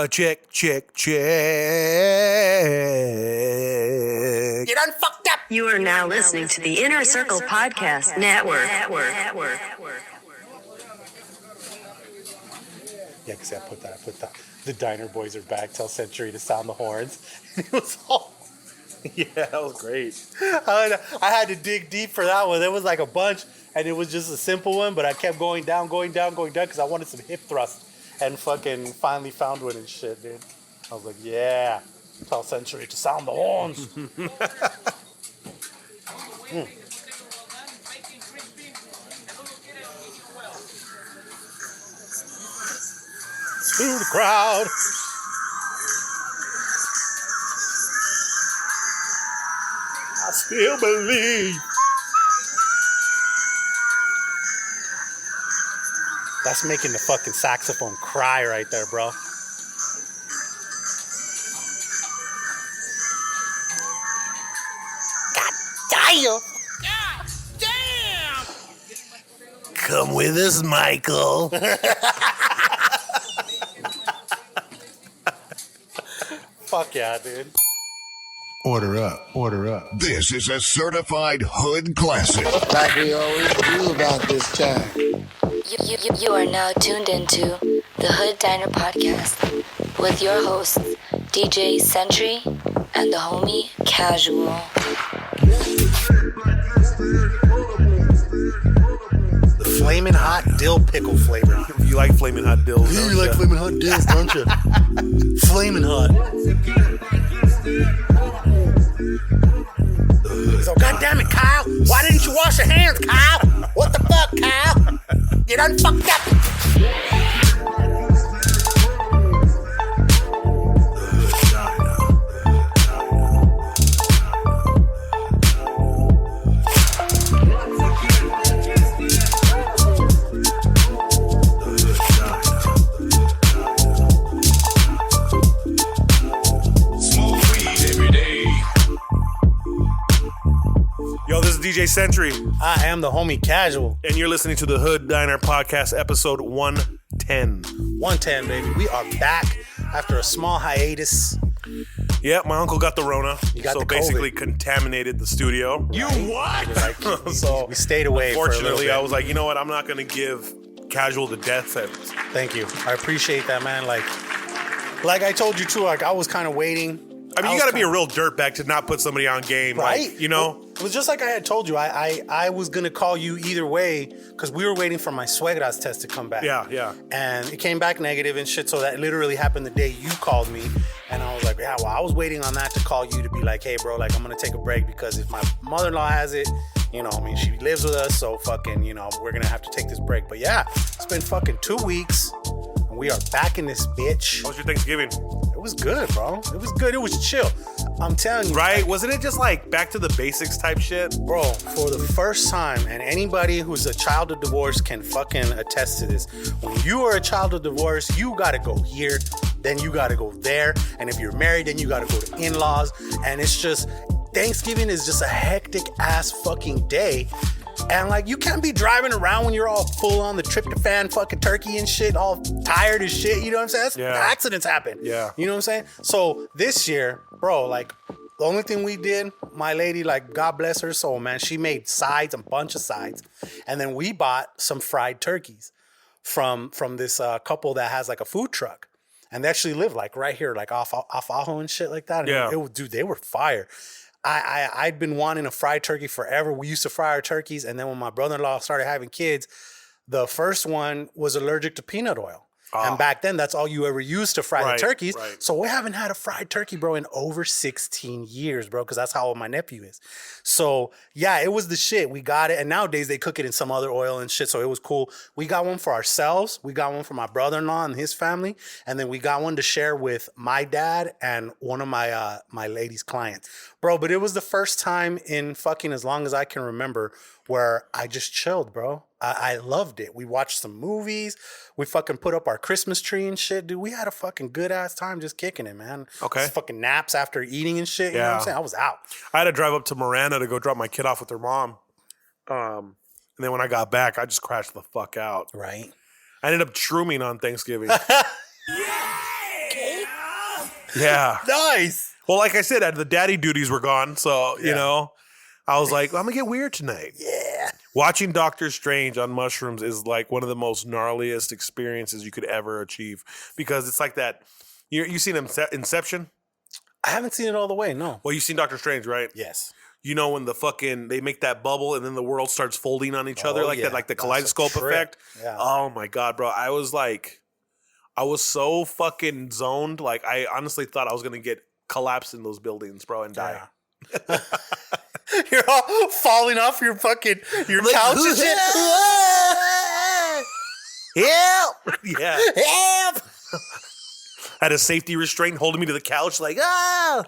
Check. You done fucked up. You are now listening to the Inner Circle Podcast Network. Yeah, because I put that. The Diner Boys are back. Tell Century to sound the horns. It was all... Yeah, that was great. I had to dig deep for that one. There was like a bunch, and it was just a simple one, but I kept going down, because I wanted some hip thrust, and fucking finally found one and shit, dude. I was like, yeah, tell Century to sound the horns. To the crowd. I still believe. That's making the fucking saxophone cry right there, bro. God damn! God damn! Come with us, Michael. Fuck yeah, dude. Order up. This is a certified hood classic. Like we always do about this time. You are now tuned into the Hood Diner Podcast with your hosts, DJ Sentry and the homie Casual. The flaming hot dill pickle flavor. You like flaming hot dills? You like flaming hot dills, don't you? Flaming hot. So, goddamn it, Kyle. Why didn't you wash your hands, Kyle? What the fuck, Kyle? You done fucked up. Yo, this is DJ Sentry, I am the homie Casual. and you're listening to the Hood Diner Podcast, episode 110. 110, baby. We are back after a small hiatus. Yeah, my uncle got the Rona, You got so the basically COVID. contaminated the studio. You what? So We stayed away for a little unfortunately, bit. I was like, you know what? I'm not going to give Casual the death sentence. Thank you. I appreciate that, man. Like I told you, too, like, I was kind of waiting. I mean, you got to be a real dirtbag to not put somebody on game, Right? Like, you know? It was just like I had told you. I was going to call you either way because we were waiting for my suegra's test to come back. Yeah. And it came back negative and shit. So that literally happened the day you called me. And I was like, yeah, well, I was waiting on that to call you to be like, hey, bro, like, I'm going to take a break because if my mother-in-law has it, you know, I mean, she lives with us. So fucking, you know, we're going to have to take this break. But yeah, it's been fucking 2 weeks. And we are back in this bitch. How was your Thanksgiving? It was good, bro. It was good. It was chill. I'm telling you. Right? Wasn't it just like back to the basics type shit? Bro, for the first time, and anybody who's a child of divorce can fucking attest to this. When you are a child of divorce, you gotta go here, then you gotta go there. And if you're married, then you gotta go to in-laws. And it's just, Thanksgiving is just a hectic ass fucking day. And like, you can't be driving around when you're all full on the tryptophan fucking turkey and shit, all tired as shit. You know what I'm saying? That's, Yeah. Accidents happen. Yeah. You know what I'm saying? So this year, bro, like, the only thing we did, my lady, like, God bless her soul, man, she made sides, a bunch of sides. And then we bought some fried turkeys from this couple that has like a food truck. And they actually live like right here, like off Ajo and shit like that. And Yeah. dude, they were fire. I'd been wanting a fried turkey forever. We used to fry our turkeys. And then when my brother-in-law started having kids, the first one was allergic to peanut oil. And back then, that's all you ever used to fry Right, the turkeys. right. So we haven't had a fried turkey, bro, in over 16 years, bro, because that's how old my nephew is. So, yeah, it was the shit. We got it. And nowadays, they cook it in some other oil and shit, so it was cool. We got one for ourselves. We got one for my brother-in-law and his family. And then we got one to share with my dad and one of my my lady's clients. Bro, but it was the first time in fucking as long as I can remember where I just chilled, bro. I loved it. We watched some movies. We fucking put up our Christmas tree and shit, dude. We had a fucking good ass time just kicking it, man. Okay. Just fucking naps after eating and shit. You know what I'm Yeah. saying? I was out. I had to drive up to Miranda to go drop my kid off with her mom. And then when I got back, I just crashed the fuck out. Right. I ended up shrooming on Thanksgiving. Yeah. Nice. Well, like I said, the daddy duties were gone. So, you know, I was like, I'm going to get weird tonight. Yeah. Watching Doctor Strange on mushrooms is like one of the most gnarliest experiences you could ever achieve because it's like that. You seen Inception? I haven't seen it all the way, no. Well, you've seen Doctor Strange, right? Yes. You know when they make that bubble and then the world starts folding on each other like that, like the kaleidoscope effect? Yeah. Oh my God, bro. I was so fucking zoned. Like I honestly thought I was going to get collapsed in those buildings, bro, and die. Yeah. You're all falling off your couch and shit. Help! Yeah. Help! Had a safety restraint holding me to the couch, like, no.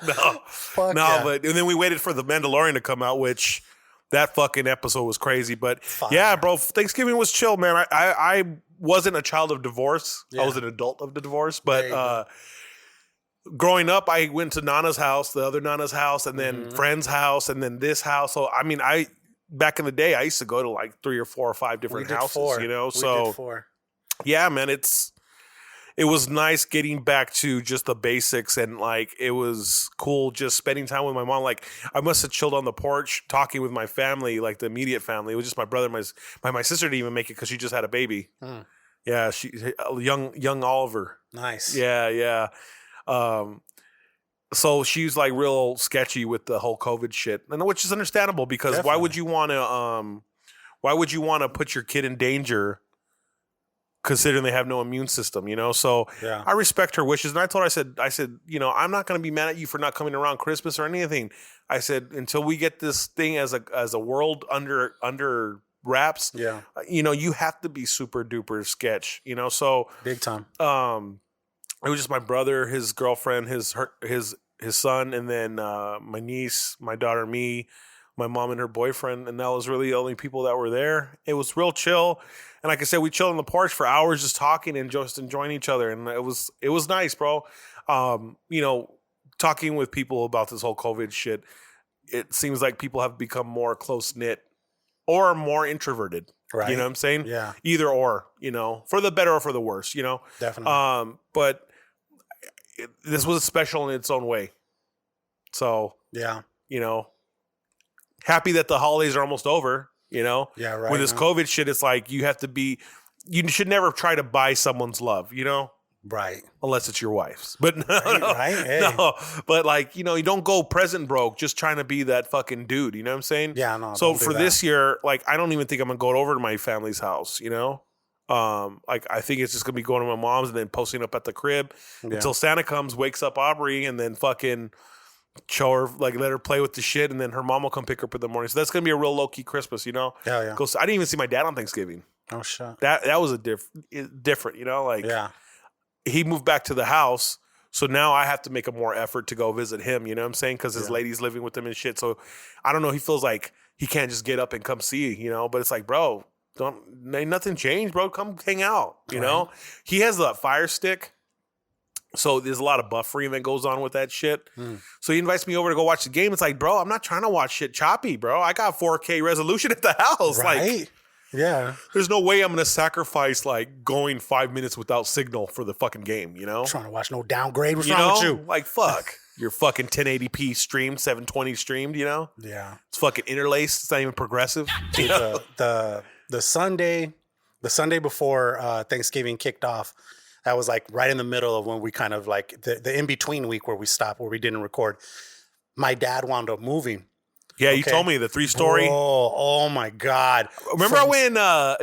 Fuck no, yeah. but and then we waited for The Mandalorian to come out, which that fucking episode was crazy. But yeah, bro, Thanksgiving was chill, man. I wasn't a child of divorce. I was an adult of the divorce. But growing up, I went to Nana's house, the other Nana's house, and then friend's house, and then this house. So I mean, back in the day, I used to go to like 3 or 4 or 5 different houses, you know? We did 4. Yeah, man, it was nice getting back to just the basics, and like it was cool just spending time with my mom. Like I must have chilled on the porch talking with my family, like the immediate family. It was just my brother, my sister didn't even make it because she just had a baby. Yeah, she young Oliver. Nice. Yeah. So she's like real sketchy with the whole COVID shit, and which is understandable because Definitely. why would you want to put your kid in danger? Considering they have no immune system, you know? So I respect her wishes. And I told her, I said, you know, I'm not going to be mad at you for not coming around Christmas or anything. I said, until we get this thing as a world under wraps, you know, you have to be super duper sketch, you know? So big time. It was just my brother, his girlfriend, his son, and then my niece, my daughter, me, my mom and her boyfriend. And that was really the only people that were there. It was real chill. And like I said, we chilled on the porch for hours just talking and just enjoying each other. And it was nice, bro. You know, talking with people about this whole COVID shit, it seems like people have become more close-knit or more introverted. Right. You know what I'm saying? Yeah. Either or, you know, for the better or for the worse, you know? Definitely. But this was special in its own way. So, yeah. You know, happy that the holidays are almost over. You know, right. With this COVID shit, it's like you should never try to buy someone's love, you know? Right. Unless it's your wife's. But no, right? Hey. No. But like, you know, you don't go present broke just trying to be that fucking dude. You know what I'm saying? Yeah, no. So for this year, like, I don't even think I'm going to go over to my family's house, you know? Like, I think it's just going to be going to my mom's and then posting up at the crib until Santa comes, wakes up Aubrey, and then fucking show her, like, let her play with the shit, and then her mom will come pick her up in the morning. So that's gonna be a real low key Christmas, you know. Yeah. I didn't even see my dad on Thanksgiving. Oh shit. That was different, you know. Like, he moved back to the house, so now I have to make a more effort to go visit him. You know what I'm saying? Because his lady's living with him and shit. So I don't know. He feels like he can't just get up and come see, you know. But it's like, bro, ain't nothing changed, bro. Come hang out, you know. He has the Fire Stick. So there's a lot of buffering that goes on with that shit. So he invites me over to go watch the game. It's like, bro, I'm not trying to watch shit choppy, bro. I got 4K resolution at the house. Right? Like, yeah. There's no way I'm going to sacrifice like going 5 minutes without signal for the fucking game, you know? Trying to watch no downgrade. What's wrong with you? Like, fuck. You're fucking 1080p streamed, 720 streamed, you know? Yeah. It's fucking interlaced. It's not even progressive. Dude, the Sunday before Thanksgiving kicked off, that was like right in the middle of when we kind of like the in-between week where we stopped, where we didn't record. My dad wound up moving. Yeah, you told me the 3-story. Oh my God. Remember when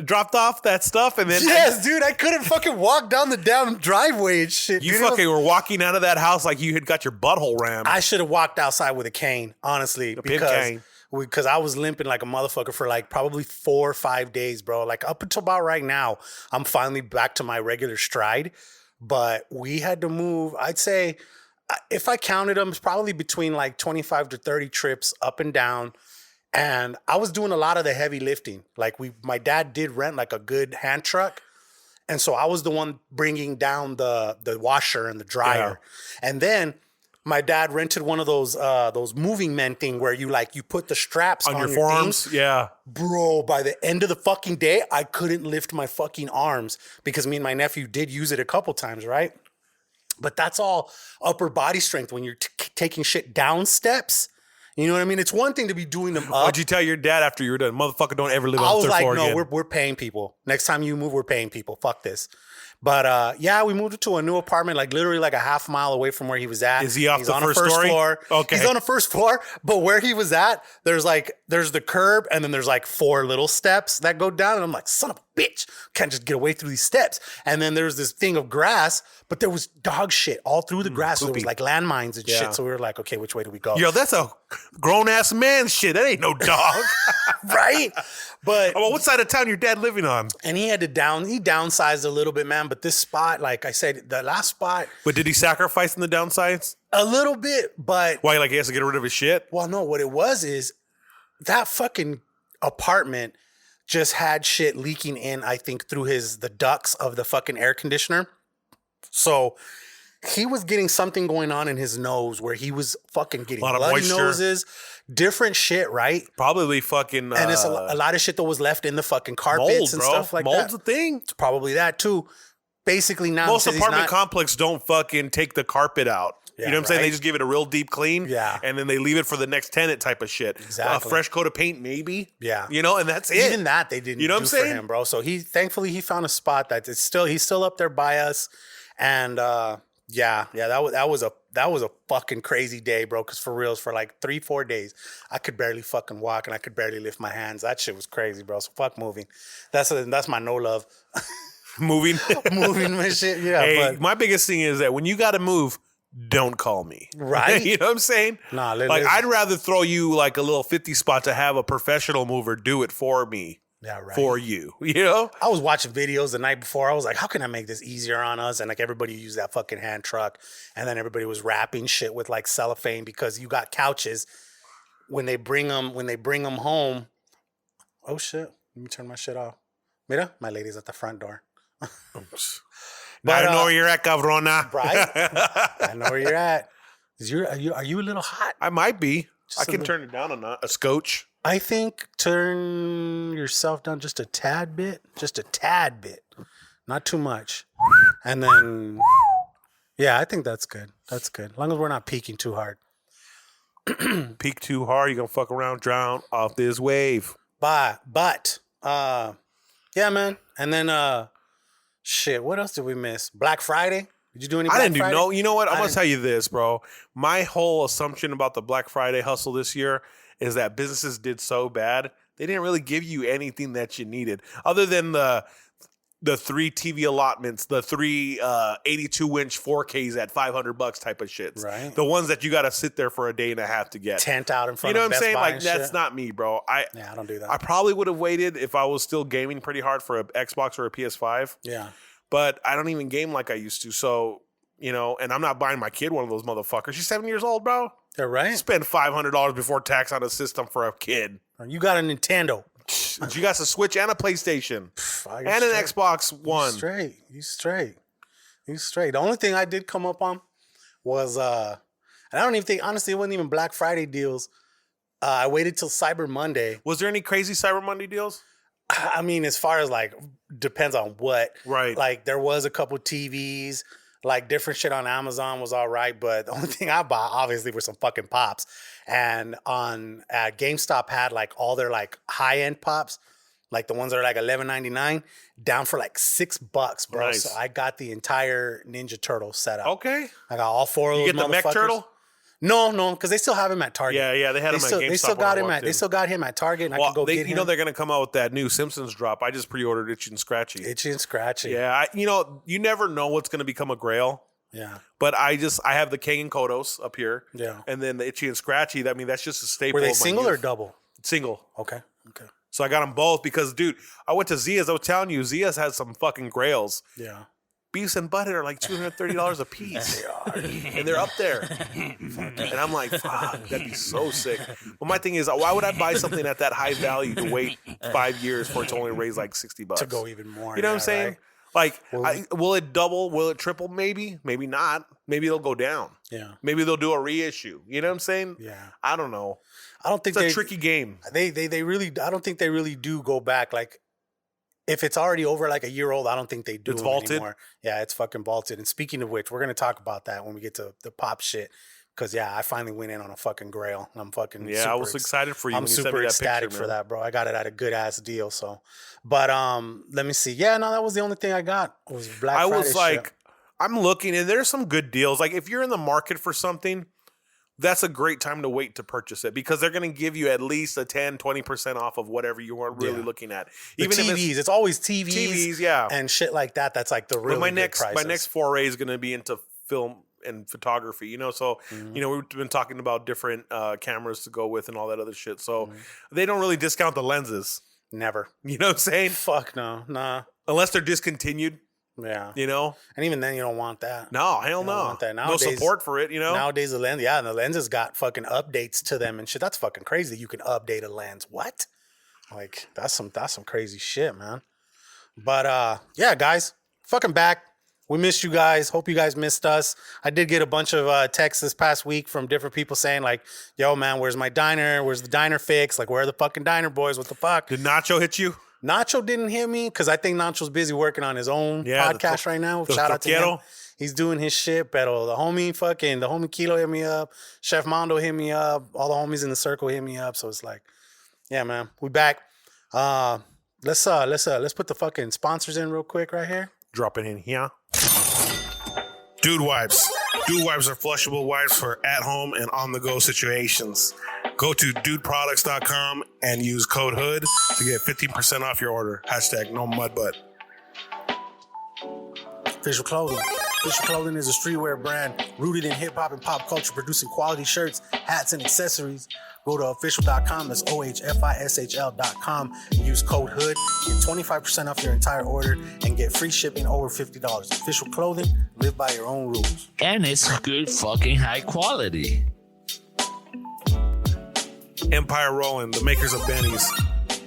dropped off that stuff and then... Yes, dude, I couldn't fucking walk down the damn driveway and shit. You dude. fucking were walking out of that house like you had got your butthole rammed. I should have walked outside with a cane, honestly. Because I was limping like a motherfucker for like probably 4 or 5 days, bro. Like up until about right now, I'm finally back to my regular stride. But we had to move, I'd say... If I counted them, it's probably between like 25 to 30 trips up and down. And I was doing a lot of the heavy lifting. Like my dad did rent like a good hand truck. And so I was the one bringing down the washer and the dryer. Yeah. And then my dad rented one of those moving men thing where you put the straps on your forearms. Things. Yeah. Bro, by the end of the fucking day, I couldn't lift my fucking arms because me and my nephew did use it a couple times, right? But that's all upper body strength when you're taking shit down steps. You know what I mean? It's one thing to be doing them up. What'd you tell your dad after you were done? Motherfucker, don't ever live I on was the third like, floor no, again. we're paying people. Next time you move, we're paying people. Fuck this. But yeah, we moved to a new apartment, like literally like a half mile away from where he was at. Is he off He's the on first a first story? floor. Okay. He's on the first floor, but where he was at, there's the curb, and then there's like 4 little steps that go down. And I'm like, son of a bitch, can't just get away through these steps. And then there's this thing of grass, but there was dog shit all through the grass. So there was like landmines and shit. So we were like, okay, which way do we go? Yo, that's a grown ass man shit. That ain't no dog. Right? But well, what side of town your dad living on? and he downsized a little bit, man. But this spot, like I said, the last spot, But did he sacrifice in the downsides? a little bit, but Why, like he has to get rid of his shit? well, no, what it was is that fucking apartment just had shit leaking in, I think, through the ducts of the fucking air conditioner. So he was getting something going on in his nose where he was fucking getting A lot of bloody moisture. noses, different shit, right? Probably fucking And it's a lot of shit that was left in the fucking carpets mold, and bro. stuff like Mold's that. a thing. It's probably that too. Basically now Most since he's apartment not- complex don't fucking take the carpet out. Yeah, You know what I'm saying? right. They just give it a real deep clean. Yeah. And then they leave it for the next tenant type of shit. Exactly. A fresh coat of paint, maybe. Yeah. You know, and that's it. Even that they didn't You know what do I'm for saying? him, bro. So thankfully he found a spot that he's still up there by us. And that was a fucking crazy day, bro. Cause for reals, for like 3-4 days, I could barely fucking walk and I could barely lift my hands. That shit was crazy, bro. So fuck moving. That's my no love. Moving. Moving my shit. Yeah. Hey, but my biggest thing is that when you got to move, don't call me. Right? You know what I'm saying? Nah, like I'd rather throw you like a little 50 spot to have a professional mover do it for me. Yeah, right. For you. You know? I was watching videos the night before. I was like, how can I make this easier on us? And like everybody used that fucking hand truck. And then everybody was wrapping shit with like cellophane because you got couches when they bring them home. Oh shit. Let me turn my shit off. Mira, my lady's at the front door. I know where you're at, cabrona. Right? I know where you're at. Are you a little hot? I might be. Just I a can little- turn it down a scotch. I think turn yourself down just a tad bit. Not too much. And then, yeah, I think that's good. That's good. As long as we're not peaking too hard. Peak too hard, you're gonna fuck around, drown off this wave. But, yeah, man. And then, shit, what else did we miss? Black Friday? Did you do any Black I didn't Friday? do no. You know what? I'm I gonna didn't- tell you this, bro. My whole assumption about the Black Friday hustle this year is that businesses did so bad they didn't really give you anything that you needed, other than the 3 TV allotments, the 3 82-inch 4Ks at $500 type of shits. Right. The ones that you got to sit there for a day and a half to get. Tent out in front You know of what I'm Best saying? Buy Like and that's shit. not me, bro. Yeah, I don't do that. I probably would have waited if I was still gaming pretty hard for an Xbox or a PS5. Yeah. But I don't even game like I used to. So, you know, and I'm not buying my kid one of those motherfuckers. She's 7 years old, bro. They're right. Spend $500 before tax on a system for a kid. You got a Nintendo. She got a Switch and a PlayStation Oh, you're and an straight. Xbox One. You straight. The only thing I did come up on was, and I don't even think, honestly, it wasn't even Black Friday deals. I waited till Cyber Monday. Was there any crazy Cyber Monday deals? I mean, as far as like, depends on what. Right. Like, there was a couple TVs, like different shit on Amazon was all right, but the only thing I bought, obviously, were some fucking pops. And on GameStop had like all their like high-end pops, like the ones that are like $11.99, down for like $6, bro. Nice. So I got the entire Ninja Turtle setup. Okay. I got all 4 of those You get the mech motherfuckers. turtle? No, because they still have him at Target. Yeah, they had him at GameStop. They still when I got him walked in. they still got him at Target, and I could go get him. You know they're gonna come out with that new Simpsons drop. I just pre-ordered Itchy and Scratchy. Itchy and Scratchy. Yeah, you never know what's gonna become a Grail. Yeah. But I have the King and Kodos up here. Yeah. And then the Itchy and Scratchy. That's just a staple. Were they of my single or youth. double? Single. Okay. So I got them both because, dude, I went to Zia's. I was telling you, Zia's has some fucking Grails. Yeah. Beefs and butthead are like $230 a piece. They are. And they're up there. And I'm like, fuck, that'd be so sick. But my thing is, why would I buy something at that high value to wait 5 years for it to only raise like $60? To go even more. You know what I'm saying? Right? Like, will it double? Will it triple? Maybe. Maybe not. Maybe it'll go down. Yeah. Maybe they'll do a reissue. You know what I'm saying? Yeah. I don't know. I don't think It's a tricky game. They really, I don't think they really do go back. Like, If it's already over like a year old, I don't think they do It's them vaulted? anymore. Yeah, it's fucking vaulted. And speaking of which, we're going to talk about that when we get to the pop shit. Because, yeah, I finally went in on a fucking Grail. I'm fucking Yeah, I was excited for you I'm when you sent super me that ecstatic picture, for man. that, bro. I got it at a good-ass deal, so. But let me see. Yeah, no, that was the only thing I got. Was Black Friday was like, shit. I'm looking, and there's some good deals. Like, if you're in the market for something, that's a great time to wait to purchase it because they're going to give you at least a 10, 20% off of whatever you are really looking at. The Even TVs, if it's always TVs. TVs, yeah. And shit like that. That's like the really But good prices. my next foray is going to be into film and photography, you know? So, you know, we've been talking about different cameras to go with and all that other shit. So they don't really discount the lenses. Never. You know what I'm saying? Fuck no. Nah. Unless they're discontinued, Yeah. you know? And even then, you don't want that. No, hell You don't no. want that. No Nowadays- support for it, you know? Nowadays, the lens, yeah, and the lenses got fucking updates to them and shit. That's fucking crazy. You can update a lens. What? Like, that's some crazy shit, man. But yeah, guys, fucking back. We missed you guys. Hope you guys missed us. I did get a bunch of texts this past week from different people saying like, yo, man, where's my diner? Where's the diner fix? Like, where are the fucking diner boys? What the fuck? Did Nacho hit you? Nacho didn't hit me because I think Nacho's busy working on his own podcast right now. the Shout out to him. Troquero. He's doing his shit. Pero the homie Kilo hit me up. Chef Mondo hit me up. All the homies in the circle hit me up. So it's like, yeah, man, we back. Let's put the fucking sponsors in real quick right here. Drop it in here. Dude wipes. Dude wipes are flushable wipes for at-home and on-the-go situations. Go to dudeproducts.com and use code HOOD to get 15% off your order. Hashtag no mud butt. Official Clothing. Official Clothing is a streetwear brand rooted in hip-hop and pop culture, producing quality shirts, hats, and accessories. Go to official.com, that's OHFISHL.com, and use code HOOD. Get 25% off your entire order and get free shipping over $50. Official Clothing, live by your own rules. And it's good fucking high quality. Empire Rolling, the makers of Bennies.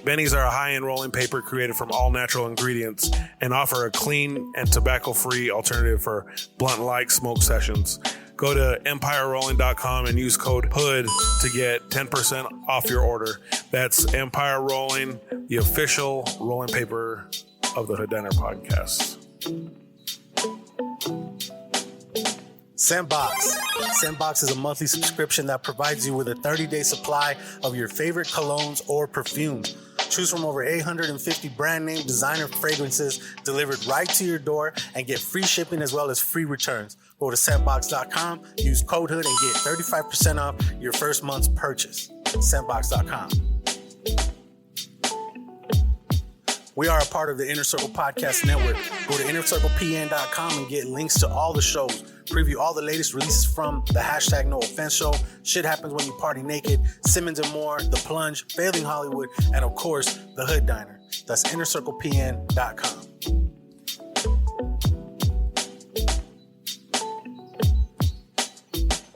Bennies are a high-end rolling paper created from all natural ingredients and offer a clean and tobacco-free alternative for blunt-like smoke sessions. Go to EmpireRolling.com and use code HOOD to get 10% off your order. That's Empire Rolling, the official rolling paper of the Hood Diner podcast. Scentbox. Scentbox is a monthly subscription that provides you with a 30-day supply of your favorite colognes or perfumes. Choose from over 850 brand name designer fragrances delivered right to your door and get free shipping as well as free returns. Go to scentbox.com, use code HOOD and get 35% off your first month's purchase. Scentbox.com. We are a part of the Inner Circle Podcast Network. Go to innercirclepn.com and get links to all the shows. Preview all the latest releases from the hashtag No Offense Show, Shit Happens When You Party Naked, Simmons and More, The Plunge, Failing Hollywood, and of course, The Hood Diner. That's innercirclepn.com.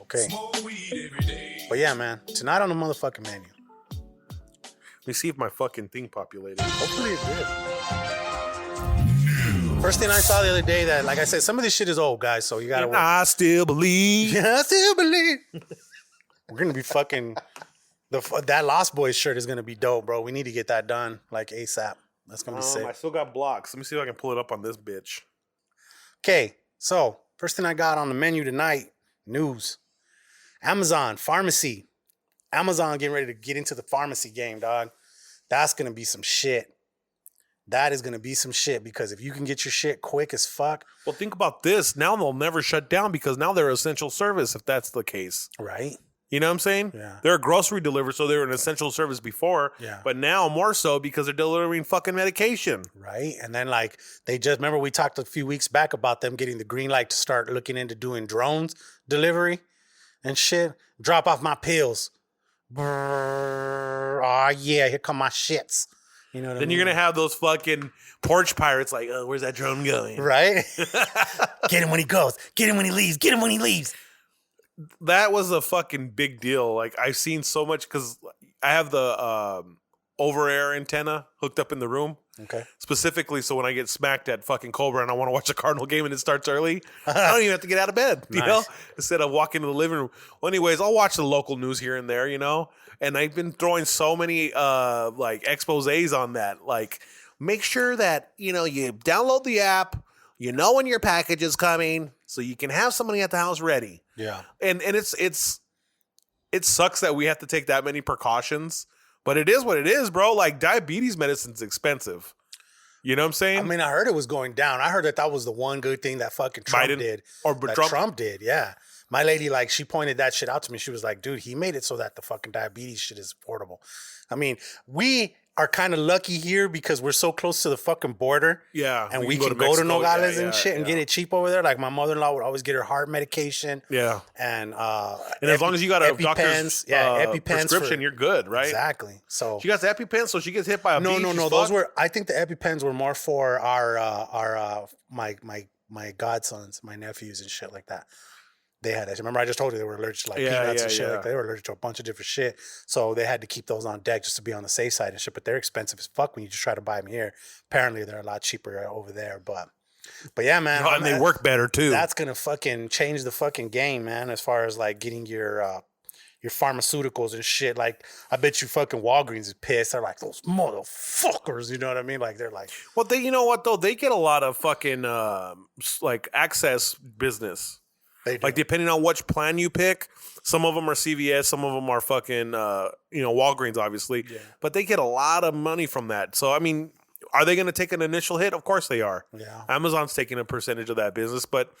Okay. But yeah, man, tonight on the motherfucking menu. Let me see if my fucking thing populated. Hopefully it did. First thing I saw the other day that, like I said, some of this shit is old, guys, so you gotta work. I still believe. Yeah, I still believe. We're gonna be fucking that Lost Boys shirt is gonna be dope, bro. We need to get that done like ASAP. That's gonna be I sick. still got blocks. Let me see if I can pull it up on this bitch. Okay, so first thing I got on the menu tonight, news. Amazon pharmacy. Amazon getting ready to get into the pharmacy game, dog. That's gonna be some shit. That is gonna be some shit because if you can get your shit quick as fuck. Well, think about this. Now they'll never shut down because now they're essential service if that's the case. Right? You know what I'm saying? Yeah. They're a grocery deliverer, so they were an essential service before. Yeah. But now more so because they're delivering fucking medication. Right. And then like they just remember we talked a few weeks back about them getting the green light to start looking into doing drones delivery and shit. Drop off my pills. Oh yeah, here come my shits. You know what I mean? Then you're gonna have those fucking porch pirates like, oh, where's that drone going? Right? Get him when he goes. Get him when he leaves. Get him when he leaves. That was a fucking big deal. Like I've seen so much because I have the over air antenna hooked up in the room. Okay. Specifically, so when I get smacked at fucking Cobra and I want to watch a Cardinal game and it starts early, I don't even have to get out of bed, you know? Instead of walking to the living room. Well, anyways, I'll watch the local news here and there, you know? And I've been throwing so many like exposés on that. Like make sure that, you download the app, when your package is coming, so you can have somebody at the house ready. Yeah. And it sucks that we have to take that many precautions, but it is what it is, bro. Like, diabetes medicine's expensive. You know what I'm saying? I mean, I heard it was going down. I heard that was the one good thing that fucking Trump did. Or Trump did, yeah. My lady, like, she pointed that shit out to me. She was like, dude, he made it so that the fucking diabetes shit is affordable. I mean, we are kind of lucky here because we're so close to the fucking border. Yeah. And we can go to Nogales and shit and get it cheap over there. Like, my mother-in-law would always get her heart medication. Yeah. And as long as you got a doctor's prescription, you're good, right? Exactly. So she got the EpiPens, so she gets hit by a bee. No. Those were, I think the EpiPens were more for our my godsons, my nephews and shit like that. They had it. Remember, I just told you they were allergic to peanuts and shit. Like they were allergic to a bunch of different shit. So they had to keep those on deck just to be on the safe side and shit. But they're expensive as fuck when you just try to buy them here. Apparently, they're a lot cheaper over there. But yeah, man. And they work better too. That's gonna fucking change the fucking game, man. As far as like getting your pharmaceuticals and shit. Like, I bet you fucking Walgreens is pissed. They're like, those motherfuckers. You know what I mean? Like, they're like, well, you know what though? They get a lot of fucking like access business. Like, depending on which plan you pick, some of them are CVS, some of them are fucking, Walgreens, obviously. Yeah. But they get a lot of money from that. So, I mean, are they going to take an initial hit? Of course they are. Yeah. Amazon's taking a percentage of that business. But,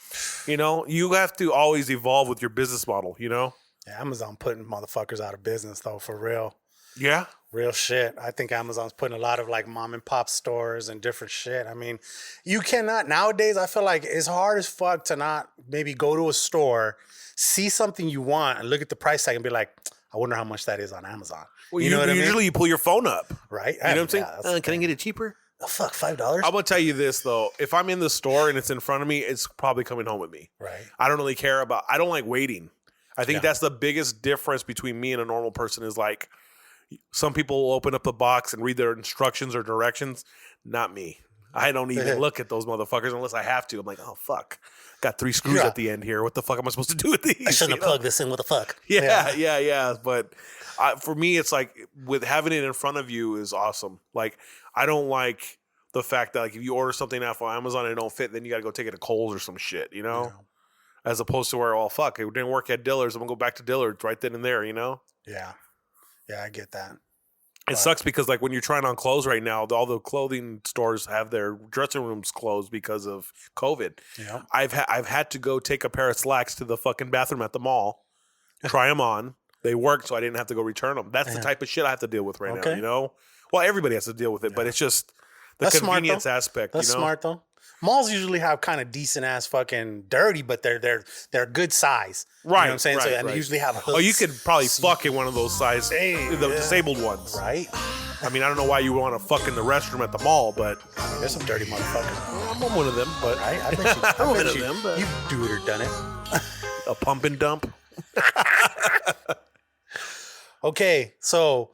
you have to always evolve with your business model, Yeah, Amazon putting motherfuckers out of business, though, for real. Yeah. Real shit. I think Amazon's putting a lot of like mom and pop stores and different shit. I mean, you cannot nowadays. I feel like it's hard as fuck to not maybe go to a store, see something you want, and look at the price tag and be like, I wonder how much that is on Amazon. Well, you know what I mean? Usually you pull your phone up, right? You know what I'm saying? Can I get it cheaper? Oh fuck, $5. I'm gonna tell you this though: if I'm in the store and it's in front of me, it's probably coming home with me. Right. I don't really care about. I don't like waiting. I think that's the biggest difference between me and a normal person is like. Some people will open up the box and read their instructions or directions. Not me. I don't even look at those motherfuckers unless I have to. I'm like, oh, fuck. Got 3 screws at the end here. What the fuck am I supposed to do with these? I shouldn't have plugged this in. What the fuck? Yeah. But for me, it's like with having it in front of you is awesome. Like, I don't like the fact that like if you order something off of Amazon and it don't fit, then you got to go take it to Kohl's or some shit, Yeah. As opposed to where, fuck, it didn't work at Dillard's. I'm going to go back to Dillard's right then and there, Yeah. Yeah, I get that. It sucks because like when you're trying on clothes right now, all the clothing stores have their dressing rooms closed because of COVID. Yeah. I've had to go take a pair of slacks to the fucking bathroom at the mall, try them on. They worked, so I didn't have to go return them. That's the type of shit I have to deal with right now, Well, everybody has to deal with it, but it's just the convenience aspect. That's smart though. Malls usually have kind of decent ass fucking dirty, but they're good size. Right. You know what I'm saying? Right, and they usually have hooks. Oh, you could probably fuck in one of those size, the disabled ones. Right. I mean, I don't know why you want to fuck in the restroom at the mall, but I mean, there's some dirty motherfuckers. I'm one of them, but right? I bet you, I'm one of them, but you do it or done it. A pump and dump. Okay, so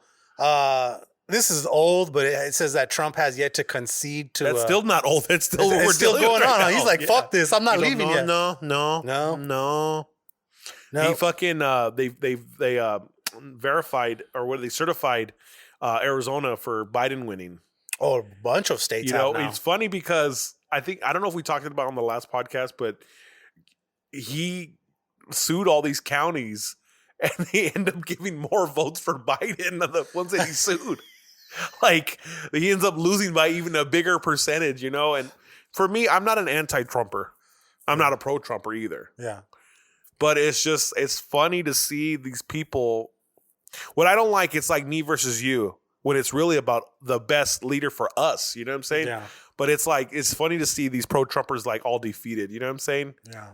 this is old, but it says that Trump has yet to concede to. That's still not old. That's still what we're still going on. Now. He's like, fuck this. I'm not leaving yet. No. He fucking they verified or they certified Arizona for Biden winning. Oh, a bunch of states. It's funny because I don't know if we talked about it on the last podcast, but he sued all these counties and they end up giving more votes for Biden than the ones that he sued. Like, he ends up losing by even a bigger percentage, And for me, I'm not an anti-Trumper. I'm not a pro-Trumper either. Yeah. But it's funny to see these people. What I don't like, it's like me versus you, when it's really about the best leader for us. You know what I'm saying? Yeah. But it's like, it's funny to see these pro-Trumpers like all defeated. You know what I'm saying? Yeah.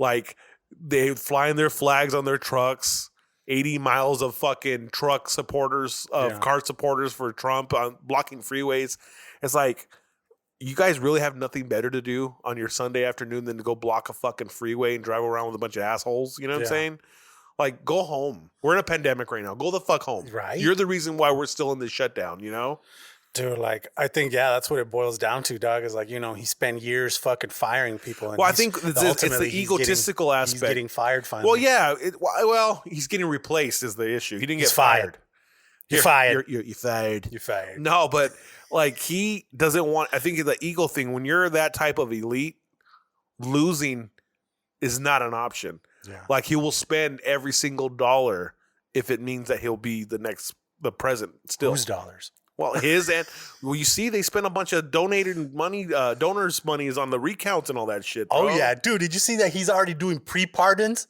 Like, they flying their flags on their trucks. 80 miles of fucking truck supporters, car supporters for Trump, blocking freeways. It's like, you guys really have nothing better to do on your Sunday afternoon than to go block a fucking freeway and drive around with a bunch of assholes. You know what I'm saying? Like, go home. We're in a pandemic right now. Go the fuck home. Right. You're the reason why we're still in this shutdown, Dude, like, I think, that's what it boils down to, dog, is like, he spent years fucking firing people. And well, I think it's the egotistical aspect. He's getting fired finally. Well, yeah. He's getting replaced is the issue. He didn't get fired. You're fired. You're fired. You're fired. No, but Like, he doesn't want, I think the ego thing, when you're that type of elite, losing is not an option. Yeah. Like, he will spend every single dollar if it means that he'll be the president still. Whose dollars? Well, his and well, you see, they spent a bunch of donated money, donors' monies on the recounts and all that shit. Bro. Oh yeah, dude! Did you see that he's already doing pre-pardons?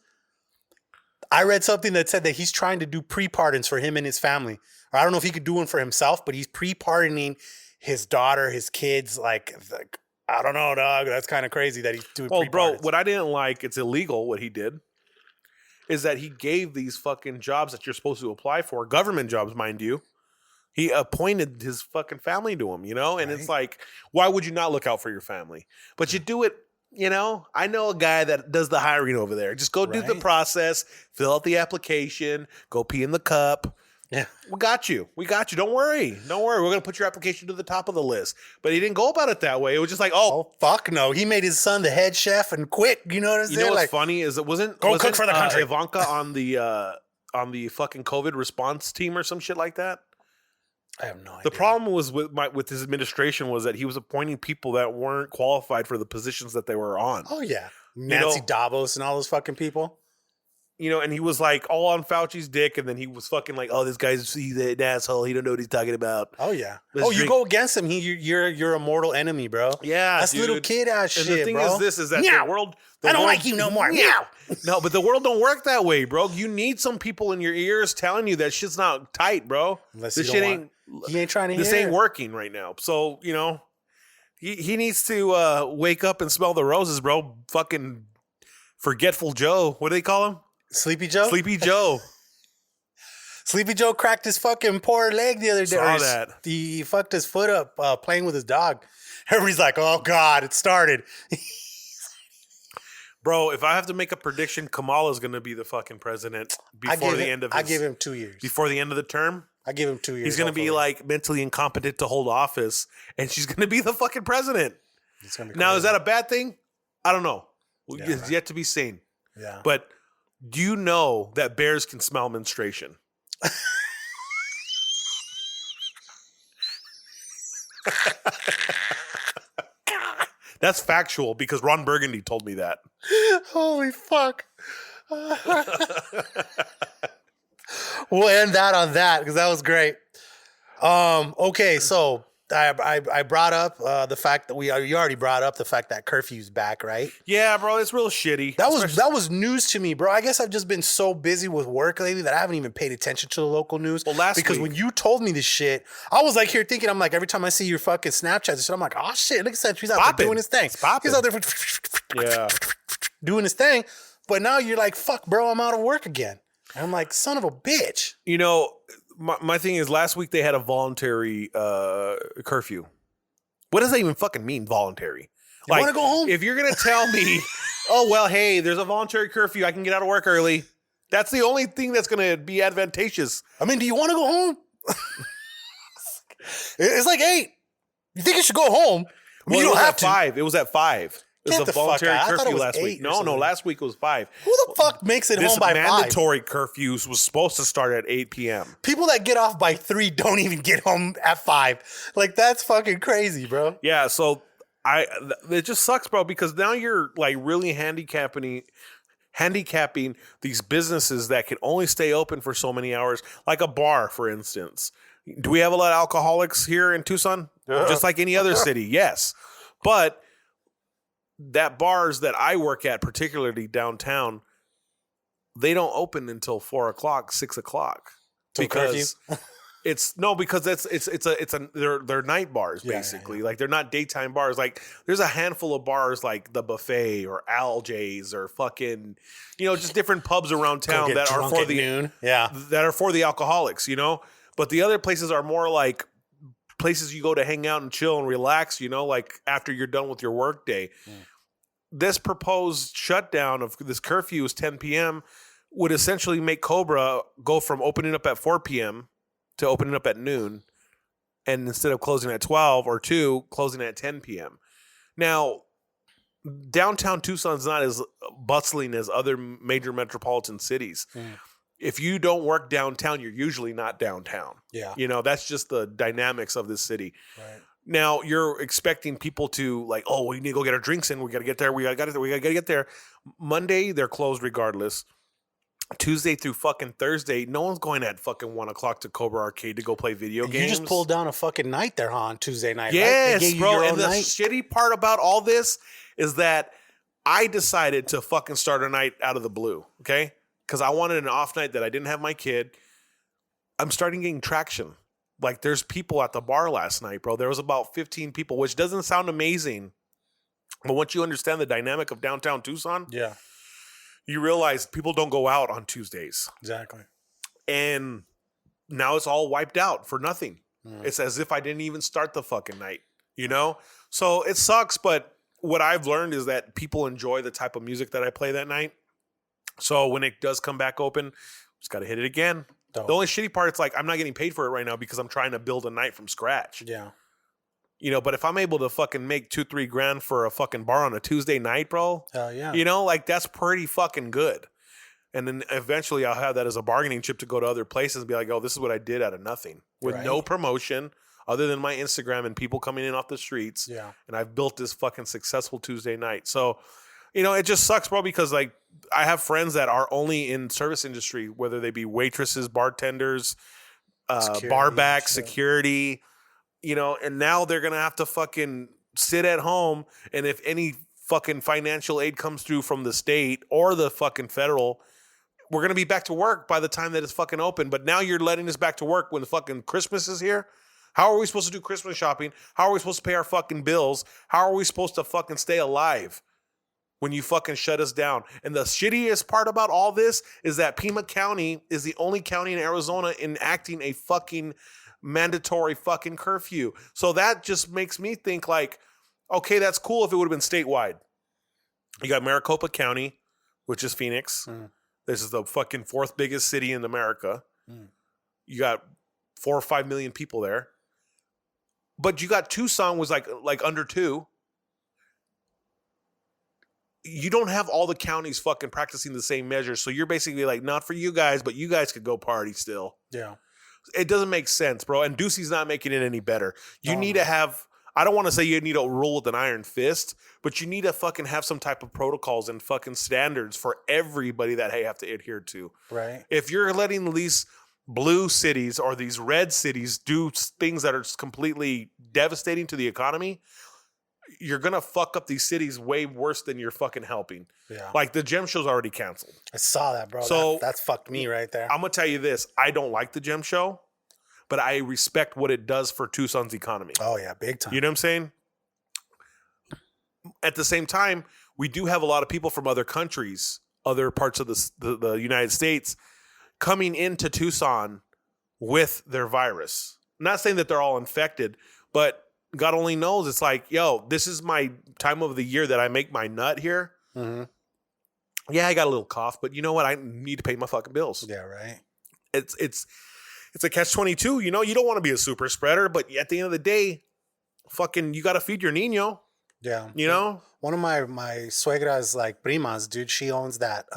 I read something that said that he's trying to do pre-pardons for him and his family. Or I don't know if he could do one for himself, but he's pre-pardoning his daughter, his kids. Like I don't know, dog. That's kind of crazy that he's doing. Well, bro, what I didn't like, it's illegal what he did, is that he gave these fucking jobs that you're supposed to apply for, government jobs, mind you. He appointed his fucking family to him, you know? And It's like, why would you not look out for your family? But you do it, you know? I know a guy that does the hiring over there. Just go do the process, fill out the application, go pee in the cup. Yeah. We got you. Don't worry. We're going to put your application to the top of the list. But he didn't go about it that way. It was just like, oh fuck no. He made his son the head chef and quit. You know what I'm saying? You know what's funny is it wasn't cook for the country. Ivanka on the fucking COVID response team or some shit like that? I have no idea. The problem was with his administration was that he was appointing people that weren't qualified for the positions that they were on. Oh yeah, Nancy Davos and all those fucking people. You know, and he was like all on Fauci's dick, and then he was fucking like, "Oh, this guy's an asshole. He don't know what he's talking about." Oh yeah. You go against him. You're a mortal enemy, bro. Yeah, that's little kid ass shit, and the thing bro. is that the world. I don't like you no more. Meow. No, but the world don't work that way, bro. You need some people in your ears telling you that shit's not tight, bro. Unless this shit ain't. He ain't trying to. This ain't working right now. So you know, he needs to wake up and smell the roses, bro. Fucking forgetful Joe. What do they call him? Sleepy Joe? Sleepy Joe. Sleepy Joe cracked his fucking poor leg the other day. Saw that. He fucked his foot up playing with his dog. Everybody's like, oh, God, it started. Bro, if I have to make a prediction, Kamala's going to be the fucking president before the end of his... I give him 2 years. Before the end of the term? I give him 2 years. He's going to be like mentally incompetent to hold office, and she's going to be the fucking president. It's gonna be now, crazy. is that a bad thing? I don't know. Yeah, it's yet to be seen. Yeah. But... do you know that bears can smell menstruation? That's factual because Ron Burgundy told me that. Holy fuck. We'll end that on that because that was great. Okay, so I brought up the fact that you already brought up the fact that curfew's back, right? Yeah, bro, it's real shitty. That was news to me, bro. I guess I've just been so busy with work lately that I haven't even paid attention to the local news. Well, because when you told me this shit, I was like here thinking, I'm like, every time I see your fucking Snapchats, I'm like, oh shit, look at that, he's out there doing his thing. He's out there doing his thing. But now you're like, fuck, bro, I'm out of work again. And I'm like, son of a bitch. You know, my thing is, last week they had a voluntary curfew. What does that even fucking mean, voluntary? You want to go home? If you're going to tell me, oh, well, hey, there's a voluntary curfew, I can get out of work early. That's the only thing that's going to be advantageous. I mean, do you want to go home? It's like 8. You think you should go home? I mean, Well, you don't have to. 5. It was at 5. It was a voluntary curfew last week. No, last week it was 5. Who the fuck makes it home by 5? This mandatory curfews was supposed to start at 8 p.m. People that get off by 3 don't even get home at 5. Like, that's fucking crazy, bro. Yeah, so it just sucks, bro, because now you're like really handicapping these businesses that can only stay open for so many hours, like a bar, for instance. Do we have a lot of alcoholics here in Tucson? Just like any other city, yes. But that bars that I work at, particularly downtown, they don't open until 4 o'clock, 6 o'clock. Because they're night bars, basically. Yeah. Like, they're not daytime bars. Like, there's a handful of bars like the Buffet or Al J's or fucking, just different pubs around town that are for that are for the alcoholics, But the other places are more like places you go to hang out and chill and relax, like after you're done with your work day. This proposed shutdown of this curfew is 10 p.m. would essentially make Cobra go from opening up at 4 p.m. to opening up at noon, and instead of closing at 12 or 2, closing at 10 p.m. Now, downtown Tucson's not as bustling as other major metropolitan cities. if you don't work downtown, you're usually not downtown. Yeah. You know, that's just the dynamics of this city. Right. Now you're expecting people to like, oh, we need to go get our drinks in. We got to get there. We got to get there. Monday, they're closed regardless. Tuesday through fucking Thursday, no one's going at fucking 1 o'clock to Cobra Arcade to go play video games. You just pulled down a fucking night there, huh, on Tuesday night, yes, right? Bro. And the shitty part about all this is that I decided to fucking start a night out of the blue, okay? Because I wanted an off night that I didn't have my kid. I'm starting getting traction. Like, there's people at the bar last night, bro. There was about 15 people, which doesn't sound amazing. But once you understand the dynamic of downtown Tucson, yeah, you realize people don't go out on Tuesdays. Exactly. And now it's all wiped out for nothing. It's as if I didn't even start the fucking night, you know? So it sucks, but what I've learned is that people enjoy the type of music that I play that night. So when it does come back open, just got to hit it again. Dope. The only shitty part, it's like I'm not getting paid for it right now because I'm trying to build a night from scratch. Yeah. You know, but if I'm able to fucking make $2-3 grand for a fucking bar on a Tuesday night, bro, hell yeah. You know, like that's pretty fucking good. And then eventually I'll have that as a bargaining chip to go to other places and be like, oh, this is what I did out of nothing with no promotion other than my Instagram and people coming in off the streets. Yeah. And I've built this fucking successful Tuesday night. So, you know, it just sucks, bro, because like I have friends that are only in service industry, whether they be waitresses, bartenders, bar back, security, you know, and now they're going to have to fucking sit at home. And if any fucking financial aid comes through from the state or the fucking federal, we're going to be back to work by the time that it's fucking open. But now you're letting us back to work when the fucking Christmas is here. How are we supposed to do Christmas shopping? How are we supposed to pay our fucking bills? How are we supposed to fucking stay alive when you fucking shut us down? And the shittiest part about all this is that Pima County is the only county in Arizona enacting a fucking mandatory fucking curfew. So that just makes me think like, okay, that's cool if it would have been statewide. You got Maricopa County, which is Phoenix. This is the fucking 4th biggest city in America. You got 4 or 5 million people there. But you got Tucson was like under 2. You don't have all the counties fucking practicing the same measures. So you're basically like, not for you guys, but you guys could go party still. Yeah. It doesn't make sense, bro. And Ducey's not making it any better. You need to have, I don't want to say you need to rule with an iron fist, but you need to fucking have some type of protocols and fucking standards for everybody that they have to adhere to. Right. If you're letting these blue cities or these red cities do things that are completely devastating to the economy, you're going to fuck up these cities way worse than you're fucking helping. Yeah. Like the gem show's already canceled. I saw that, bro. So that's fucked me right there. I'm going to tell you this. I don't like the gem show, but I respect what it does for Tucson's economy. Oh, yeah. Big time. You know what I'm saying? At the same time, we do have a lot of people from other countries, other parts of the United States coming into Tucson with their virus. I'm not saying that they're all infected, but God only knows. It's like, yo, this is my time of the year that I make my nut here. Mm-hmm. Yeah, I got a little cough, but you know what? I need to pay my fucking bills. Yeah, right. It's a catch-22. You know, you don't want to be a super spreader, but at the end of the day, fucking, you got to feed your niño. Yeah. You know? One of my suegra's like primas, dude, she owns that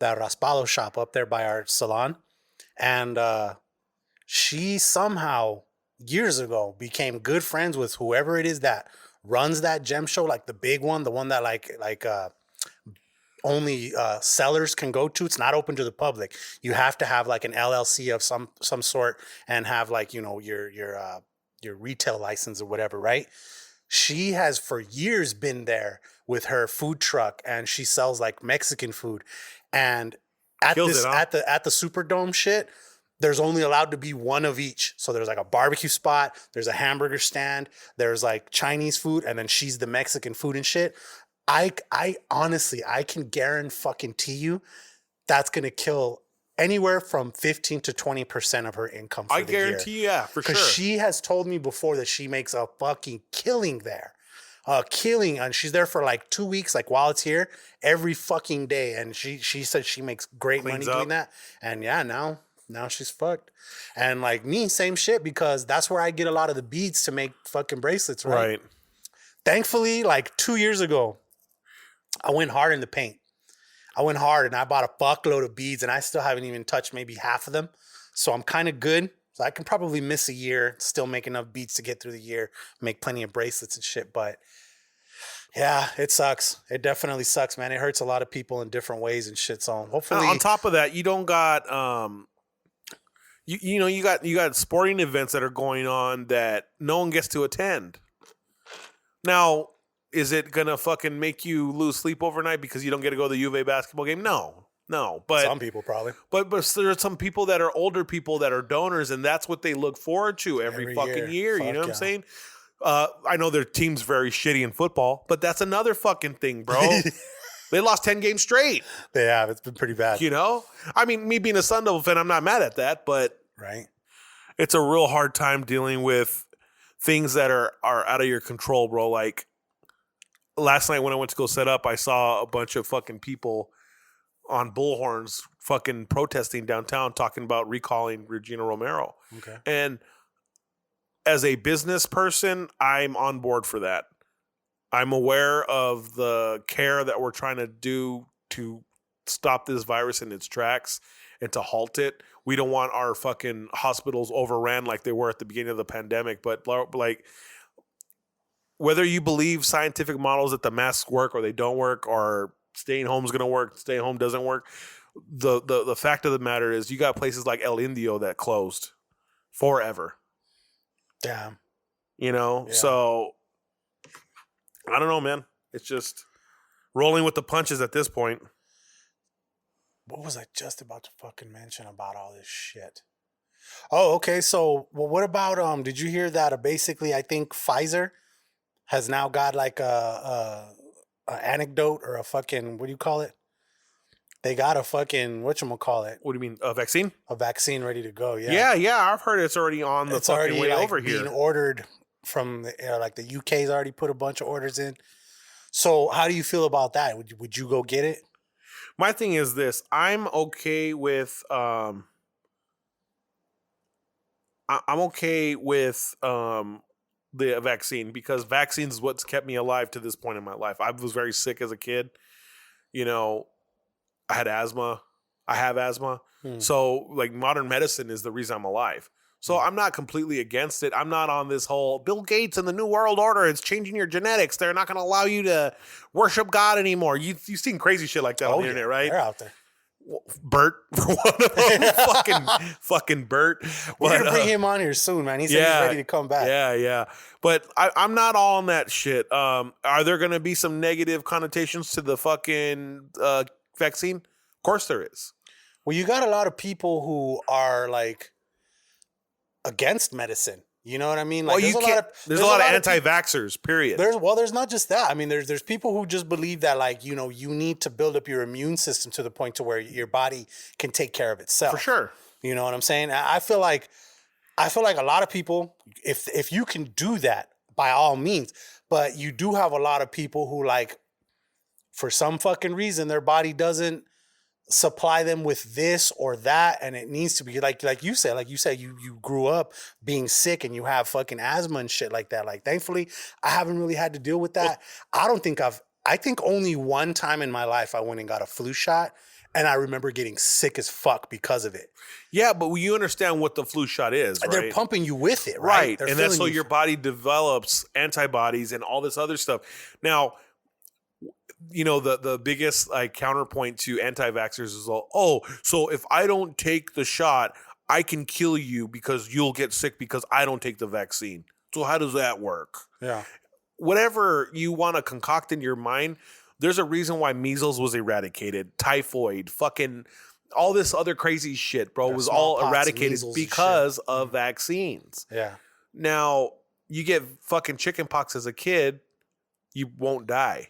raspado shop up there by our salon. And she somehow years ago became good friends with whoever it is that runs that gem show, like the big one, the one that like only sellers can go to. It's not open to the public. You have to have like an LLC of some sort and have like, you know, your retail license or whatever, right? She has for years been there with her food truck and she sells like Mexican food. And at the Superdome shit, there's only allowed to be one of each. So there's like a barbecue spot, there's a hamburger stand, there's like Chinese food, and then she's the Mexican food and shit. I honestly, I can guarantee you that's going to kill anywhere from 15 to 20% of her income for the year. I guarantee you, yeah, for sure. Because she has told me before that she makes a fucking killing there. Killing, and she's there for like 2 weeks, like while it's here, every fucking day. And she said she makes great money doing that. And yeah, now she's fucked. And like me, same shit, because that's where I get a lot of the beads to make fucking bracelets, right? Thankfully, like 2 years ago, I went hard in the paint. I went hard and I bought a fuckload of beads and I still haven't even touched maybe half of them. So I'm kind of good. So I can probably miss a year, still make enough beads to get through the year, make plenty of bracelets and shit. But yeah, it sucks. It definitely sucks, man. It hurts a lot of people in different ways and shit. So hopefully, on top of that, you don't got you got sporting events that are going on that no one gets to attend. Now, is it gonna fucking make you lose sleep overnight because you don't get to go to the U of A basketball game? No. But some people probably. But there are some people that are older people that are donors, and that's what they look forward to every fucking year. You know what I'm saying? I know their team's very shitty in football, but that's another fucking thing, bro. They lost 10 games straight. They have. It's been pretty bad. You know? I mean, me being a Sun Devil fan, I'm not mad at that, but it's a real hard time dealing with things that are out of your control, bro. Like last night when I went to go set up, I saw a bunch of fucking people on bullhorns fucking protesting downtown talking about recalling Regina Romero. Okay. And as a business person, I'm on board for that. I'm aware of the care that we're trying to do to stop this virus in its tracks and to halt it. We don't want our fucking hospitals overran like they were at the beginning of the pandemic. But like, whether you believe scientific models that the masks work or they don't work, or staying home is going to work, staying home doesn't work, the fact of the matter is you got places like El Indio that closed forever. Damn. You know, so I don't know, man. It's just rolling with the punches at this point. What was I just about to fucking mention about all this shit? Oh, okay. So, well, what about did you hear that? Basically, I think Pfizer has now got like a anecdote or a fucking, what do you call it? They got a fucking, whatchamacallit? What do you mean, a vaccine? A vaccine ready to go, yeah. Yeah, I've heard it's already on the fucking already, way like, over here. being ordered from, like the UK's already put a bunch of orders in. So how do you feel about that? Would you go get it? My thing is this. I'm okay with, I'm okay with the vaccine because vaccines is what's kept me alive to this point in my life. I was very sick as a kid. You know, I had asthma. I have asthma. So like modern medicine is the reason I'm alive. So I'm not completely against it. I'm not on this whole Bill Gates and the New World Order. It's changing your genetics. They're not going to allow you to worship God anymore. You've seen crazy shit like that on the internet, right? They're out there. Bert, for one of them. fucking Bert. We're going to bring him on here soon, man. He said he's ready to come back. Yeah. But I'm not all on that shit. Are there going to be some negative connotations to the fucking vaccine? Of course there is. Well, you got a lot of people who are like against medicine. You know what I mean? Like, there's a lot of anti-vaxxers, period. There's not just that. I mean, there's people who just believe that, like, you know, you need to build up your immune system to the point to where your body can take care of itself. For sure. You know what I'm saying? I feel like a lot of people, if you can do that, by all means, but you do have a lot of people who, like, for some fucking reason, their body doesn't supply them with this or that, and it needs to be like you said you grew up being sick and you have fucking asthma and shit like that. Like, thankfully I haven't really had to deal with that. I think only one time in my life I went and got a flu shot, and I remember getting sick as fuck because of it. Yeah, but you understand what the flu shot is, right? They're pumping you with it, right? And that's so your body develops antibodies and all this other stuff. Now, you know, the biggest like counterpoint to anti-vaxxers is, so if I don't take the shot, I can kill you because you'll get sick because I don't take the vaccine. So how does that work? Yeah. Whatever you want to concoct in your mind, there's a reason why measles was eradicated, typhoid, fucking all this other crazy shit, bro, was all eradicated because of vaccines. Yeah. Now, you get fucking chickenpox as a kid, you won't die.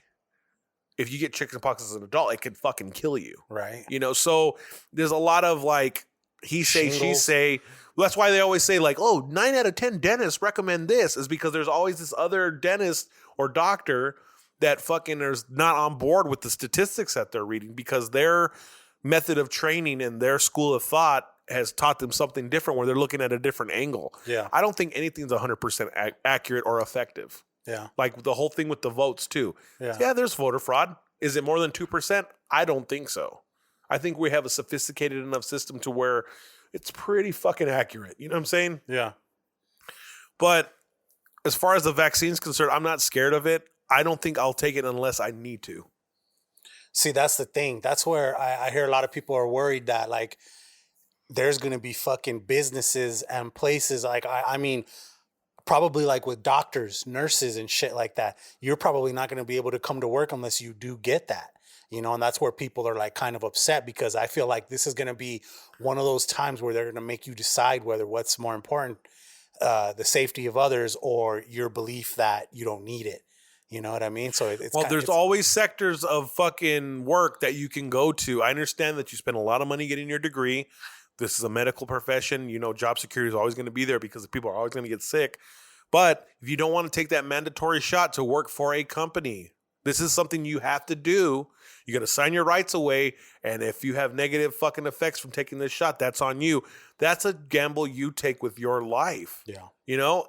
If you get chickenpox as an adult, it could fucking kill you. Right. You know, so there's a lot of like he say, she say. Well, that's why they always say like, 9 out of 10 dentists recommend this, is because there's always this other dentist or doctor that fucking is not on board with the statistics that they're reading because their method of training and their school of thought has taught them something different where they're looking at a different angle. Yeah. I don't think anything's 100% accurate or effective. Yeah. Like the whole thing with the votes too. Yeah. Yeah, there's voter fraud. Is it more than 2%? I don't think so. I think we have a sophisticated enough system to where it's pretty fucking accurate. You know what I'm saying? Yeah. But as far as the vaccine's concerned, I'm not scared of it. I don't think I'll take it unless I need to. See, that's the thing. That's where I hear a lot of people are worried that like there's going to be fucking businesses and places like, I mean, probably like with doctors, nurses and shit like that. You're probably not going to be able to come to work unless you do get that, you know, and that's where people are like kind of upset because I feel like this is going to be one of those times where they're going to make you decide whether what's more important, the safety of others or your belief that you don't need it. You know what I mean? So it's there's always sectors of fucking work that you can go to. I understand that you spend a lot of money getting your degree. This is a medical profession. You know, job security is always going to be there because people are always going to get sick. But if you don't want to take that mandatory shot to work for a company, this is something you have to do. You're going to sign your rights away. And if you have negative fucking effects from taking this shot, that's on you. That's a gamble you take with your life. Yeah. You know,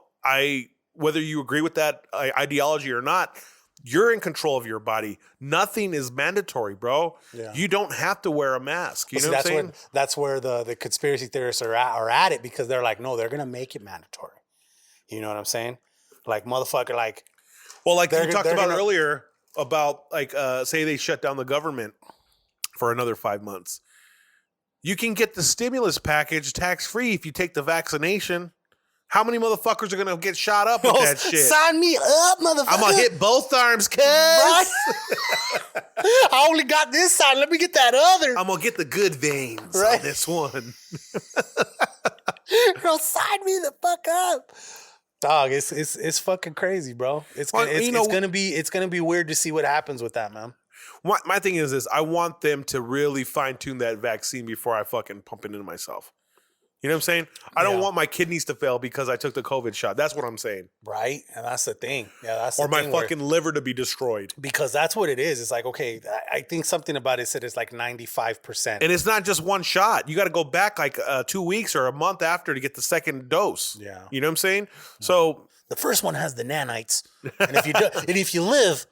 whether you agree with that ideology or not, you're in control of your body. Nothing is mandatory, bro. Yeah. You don't have to wear a mask. You know what I'm saying? That's where the conspiracy theorists are at it because they're like, no, they're going to make it mandatory. You know what I'm saying? Like, motherfucker, like. Well, like you talked about earlier about, like, say they shut down the government for another 5 months. You can get the stimulus package tax-free if you take the vaccination. How many motherfuckers are going to get shot up with that shit? Sign me up, motherfucker. I'm going to hit both arms, cuz. Right? I only got this side. Let me get that other. I'm going to get the good veins on this one. Girl, sign me the fuck up. Dog, it's fucking crazy, bro. It's gonna be weird to see what happens with that, man. My thing is this: I want them to really fine tune that vaccine before I fucking pump it into myself. You know what I'm saying? I don't want my kidneys to fail because I took the COVID shot. That's what I'm saying. Right, and that's the thing. Yeah, that's or my fucking liver to be destroyed. Because that's what it is. It's like, okay, I think something about it said it's like 95%. And it's not just one shot. You got to go back like 2 weeks or a month after to get the second dose. Yeah, you know what I'm saying? So the first one has the nanites, and if you live,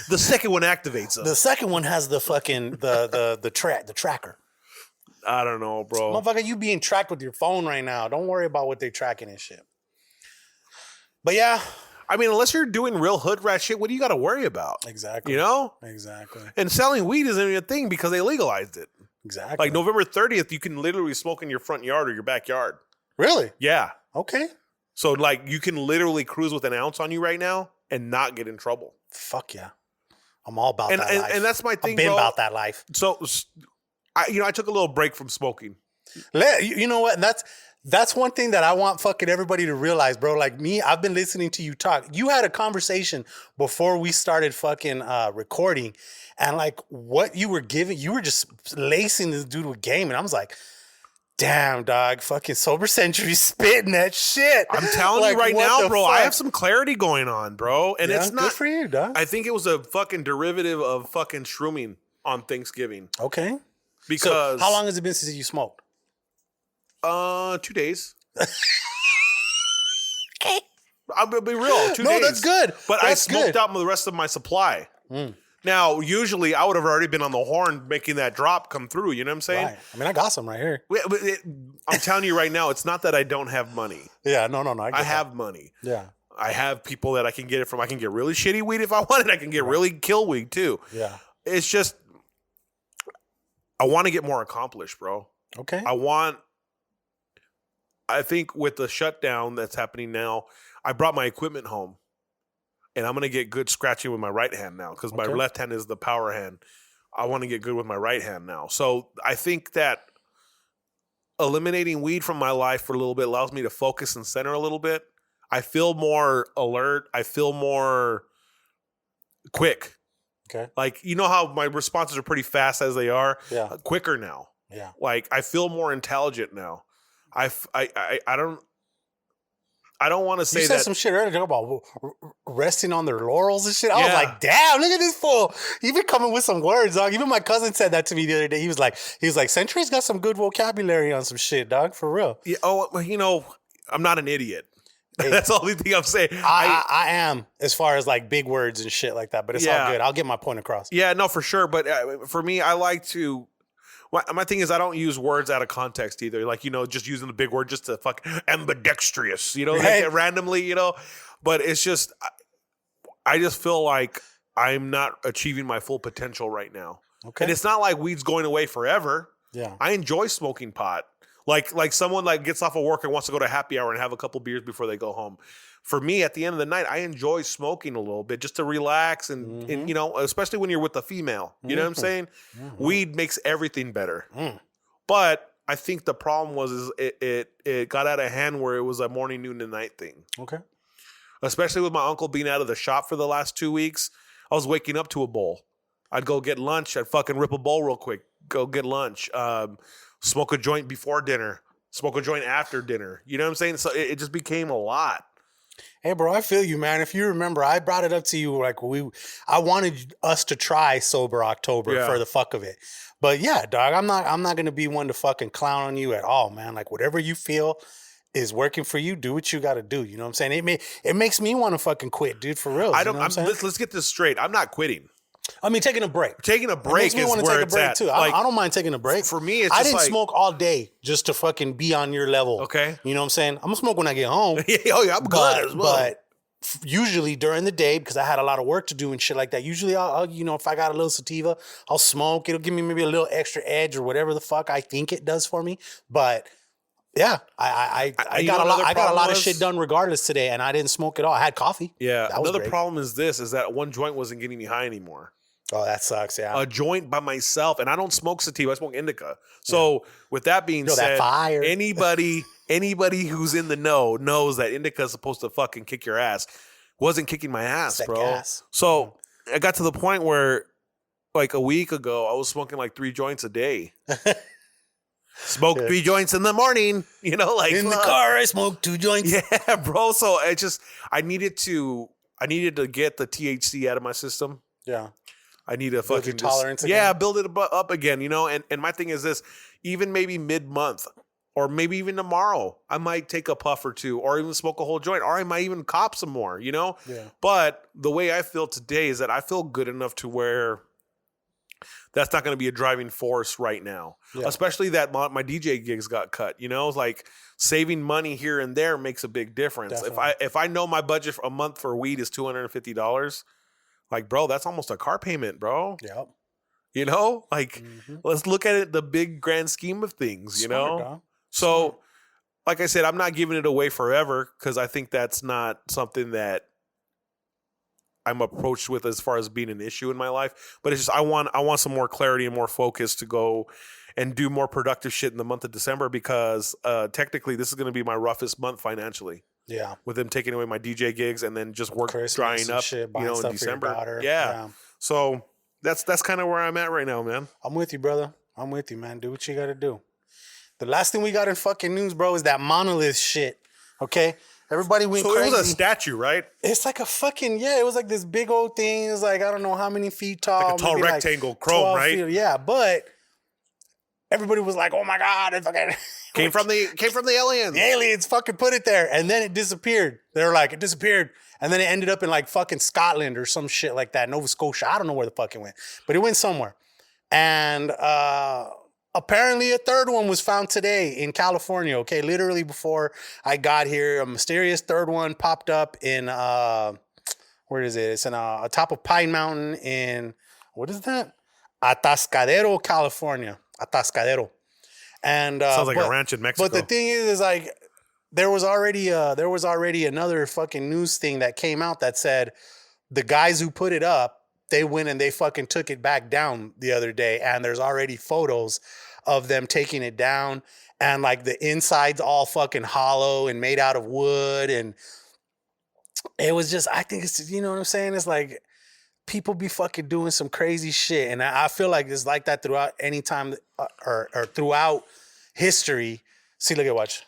the second one activates them. The second one has the fucking the tracker. I don't know, bro. Motherfucker, you being tracked with your phone right now. Don't worry about what they're tracking and shit. But yeah. I mean, unless you're doing real hood rat shit, what do you got to worry about? Exactly. You know? Exactly. And selling weed isn't even a thing because they legalized it. Exactly. Like November 30th, you can literally smoke in your front yard or your backyard. Really? Yeah. Okay. So, like, you can literally cruise with an ounce on you right now and not get in trouble. Fuck yeah. I'm all about that life. And that's my thing, I've been about that life. So, I took a little break from smoking. You know what? That's one thing that I want fucking everybody to realize, bro. Like me, I've been listening to you talk. You had a conversation before we started fucking recording, and like what you were giving, you were just lacing this dude with game, and I was like, damn, dog, fucking Sober Century spitting that shit. I'm telling you right now, bro, I have some clarity going on, bro. And it's not good for you, dog. I think it was a fucking derivative of fucking shrooming on Thanksgiving. Okay. Because so how long has it been since you smoked? 2 days. Okay. I'll be real. 2 days. No, that's good. But I smoked out the rest of my supply. Now, usually I would have already been on the horn making that drop come through. You know what I'm saying? Right. I mean, I got some right here. I'm telling you right now, it's not that I don't have money. Yeah, no. I have money. Yeah. I have people that I can get it from. I can get really shitty weed if I want it. I can get really kill weed too. Yeah. It's just, I want to get more accomplished, bro. Okay. I think with the shutdown that's happening now, I brought my equipment home. And I'm going to get good scratching with my right hand now because my left hand is the power hand. I want to get good with my right hand now. So I think that eliminating weed from my life for a little bit allows me to focus and center a little bit. I feel more alert. I feel more quick. Okay. Like, you know how my responses are pretty fast as they are? Yeah. Quicker now. Yeah. Like, I feel more intelligent now. I don't want to say that. You said some shit earlier about resting on their laurels and shit. I was like, damn, look at this fool. He been coming with some words, dog. Even my cousin said that to me the other day. He was like, Century's got some good vocabulary on some shit, dog, for real. Yeah, I'm not an idiot. Hey, That's the only thing I'm saying. I am as far as like big words and shit like that, but it's all good. I'll get my point across. Yeah, no, for sure. But for me, I like to. My thing is I don't use words out of context either. Like, just using the big word just to fuck ambidextrous, Right. like randomly, But it's just, I just feel like I'm not achieving my full potential right now. Okay. And it's not like weed's going away forever. Yeah. I enjoy smoking pot. Like someone like gets off of work and wants to go to happy hour and have a couple beers before they go home. For me, at the end of the night, I enjoy smoking a little bit just to relax and especially when you're with a female. You know what I'm saying? Weed makes everything better. But I think the problem was it got out of hand where it was a morning, noon, and night thing. Okay. Especially with my uncle being out of the shop for the last 2 weeks, I was waking up to a bowl. I'd go get lunch. I'd fucking rip a bowl real quick. Go get lunch. Smoke a joint before dinner. Smoke a joint after dinner. You know what I'm saying? So it just became a lot. Hey, bro, I feel you, man. If you remember, I brought it up to you like I wanted us to try Sober October for the fuck of it. But yeah, dog, I'm not gonna be one to fucking clown on you at all, man. Like whatever you feel is working for you, do what you got to do. You know what I'm saying? It makes me want to fucking quit, dude. For real. Let's get this straight. I'm not quitting. I mean, taking a break. Taking a break is where take it's at. Too. Like, I don't mind taking a break. For me, I didn't smoke all day just to fucking be on your level. Okay. You know what I'm saying? I'm gonna smoke when I get home. I'm good as well. But usually during the day, because I had a lot of work to do and shit like that, usually I'll if I got a little sativa, I'll smoke. It'll give me maybe a little extra edge or whatever the fuck I think it does for me. But yeah, I got a lot of shit done regardless today, and I didn't smoke at all. I had coffee. Yeah. Another problem is that one joint wasn't getting me high anymore. Oh, that sucks, yeah. A joint by myself, and I don't smoke sativa, I smoke indica. So with that being said, that fire. anybody who's in the know knows that indica is supposed to fucking kick your ass. Wasn't kicking my ass, bro. Gas. So I got to the point where like a week ago, I was smoking like 3 joints a day. Smoke 3 joints in the morning, like in the car, I smoked 2 joints. Yeah, bro. So I needed to get the THC out of my system. Yeah. I need to build fucking your tolerance again. build it up again, And my thing is this: even maybe mid-month, or maybe even tomorrow, I might take a puff or 2, or even smoke a whole joint, or I might even cop some more, Yeah. But the way I feel today is that I feel good enough to where that's not going to be a driving force right now. Yeah. Especially that my DJ gigs got cut. Like saving money here and there makes a big difference. Definitely. If I know my budget for a month for weed is $250. Like, bro, that's almost a car payment, bro. Yep. Let's look at it the big grand scheme of things, Smart, dog. So, Smart. like I said, I'm not giving it away forever because I think that's not something that I'm approached with as far as being an issue in my life. But it's just I want some more clarity and more focus to go and do more productive shit in the month of December because technically this is going to be my roughest month financially. Yeah. With them taking away my DJ gigs and then just work Christmas drying up, shit, in December. Yeah. So that's kind of where I'm at right now, man. I'm with you, brother. I'm with you, man. Do what you got to do. The last thing we got in fucking news, bro, is that monolith shit. Okay? Everybody went crazy. So it was a statue, right? It's like a fucking, it was like this big old thing. It was like, I don't know how many feet tall. Like a tall rectangle, chrome, right? Feet. Yeah, but everybody was like, oh my God, it fucking came from the aliens. The aliens fucking put it there. And then it disappeared. They were like, it disappeared. And then it ended up in like fucking Scotland or some shit like that, Nova Scotia. I don't know where the fuck it went, but it went somewhere. And apparently a third one was found today in California. Okay, literally before I got here, a mysterious third one popped up in, where is it? It's in atop of Pine Mountain in, what is that? Atascadero, California. Atascadero. And sounds like a ranch in Mexico. But the thing is like there was already another fucking news thing that came out that said the guys who put it up, they went and they fucking took it back down the other day, and there's already photos of them taking it down, and like the inside's all fucking hollow and made out of wood, and it was just, I think it's, you know what I'm saying? It's like people be fucking doing some crazy shit, and I feel like it's like that throughout any time or throughout history. See, look at, watch.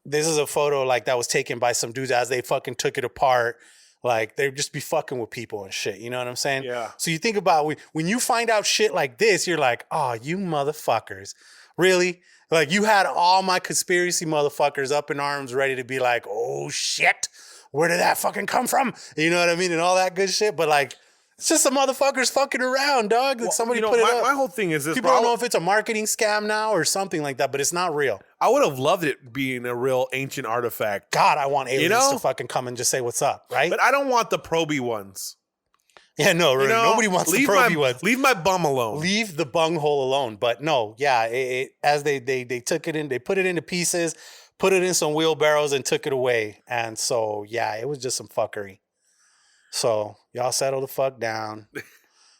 This is a photo like that was taken by some dudes as they fucking took it apart. Like, they'd just be fucking with people and shit. You know what I'm saying? Yeah. So you think about when you find out shit like this, you're like, oh, you motherfuckers. Really? Like, you had all my conspiracy motherfuckers up in arms ready to be like, oh, shit. Where did that fucking come from? You know what I mean? And all that good shit. But, like, it's just some motherfuckers fucking around, dog. Like, somebody put it up. My whole thing is this. People don't know if it's a marketing scam now or something like that, but it's not real. I would have loved it being a real ancient artifact. God, I want aliens to fucking come and just say what's up, right? But I don't want the proby ones. Yeah, no, really. Nobody wants the proby ones. Leave my bum alone. Leave the bunghole alone. But no, yeah, as they took it in, they put it into pieces, put it in some wheelbarrows and took it away. And so, yeah, it was just some fuckery. So y'all settle the fuck down.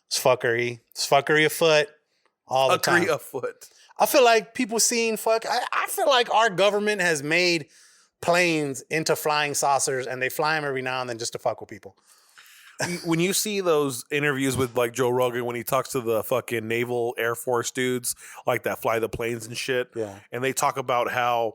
It's fuckery. It's fuckery afoot all the time. Fuckery afoot. I feel like people seeing fuck. I feel like our government has made planes into flying saucers and they fly them every now and then just to fuck with people. When you see those interviews with like Joe Rogan when he talks to the fucking Naval Air Force dudes like that fly the planes and shit, yeah, and they talk about how,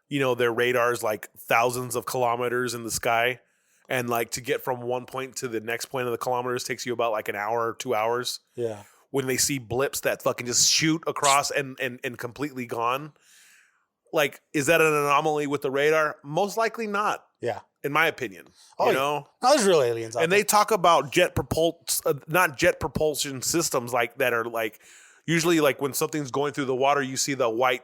you know, their radar's like thousands of kilometers in the sky, and like to get from one point to the next point of the kilometers takes you about like an hour or 2 hours. Yeah. When they see blips that fucking just shoot across and completely gone, like, is that an anomaly with the radar? Most likely not. Yeah. In my opinion, you know, there's real aliens out and there. they talk about not jet propulsion systems like that are like usually like when something's going through the water, you see the white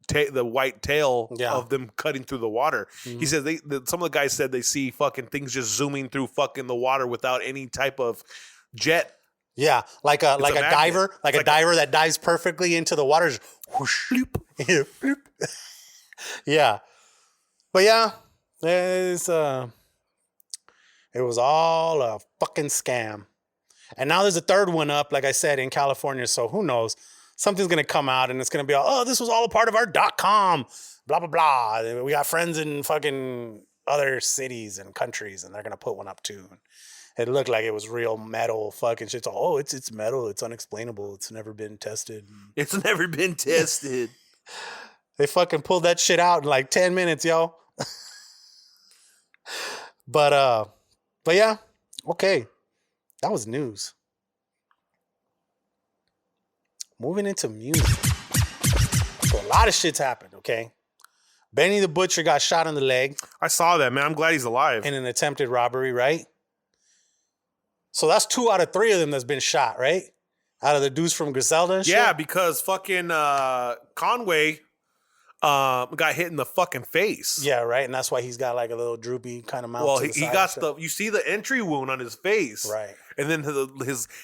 tail of them cutting through the water. Mm-hmm. He says some of the guys said they see fucking things just zooming through fucking the water without any type of jet. Yeah, like a diver, like a diver that dives perfectly into the water. Just whoosh, bloop, bloop. Yeah, but yeah. It was all a fucking scam. And now there's a third one up, like I said, in California. So who knows? Something's going to come out and it's going to be all, oh, this was all a part of our .com, blah, blah, blah. We got friends in fucking other cities and countries and they're going to put one up too. It looked like it was real metal fucking shit. So, oh, it's metal. It's unexplainable. It's never been tested. It's never been tested. They fucking pulled that shit out in like 10 minutes, yo. But yeah, okay. That was news. Moving into music. So a lot of shit's happened, okay? Benny the Butcher got shot in the leg. I saw that, man. I'm glad he's alive. In an attempted robbery, right? So that's 2 out of 3 of them that's been shot, right? Out of the dudes from Griselda and shit? Yeah, because fucking Conway got hit in the fucking face. Yeah, right. And that's why he's got like a little droopy kind of mouth. Well, he got you see the entry wound on his face. Right. And then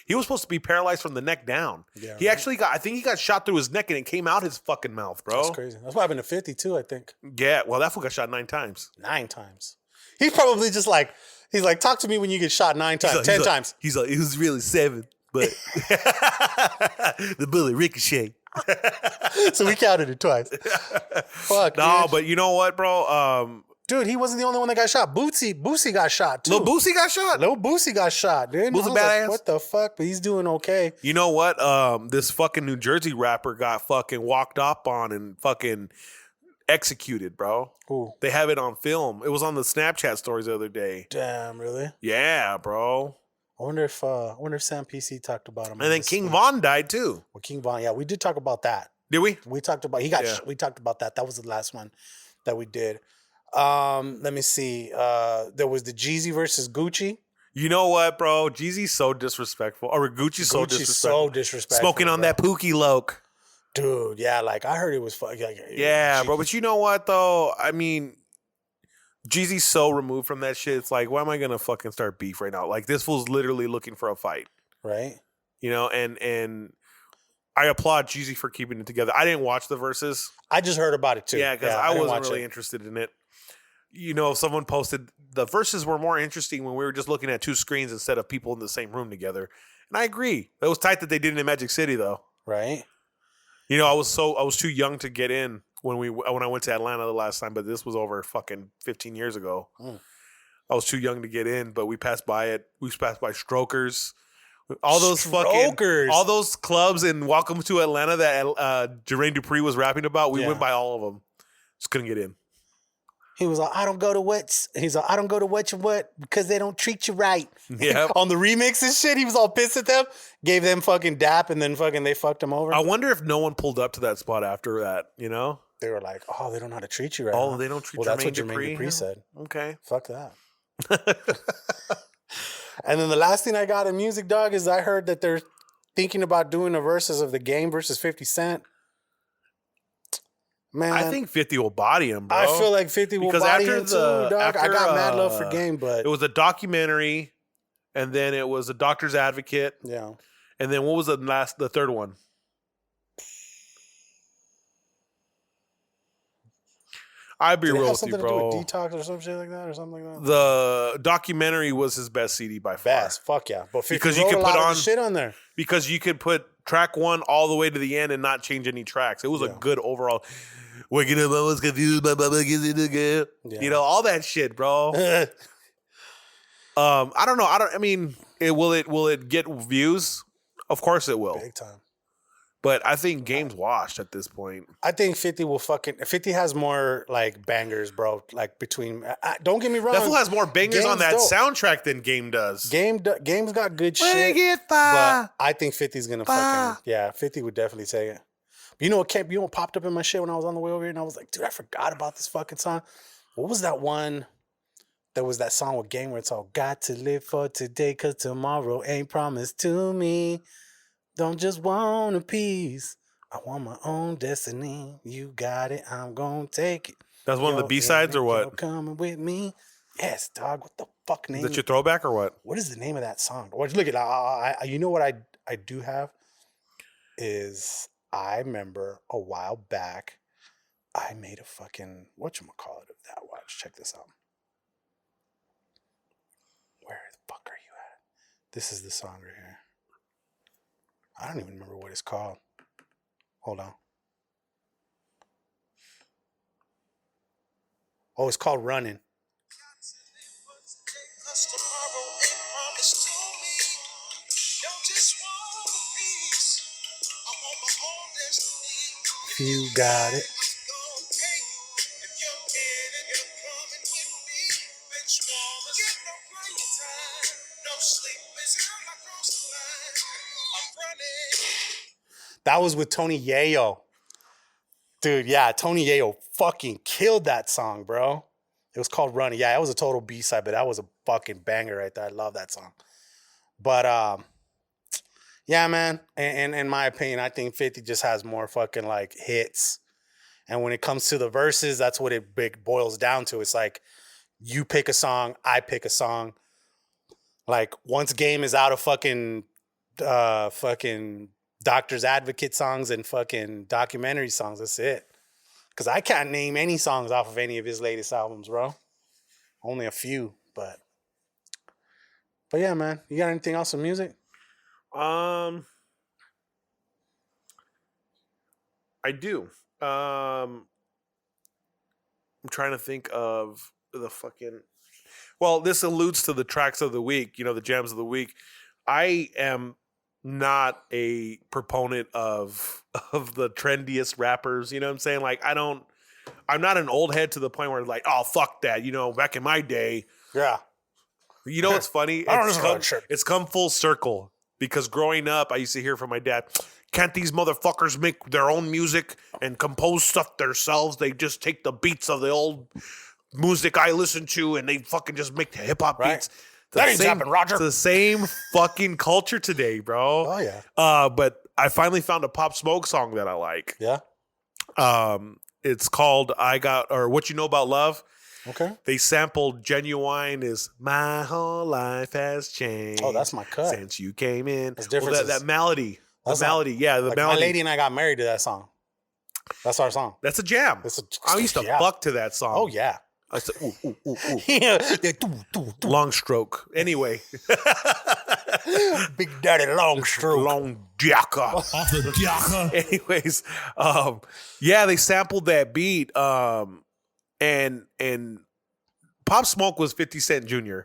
he was supposed to be paralyzed from the neck down. Yeah, he actually I think he got shot through his neck and it came out his fucking mouth, bro. That's crazy. That's what happened to 50 too, I think. Yeah, well, that fool got shot 9 times. 9 times. He's probably just like, he's like, talk to me when you get shot 9 times, 10 times. He's like, it was really 7, but the bullet ricocheted. So we counted it twice. Fuck. No, dude. but you know what, bro? Dude, he wasn't the only one that got shot. Boosie got shot too. Lil Boosie got shot? Lil Boosie got shot, dude. Boosie badass. Like, what the fuck? But he's doing okay. You know what? This fucking New Jersey rapper got fucking walked up on and fucking executed, bro. Ooh. They have it on film. It was on the Snapchat stories the other day. Damn, really? Yeah, bro. I wonder if Sam PC talked about him. And then King Von died too. Well, King Von, yeah, we did talk about that. Did we? We talked about we talked about that. That was the last one that we did. Let me see. There was the Jeezy versus Gucci. You know what, bro? Jeezy's so disrespectful. Or Gucci's so disrespectful. Smoking on that Pookie Loke. Dude, yeah, like I heard it was like, yeah, bro. But you know what though? I mean, Jeezy's so removed from that shit. It's like, why am I gonna fucking start beef right now? Like, this fool's literally looking for a fight, right? You know, and I applaud Jeezy for keeping it together. I didn't watch the verses. I just heard about it too. Yeah, because I wasn't really interested in it. You know, someone posted the verses were more interesting when we were just looking at 2 screens instead of people in the same room together. And I agree. It was tight that they did it in Magic City though. Right. You know, I was too young to get in when I went to Atlanta the last time, but this was over fucking 15 years ago. I was too young to get in, but we passed by it. We passed by Strokers. All those all those clubs in Welcome to Atlanta that Jermaine Dupri was rapping about, we went by all of them. Just couldn't get in. He was like, I don't go to what? He's like, I don't go to what you what because they don't treat you right. Yeah. On the remix and shit, he was all pissed at them. Gave them fucking dap, and then fucking they fucked him over. I wonder if no one pulled up to that spot after that. You know, they were like, oh, they don't know how to treat you right. Oh, huh? they don't treat. Well, that's what Jermaine Dupri said. Okay, fuck that. And then the last thing I got in music, dog, is I heard that they're thinking about doing a versus of The Game versus 50 Cent. Man, I think 50 will body him, bro. I feel like 50 will body him too, dog. I got mad love for Game, but it was a documentary, and then it was a doctor's advocate. Yeah. And then what was the third one? I'd be real with you, bro. Something to do with Detox or some shit like that, or something like that. The documentary was his best CD by far. Best, fuck yeah. But 50 because wrote you could a lot put of on the shit on there. Because you could put track 1 all the way to the end and not change any tracks. It was a good overall. Waking up, I was confused. My mama gets it again. Yeah. You know, all that shit, bro. I don't know. I mean, will it get views? Of course it will. Big time. But I think Game's washed at this point. I think 50 will 50 has more like bangers, bro. Like between, don't get me wrong. That fool has more bangers Game's on that dope. soundtrack than Game does. Game's got good shit. But I think 50's gonna fucking 50 would definitely take it. But you know what popped up in my shit when I was on the way over here, and I was like, dude, I forgot about this fucking song. What was that one? There was that song with Game where it's all got to live for today, cause tomorrow ain't promised to me. Don't just want a piece. I want my own destiny. You got it. I'm gonna take it. That's one of the B-sides or what? You're coming with me. Yes, dog. What the fuck name? Is that your throwback or what? What is the name of that song? Look at I you know what I do have is I remember a while back I made a fucking whatchamacallit of that. Watch, check this out. Where the fuck are you at? This is the song right here. I don't even remember what it's called. Hold on. Oh, it's called Running. You got it. That was with Tony Yayo. Dude, yeah, Tony Yayo fucking killed that song, bro. It was called Running. Yeah, it was a total B-side, but that was a fucking banger right there. I love that song. But, yeah, man, and in my opinion, I think 50 just has more fucking, like, hits. And when it comes to the verses, that's what it boils down to. It's like, you pick a song, I pick a song. Like, once Game is out of fucking Doctor's Advocate songs and fucking documentary songs, that's it. Because I can't name any songs off of any of his latest albums, bro. Only a few, but yeah, man. You got anything else in music? I do. I'm trying to think of the fucking. Well, this alludes to the tracks of the week. You know, the jams of the week. I am not a proponent of the trendiest rappers. You know what I'm saying? Like, I'm not an old head to the point where like, oh fuck that. You know, back in my day. Yeah. You know what's funny? It's come full circle. Because growing up, I used to hear from my dad, can't these motherfuckers make their own music and compose stuff themselves? They just take the beats of the old music I listen to and they fucking just make the hip-hop beats. That ain't happening, Roger. It's the same fucking culture today, bro. Oh, yeah. But I finally found a Pop Smoke song that I like. Yeah? It's called What You Know About Love. Okay. They sampled Genuine is My Whole Life Has Changed. Oh, that's my cut. Since you came in. That's different. Well, that melody. The melody. Like my lady and I got married to that song. That's our song. That's a jam. I used to fuck to that song. Oh, yeah. I said, ooh, ooh, ooh, ooh. Yeah. Long stroke. Anyway. Big Daddy Long Stroke. Long jacka. Off the jacka. Anyways, yeah, they sampled that beat. And Pop Smoke was 50 Cent Jr.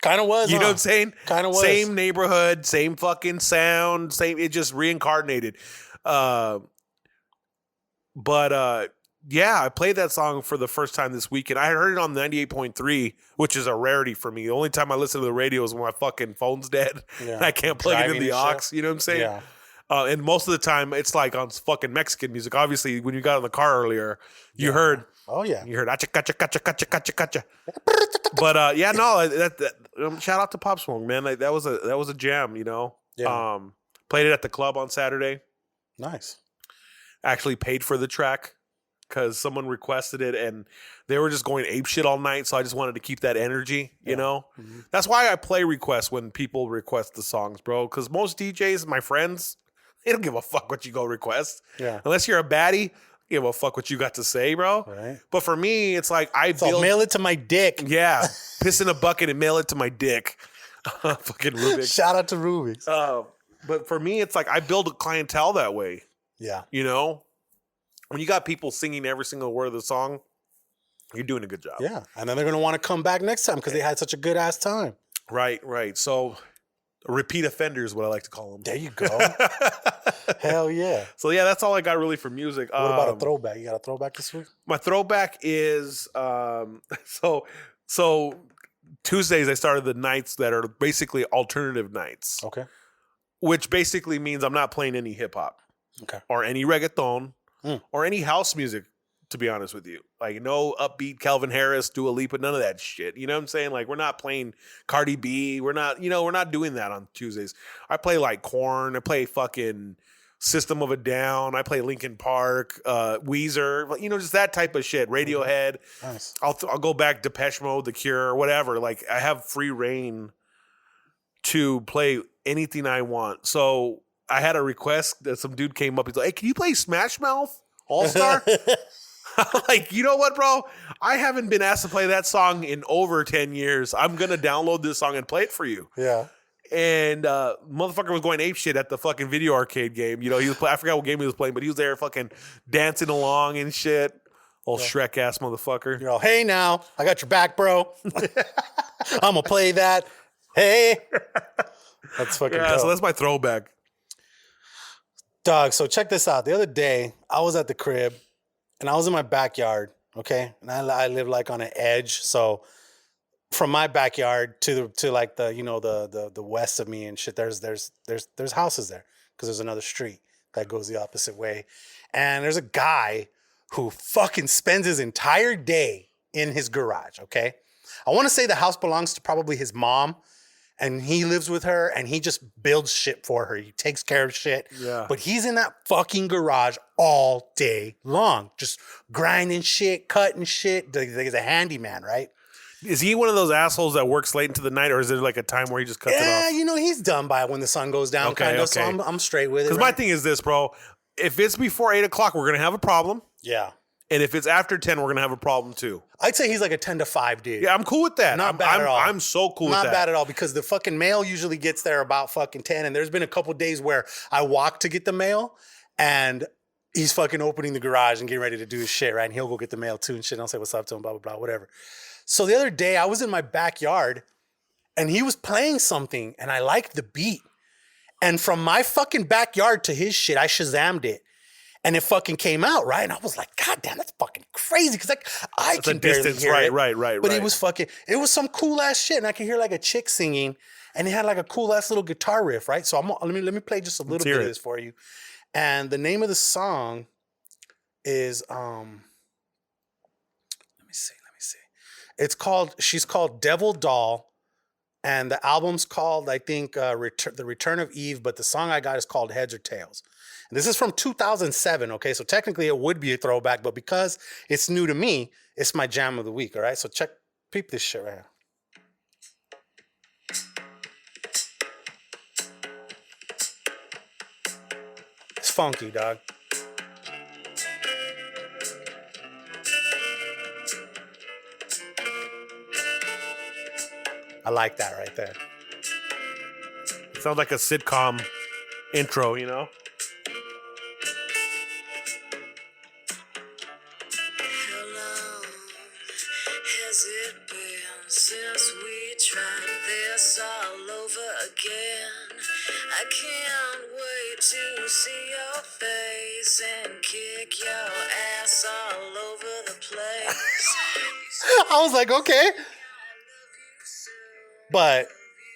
Kind of was. You know what I'm saying? Kind of was. Same neighborhood, same fucking sound, it just reincarnated. But Yeah, I played that song for the first time this weekend. I had heard it on 98.3, which is a rarity for me. The only time I listen to the radio is when my fucking phone's dead and I can't plug it in the aux. You know what I'm saying? Yeah. And most of the time, it's like on fucking Mexican music. Obviously, when you got in the car earlier, you heard. Oh yeah. You heard acha kacha kacha kacha kacha kacha. But yeah, no. Shout out to Pop Smoke, man. Like that was a jam. You know. Yeah. Played it at the club on Saturday. Nice. Actually paid for the track because someone requested it, and they were just going ape shit all night. So I just wanted to keep that energy. You know. Mm-hmm. That's why I play requests when people request the songs, bro. Because most DJs, my friends, they don't give a fuck what you go request. Yeah. Unless you're a baddie, give a fuck what you got to say, bro. Right. But for me, it's like So mail it to my dick. Yeah. Piss in a bucket and mail it to my dick. Fucking Rubik. Shout out to Rubik's. But for me, it's like I build a clientele that way. Yeah. You know? When you got people singing every single word of the song, you're doing a good job. Yeah. And then they're going to want to come back next time because they had such a good ass time. Right. So repeat offenders, what I like to call them. There you go. Hell yeah. So yeah, that's all I got really for music. What about a throwback? You got a throwback this week? My throwback is so Tuesdays I started the nights that are basically alternative nights. Okay. Which basically means I'm not playing any hip hop. Okay. Or any reggaeton or any house music, to be honest with you. Like no upbeat Calvin Harris, Dua Lipa, none of that shit. You know what I'm saying? Like we're not playing Cardi B. We're not doing that on Tuesdays. I play like Korn. I play fucking System of a Down. I play Linkin Park, Weezer, just that type of shit. Radiohead. Nice. I'll go back Depeche Mode, The Cure, whatever. Like I have free reign to play anything I want. So I had a request that some dude came up. He's like, "Hey, can you play Smash Mouth All-Star?" Like, you know what, bro? I haven't been asked to play that song in over 10 years. I'm going to download this song and play it for you. Yeah. And motherfucker was going ape shit at the fucking video arcade game. He was I forgot what game he was playing, but he was there fucking dancing along and shit. Old Shrek ass motherfucker. You're all, hey now, I got your back, bro. I'm going to play that. Hey. That's fucking dope. So that's my throwback. Dog, so check this out. The other day, I was at the crib, and I was in my backyard, okay? And I live like on an edge, so from my backyard to like the west of me and shit, there's houses there because there's another street that goes the opposite way, and there's a guy who fucking spends his entire day in his garage. Okay, I want to say the house belongs to probably his mom. And he lives with her, and he just builds shit for her. He takes care of shit. Yeah. But he's in that fucking garage all day long, just grinding shit, cutting shit. He's a handyman, right? Is he one of those assholes that works late into the night, or is there like a time where he just cuts it off? Yeah, he's done by when the sun goes down, kind of. So I'm straight with it. Because my thing is this, bro. If it's before 8 o'clock, we're gonna have a problem. Yeah. And if it's after 10, we're gonna have a problem too. I'd say he's like a 10 to 5 dude. Yeah, I'm cool with that. Not bad at all. I'm so cool with that. Not bad at all, because the fucking mail usually gets there about fucking 10. And there's been a couple days where I walk to get the mail and he's fucking opening the garage and getting ready to do his shit, right? And he'll go get the mail too and shit. And I'll say what's up to him, blah, blah, blah, whatever. So the other day I was in my backyard and he was playing something and I liked the beat. And from my fucking backyard to his shit, I Shazammed it. And it fucking came out, right? And I was like, God damn, that's fucking crazy. Because I can barely hear it. Right. But it was some cool ass shit. And I could hear like a chick singing. And it had like a cool ass little guitar riff, right? So let me play just a little bit of this for you. And the name of the song is, let me see. She's called Devil Doll. And the album's called, I think, The Return of Eve. But the song I got is called Heads or Tails. And this is from 2007, okay? So technically it would be a throwback, but because it's new to me, it's my jam of the week, all right? So peep this shit right here. It's funky, dog. I like that right there. It sounds like a sitcom intro, you know? Since we tried this all over again, I can't wait to see your face and kick your ass all over the place. I was like, okay. But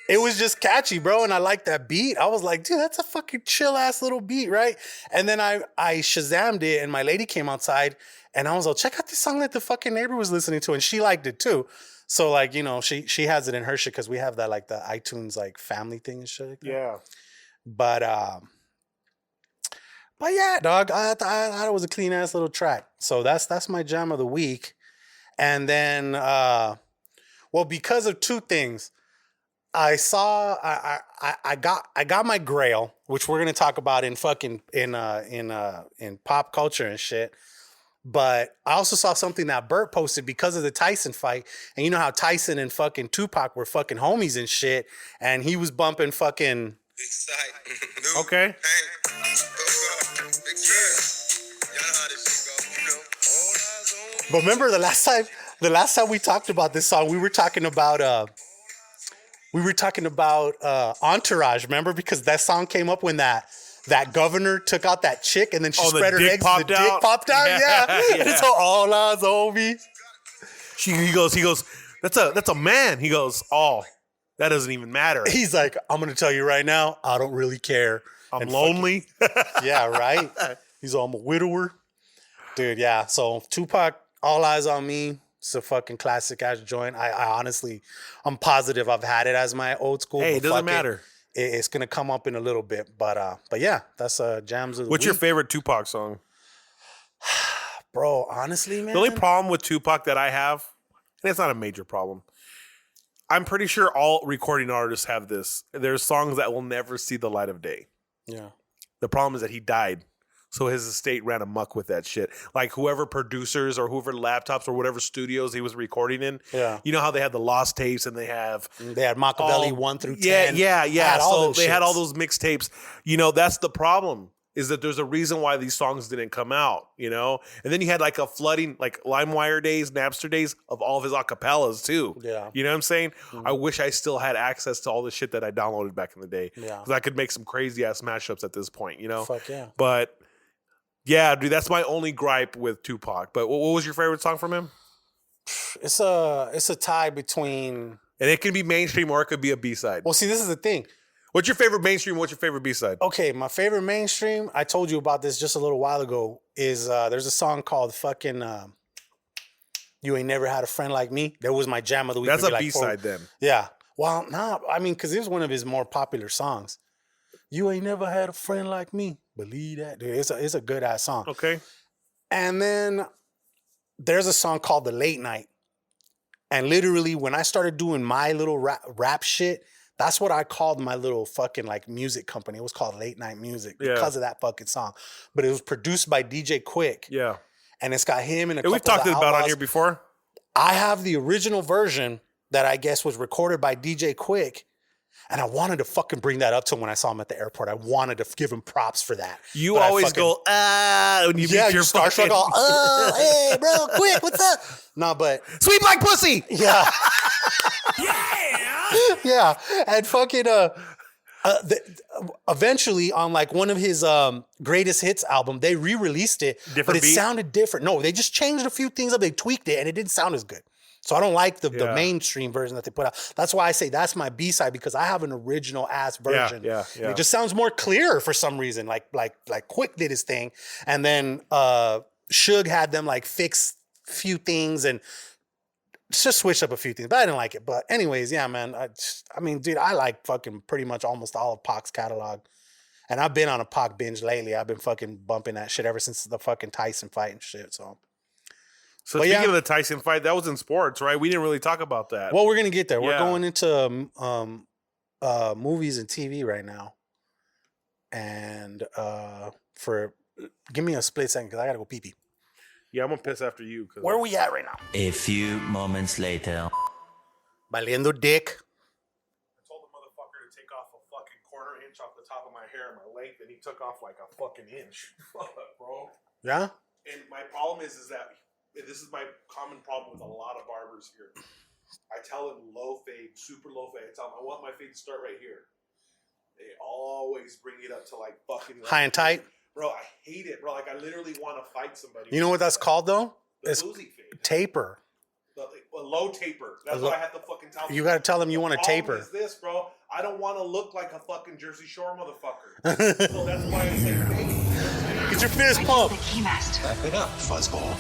it was just catchy, bro. And I liked that beat. I was like, dude, that's a fucking chill ass little beat, right? And then I Shazammed it and my lady came outside and I was like, check out this song that the fucking neighbor was listening to. And she liked it too. So like, you know, she has it in her shit because we have that like the iTunes like family thing and shit like that. Yeah. But yeah, dog, I thought it was a clean ass little track. So that's my jam of the week. And then well, because of two things, I got my Grail, which we're gonna talk about in fucking in pop culture and shit. But I also saw something that Bert posted because of the Tyson fight, and you know how Tyson and fucking Tupac were fucking homies and shit, and he was bumping fucking. Okay. But remember the last time we talked about this song, we were talking about Entourage, remember? Because that song came up when that governor took out that chick and then she spread her legs and the dick popped out. Yeah. And it's all eyes on me. He goes, that's a man. He goes, oh, that doesn't even matter. He's like, I'm going to tell you right now, I don't really care. I'm lonely. Yeah, right? He's all, I'm a widower. Dude, yeah. So Tupac, All Eyes on Me. It's a fucking classic ass joint. I honestly, I'm positive I've had it as my old school. Hey, it doesn't matter. It's gonna come up in a little bit, but yeah, that's jams of the What's week. your favorite Tupac song? Bro, honestly, man. The only problem with Tupac that I have, and it's not a major problem, I'm pretty sure all recording artists have this. There's songs that will never see the light of day. Yeah. The problem is that he died. So his estate ran amok with that shit. Like whoever producers or whoever laptops or whatever studios he was recording in. Yeah. You know how they had the lost tapes and they had Machiavelli 1 through 10. Yeah. So they had all those mixtapes. You know, that's the problem. Is that there's a reason why these songs didn't come out, you know? And then you had like a flooding, like LimeWire days, Napster days of all of his acapellas too. Yeah. You know what I'm saying? Mm-hmm. I wish I still had access to all the shit that I downloaded back in the day. Yeah. Because I could make some crazy ass mashups at this point, you know? Fuck yeah. But yeah, dude, that's my only gripe with Tupac. But what was your favorite song from him? It's a tie between... And it can be mainstream or it could be a B-side. Well, see, this is the thing. What's your favorite mainstream? What's your favorite B-side? Okay, my favorite mainstream, I told you about this just a little while ago, is there's a song called fucking You Ain't Never Had a Friend Like Me. That was my jam of the week. That's a B-side then. Yeah. Well, nah, I mean, because it was one of his more popular songs. You ain't never had a friend like me. Believe that. Dude, it's a good-ass song. Okay. And then there's a song called The Late Night. And literally, when I started doing my little rap shit, that's what I called my little fucking like music company. It was called Late Night Music because of that fucking song. But it was produced by DJ Quick. Yeah. And it's got him and a couple we've talked of about Outlaws on here before. I have the original version that I guess was recorded by DJ Quick. And I wanted to fucking bring that up to him when I saw him at the airport. I wanted to give him props for that. You always go, when you meet your starstruck, hey, bro, Quick, what's up? No, but... Sweet like pussy! Yeah. Yeah. And fucking... eventually, on like one of his greatest hits album, they re-released it, but it sounded different. No, they just changed a few things up. They tweaked it, and it didn't sound as good. So I don't like the mainstream version that they put out. That's why I say that's my B-side, because I have an original ass version. Yeah. It just sounds more clear for some reason. Like Quick did his thing, and then Suge had them like fix a few things and just switch up a few things. But I didn't like it. But anyways, yeah, man. I mean, dude, I like fucking pretty much almost all of Pac's catalog. And I've been on a Pac binge lately. I've been fucking bumping that shit ever since the fucking Tyson fight and shit. So speaking of the Tyson fight, that was in sports, right? We didn't really talk about that. Well, we're going to get there. We're going into movies and TV right now. And give me a split second because I got to go pee-pee. Yeah, I'm going to piss after you. Where are we at right now? A few moments later. Valiendo dick. I told the motherfucker to take off a fucking quarter inch off the top of my hair and my length, and he took off like a fucking inch. Bro. Yeah? And my problem is that this is my common problem with a lot of barbers here. I tell them low fade, super low fade. I tell them I want my fade to start right here. They always bring it up to like fucking high and tight. Bro, I hate it, bro. Like, I literally want to fight somebody. You know what that's called, though? It's Boosie fade. Taper. A low taper. That's what I have to fucking tell them. You got to tell them you want to taper. Is this, bro? I don't want to look like a fucking Jersey Shore motherfucker. So that's why I say fade. Get your fist pumped. Back it up, fuzzball.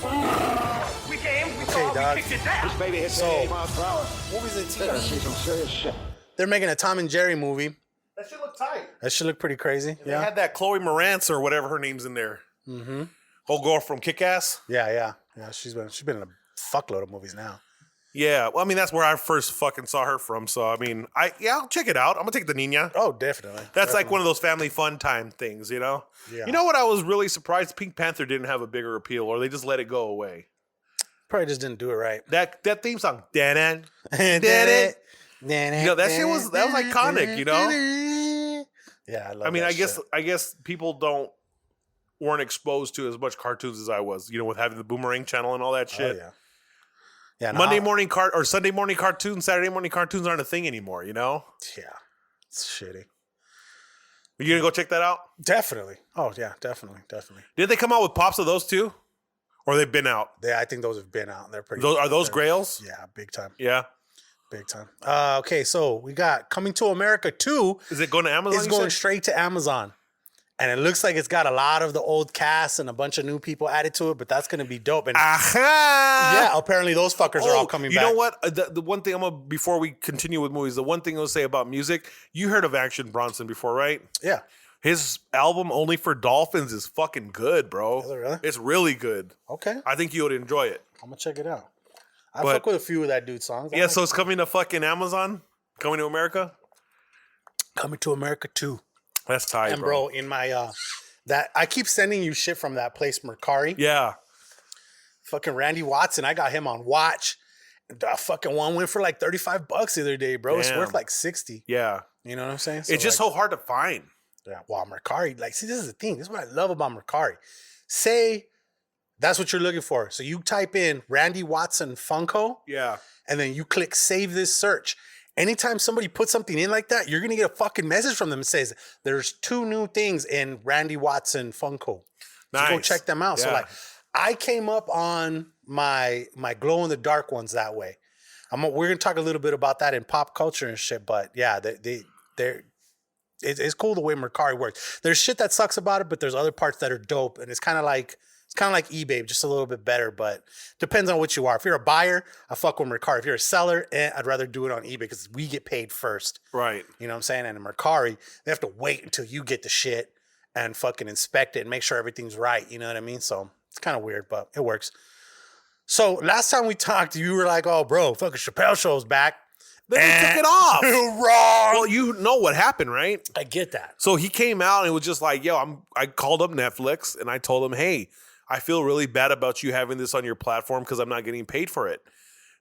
We came, we Okay, saw, dog. we kicked it down. This baby hits So, 80 miles per hour. movies and They're gonna see TV. some serious shit. They're making a Tom and Jerry movie. That shit look tight. That should look pretty crazy. They had that Chloe Moretz or whatever her name's in there. Mm-hmm. Old girl from Kick-Ass. Yeah. She's been in a fuckload of movies now. Yeah, well, I mean, that's where I first fucking saw her from. So, I mean, I'll check it out. I'm going to take the Nina. Oh, definitely. That's like one of those family fun time things, you know? Yeah. You know what? I was really surprised Pink Panther didn't have a bigger appeal, or they just let it go away. Probably just didn't do it right. That theme song, Dan, Did it. you know, that was iconic, you know? Yeah, I love I mean, that I guess people weren't exposed to as much cartoons as I was, you know, with having the Boomerang channel and all that shit. Oh, yeah. Yeah, Sunday morning cartoons, Saturday morning cartoons aren't a thing anymore, you know? Yeah. It's shitty. You gonna go check that out? Definitely. Oh, yeah, definitely. Did they come out with pops of those too? Or they've been out? I think those have been out. They're pretty. Are those Grails? Yeah, big time. Yeah. Big time. Okay, so we got Coming to America 2. Is it going to Amazon? It's going straight to Amazon. And it looks like it's got a lot of the old cast and a bunch of new people added to it, but that's going to be dope. And yeah, apparently those fuckers are all coming back. You know what? The one thing before we continue with movies, the one thing I'll say about music, you heard of Action Bronson before, right? Yeah. His album Only for Dolphins is fucking good, bro. Is it really? It's really good. Okay. I think you would enjoy it. I'm going to check it out. I fuck with a few of that dude's songs. Yeah, so it's coming to fucking Amazon? Coming to America? Coming to America 2. That's tight, And bro, in my that I keep sending you shit from that place, Mercari. Yeah. Fucking Randy Watson, I got him on watch. The fucking one went for like $35 the other day, bro. It's Damn. worth like 60. Yeah. You know what I'm saying? It's just so hard to find. Yeah. Wow, Mercari. Like, see, this is the thing. This is what I love about Mercari. Say that's what you're looking for. So you type in Randy Watson Funko. Yeah. And then you click save this search. Anytime somebody puts something in like that, you're going to get a fucking message from them that says, there's 2 new things in Randy Watson Funko. Nice. So go check them out. Yeah. So like, I came up on my glow in the dark ones that way. We're going to talk a little bit about that in pop culture and shit, but yeah, it's cool the way Mercari works. There's shit that sucks about it, but there's other parts that are dope, and it's kind of like eBay, just a little bit better, but depends on what you are. If you're a buyer, I fuck with Mercari. If you're a seller, I'd rather do it on eBay because we get paid first. Right. You know what I'm saying? And in Mercari, they have to wait until you get the shit and fucking inspect it and make sure everything's right. You know what I mean? So it's kind of weird, but it works. So last time we talked, you were like, oh, bro, fucking Chappelle Show's back. Then they took it off. Wrong. Well, you know what happened, right? I get that. So he came out and it was just like, yo, I called up Netflix and I told him, hey, I feel really bad about you having this on your platform because I'm not getting paid for it.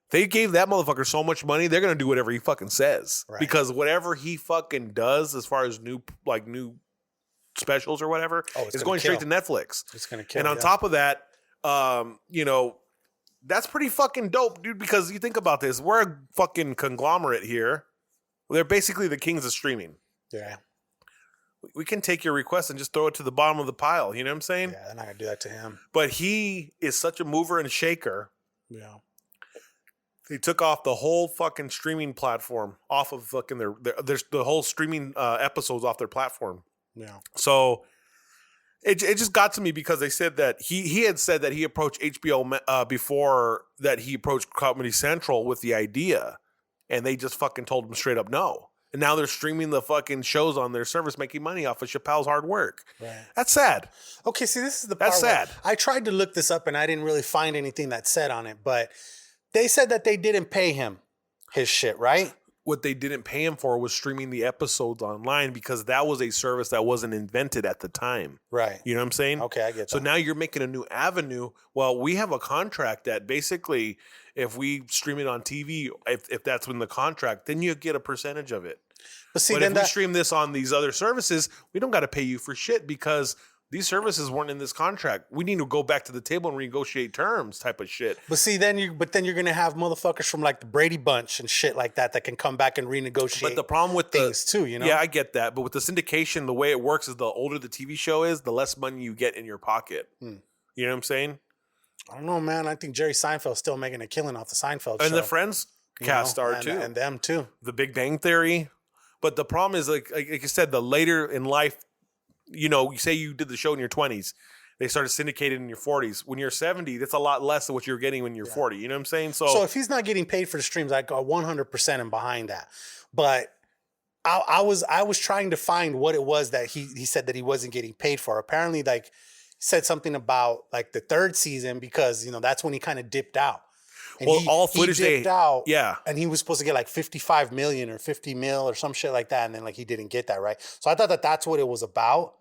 They gave that motherfucker so much money, they're going to do whatever he fucking says. Right. Because whatever he fucking does as far as new specials or whatever, it's going straight to Netflix. It's going to kill. And on top of that, you know, that's pretty fucking dope, dude, because you think about this. We're a fucking conglomerate here. They're basically the kings of streaming. Yeah. We can take your request and just throw it to the bottom of the pile. You know what I'm saying? Yeah, they're not going to do that to him. But he is such a mover and shaker. Yeah. They took off the whole fucking streaming platform off of fucking there's the whole streaming episodes off their platform. Yeah. So it just got to me because they said that he had said that he approached HBO before that he approached Comedy Central with the idea, and they just fucking told him straight up no. And now they're streaming the fucking shows on their service, making money off of Chappelle's hard work. Right. That's sad. Okay, see, this is the part. That's sad. I tried to look this up and I didn't really find anything that said on it, but they said that they didn't pay him his shit, right? What they didn't pay him for was streaming the episodes online because that was a service that wasn't invented at the time. Right. You know what I'm saying? Okay, I get that. So now you're making a new avenue. Well, we have a contract that basically if we stream it on TV, if that's in the contract, then you get a percentage of it. But see, but then if we stream this on these other services, we don't got to pay you for shit because these services weren't in this contract. We need to go back to the table and renegotiate terms type of shit. But see, then you're going to have motherfuckers from like the Brady Bunch and shit like that can come back and renegotiate. But the problem with things too, you know? Yeah, I get that. But with the syndication, the way it works is the older the TV show is, the less money you get in your pocket. You know what I'm saying? I don't know, man. I think Jerry Seinfeld's still making a killing off the Seinfeld show. And the Friends cast are too. And them too. The Big Bang Theory. But the problem is, like you said, the later in life, you know, you say you did the show in your 20s. They started syndicating in your 40s. When you're 70, that's a lot less than what you're getting when you're 40. You know what I'm saying? So if he's not getting paid for the streams, I go 100% am behind that. But I was trying to find what it was that he said that he wasn't getting paid for. Apparently, like, he said something about like the third season because, you know, that's when he kind of dipped out. And all footage he dipped out, yeah, and he was supposed to get like 55 million or 50 mil or some shit like that, and then like he didn't get that, right? So I thought that that's what it was about,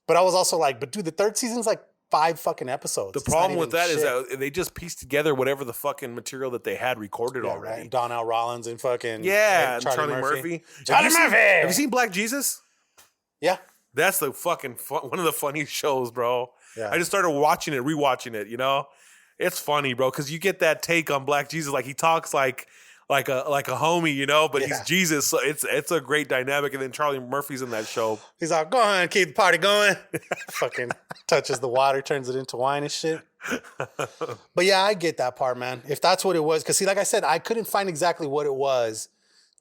but I was also like, but dude, the third season's like 5 fucking episodes. The problem with that is that they just pieced together whatever the fucking material that they had recorded already. Right? Donnell Rollins and fucking and Charlie Murphy. Charlie Murphy. Have you seen Black Jesus? Yeah, that's the fucking one of the funniest shows, bro. Yeah. I just started watching it, rewatching it. You know. It's funny, bro, because you get that take on Black Jesus, like he talks like a homie, you know, but he's Jesus. So it's a great dynamic. And then Charlie Murphy's in that show. He's like, go on, keep the party going. Fucking touches the water, turns it into wine and shit. But yeah, I get that part, man. If that's what it was, because see, like I said, I couldn't find exactly what it was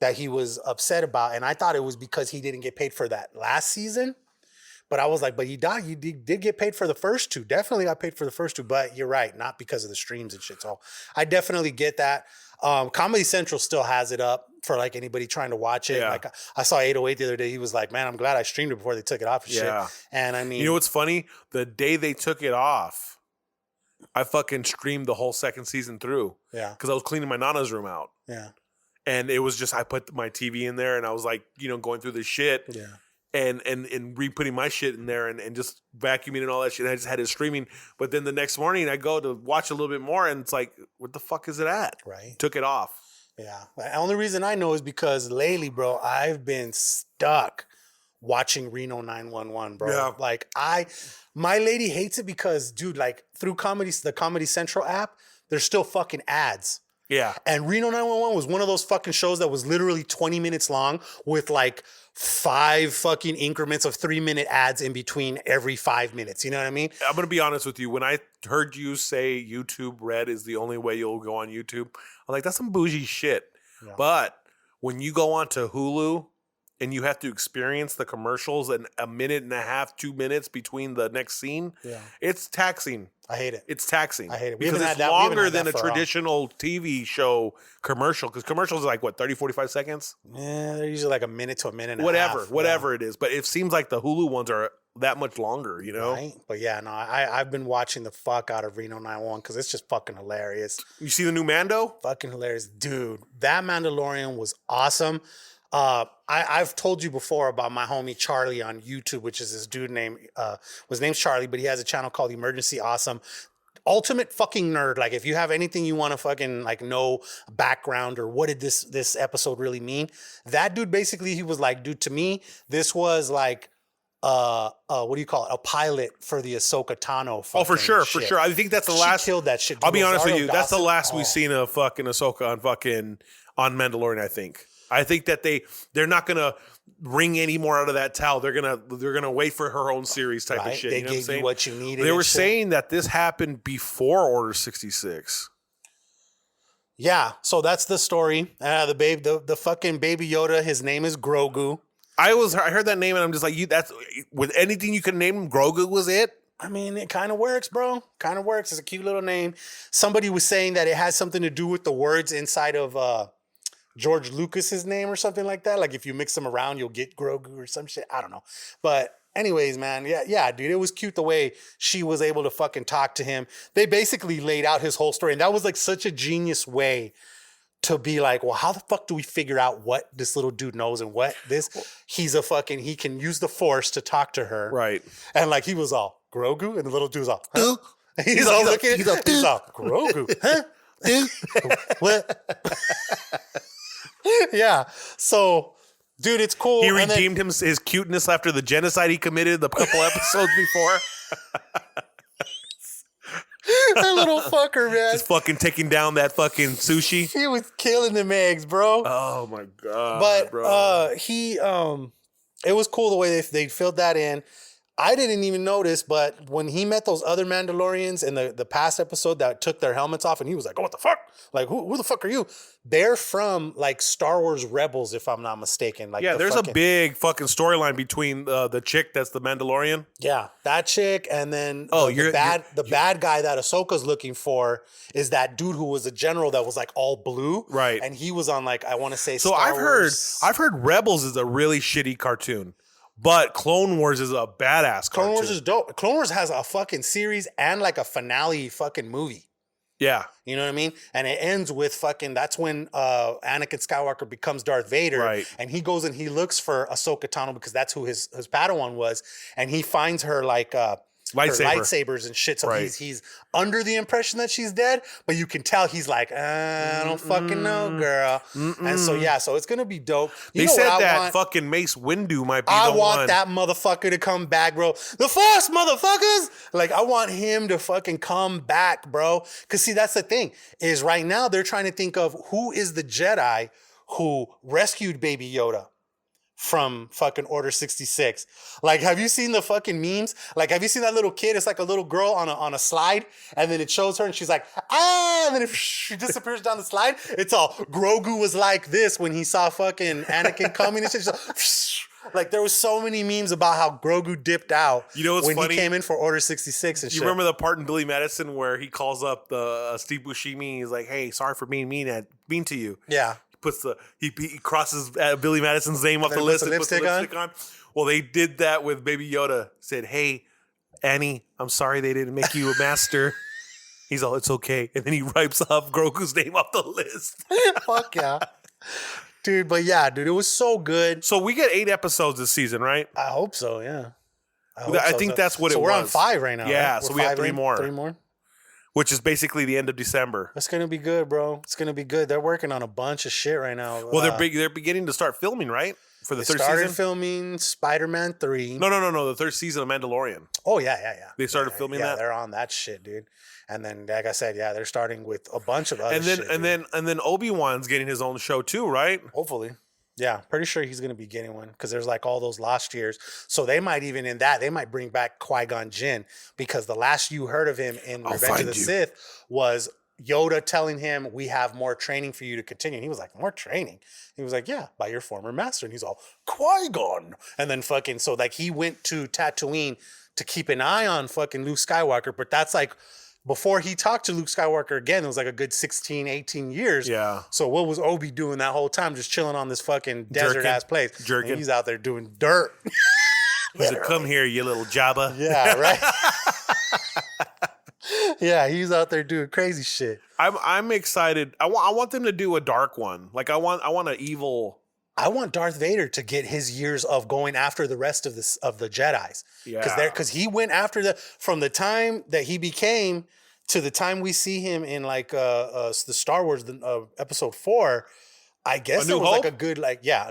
that he was upset about, and I thought it was because he didn't get paid for that last season. But I was like, but he did get paid for the first 2. Definitely got paid for the first 2. But you're right, not because of the streams and shit. So I definitely get that. Comedy Central still has it up for like anybody trying to watch it. Yeah. Like I saw 808 the other day. He was like, man, I'm glad I streamed it before they took it off and shit. And I mean, you know what's funny? The day they took it off, I fucking streamed the whole second season through. Yeah. Because I was cleaning my Nana's room out. Yeah. And it was just, I put my TV in there and I was like, you know, going through the shit. Yeah. And re-putting my shit in there and just vacuuming and all that shit. And I just had it streaming. But then the next morning I go to watch a little bit more and it's like, what the fuck is it at? Right. Took it off. Yeah. The only reason I know is because lately, bro, I've been stuck watching Reno 911, bro. Yeah. Like my lady hates it because, dude, like through the Comedy Central app, there's still fucking ads. Yeah. And Reno 911 was one of those fucking shows that was literally 20 minutes long with like 5 fucking increments of 3-minute ads in between every 5 minutes. You know what I mean? I'm going to be honest with you. When I heard you say YouTube Red is the only way you'll go on YouTube, I'm like, that's some bougie shit. Yeah. But when you go onto Hulu and you have to experience the commercials and a minute and a half, 2 minutes between the next scene, it's taxing. I hate it. It's taxing. I hate it. Because it's longer than a traditional TV show commercial. Because commercials are like, what, 30, 45 seconds? Yeah, they're usually like a minute to a minute and a half. Whatever it is. But it seems like the Hulu ones are that much longer, you know? Right? But yeah, no, I've been watching the fuck out of Reno 911 because it's just fucking hilarious. You see the new Mando? Fucking hilarious. Dude, that Mandalorian was awesome. I've told you before about my homie Charlie on YouTube, which is this dude named, his name's Charlie, but he has a channel called Emergency Awesome. Ultimate fucking nerd. Like if you have anything you want to fucking like know background or what did this episode really mean? That dude basically, he was like, dude, to me, this was like, what do you call it? A pilot for the Ahsoka Tano. Oh, for sure, shit. for sure. I think that's the last. She killed that shit. Dude. I'll be honest with you. Dawson, that's the last we've seen of fucking Ahsoka on Mandalorian. I think that they're not gonna wring any more out of that towel. They're gonna wait for her own series type of shit. They you know gave you what you needed. They were saying that this happened before Order 66. Yeah, so that's the story. The fucking baby Yoda. His name is Grogu. I heard that name and I'm just like, that's with anything you can name him, Grogu was it. I mean, it kind of works, bro. Kind of works. It's a cute little name. Somebody was saying that it has something to do with the words inside of George Lucas's name or something like that. Like if you mix them around, you'll get Grogu or some shit. I don't know. But anyways, man, yeah, dude, it was cute the way she was able to fucking talk to him. They basically laid out his whole story. And that was like such a genius way to be like, well, how the fuck do we figure out what this little dude knows and what this? He can use the Force to talk to her. Right. And like he was all Grogu and the little dude's all, huh? He's all looking, he's all Grogu, huh? What? Yeah. So Dude, it's cool. He redeemed his cuteness after the genocide he committed the couple episodes before. That little fucker, man. Just fucking taking down that fucking sushi. He was killing them eggs, bro. Oh my god. But bro. It was cool the way they filled that in. I didn't even notice, but when he met those other Mandalorians in the past episode that took their helmets off, and he was like, "Oh, what the fuck? Like, who the fuck are you?" They're from like Star Wars Rebels, if I'm not mistaken. Like, there's a big fucking storyline between the chick that's the Mandalorian. Yeah, that chick, and then the bad guy that Ahsoka's looking for is that dude who was a general that was like all blue, right? And he was on like I want to say. So Star Wars. I've heard Rebels is a really shitty cartoon. But Clone Wars is a badass cartoon. Clone Wars is dope. Clone Wars has a fucking series and like a finale fucking movie. Yeah. You know what I mean? And it ends with fucking, that's when Anakin Skywalker becomes Darth Vader. Right. And he goes and he looks for Ahsoka Tano because that's who his Padawan was. And he finds her like lightsabers and shit. So he's under the impression that she's dead, but you can tell he's like, I don't fucking know, girl. And so so it's gonna be dope. They said that fucking Mace Windu might be the one. I want that motherfucker to come back, bro. The Force, motherfuckers! Like, I want him to fucking come back, bro. Because see, that's the thing, is right now they're trying to think of who is the Jedi who rescued Baby Yoda from fucking Order 66. Like, have you seen the fucking memes? Like, have you seen that little kid? It's like a little girl on a slide, and then it shows her, and she's like, and then she disappears down the slide. It's all, Grogu was like this when he saw fucking Anakin coming and shit. Like, there was so many memes about how Grogu dipped out when funny? He came in for Order 66 and shit. You remember the part in Billy Madison where he calls up the Steve Buscemi? He's like, hey, sorry for being mean to you. Yeah. He crosses Billy Madison's name off the list and puts the lipstick on. Well, they did that with Baby Yoda. Said, hey, Annie, I'm sorry they didn't make you a master. He's all, it's okay. And then he wipes off Grogu's name off the list. Fuck yeah. Dude, but dude, it was so good. So we get 8 episodes this season, right? I hope so, yeah. I think that's what it was. So we're on 5 right now. Yeah, right? So we have 3 more. 3 more? Which is basically the end of December. It's gonna be good, bro. It's gonna be good. They're working on a bunch of shit right now. Well, they're beginning to start filming, right? For the third season. They started filming Spider-Man 3. No. The third season of Mandalorian. Oh yeah. They started filming that. Yeah, they're on that shit, dude. And then, like I said, they're starting with a bunch of other shit. And then Obi-Wan's getting his own show too, right? Hopefully. Yeah, pretty sure he's going to be getting one because there's like all those lost years. So they might even they might bring back Qui-Gon Jinn because the last you heard of him in Revenge of the Sith was Yoda telling him, we have more training for you to continue. And he was like, more training? He was like, yeah, by your former master. And he's all, Qui-Gon. And then fucking, so like he went to Tatooine to keep an eye on fucking Luke Skywalker. But that's like, before he talked to Luke Skywalker again, it was like a good 16, 18 years. Yeah. So what was Obi doing that whole time? Just chilling on this fucking desert-ass place. Jerking. And he's out there doing dirt. He's like, come here, you little Jabba. Yeah, right? Yeah, he's out there doing crazy shit. I'm excited. I want them to do a dark one. Like, I want an evil... I want Darth Vader to get his years of going after the rest of the Jedis. Yeah. Because he went after from the time that he became to the time we see him in like the Star Wars episode 4. I guess it was like a good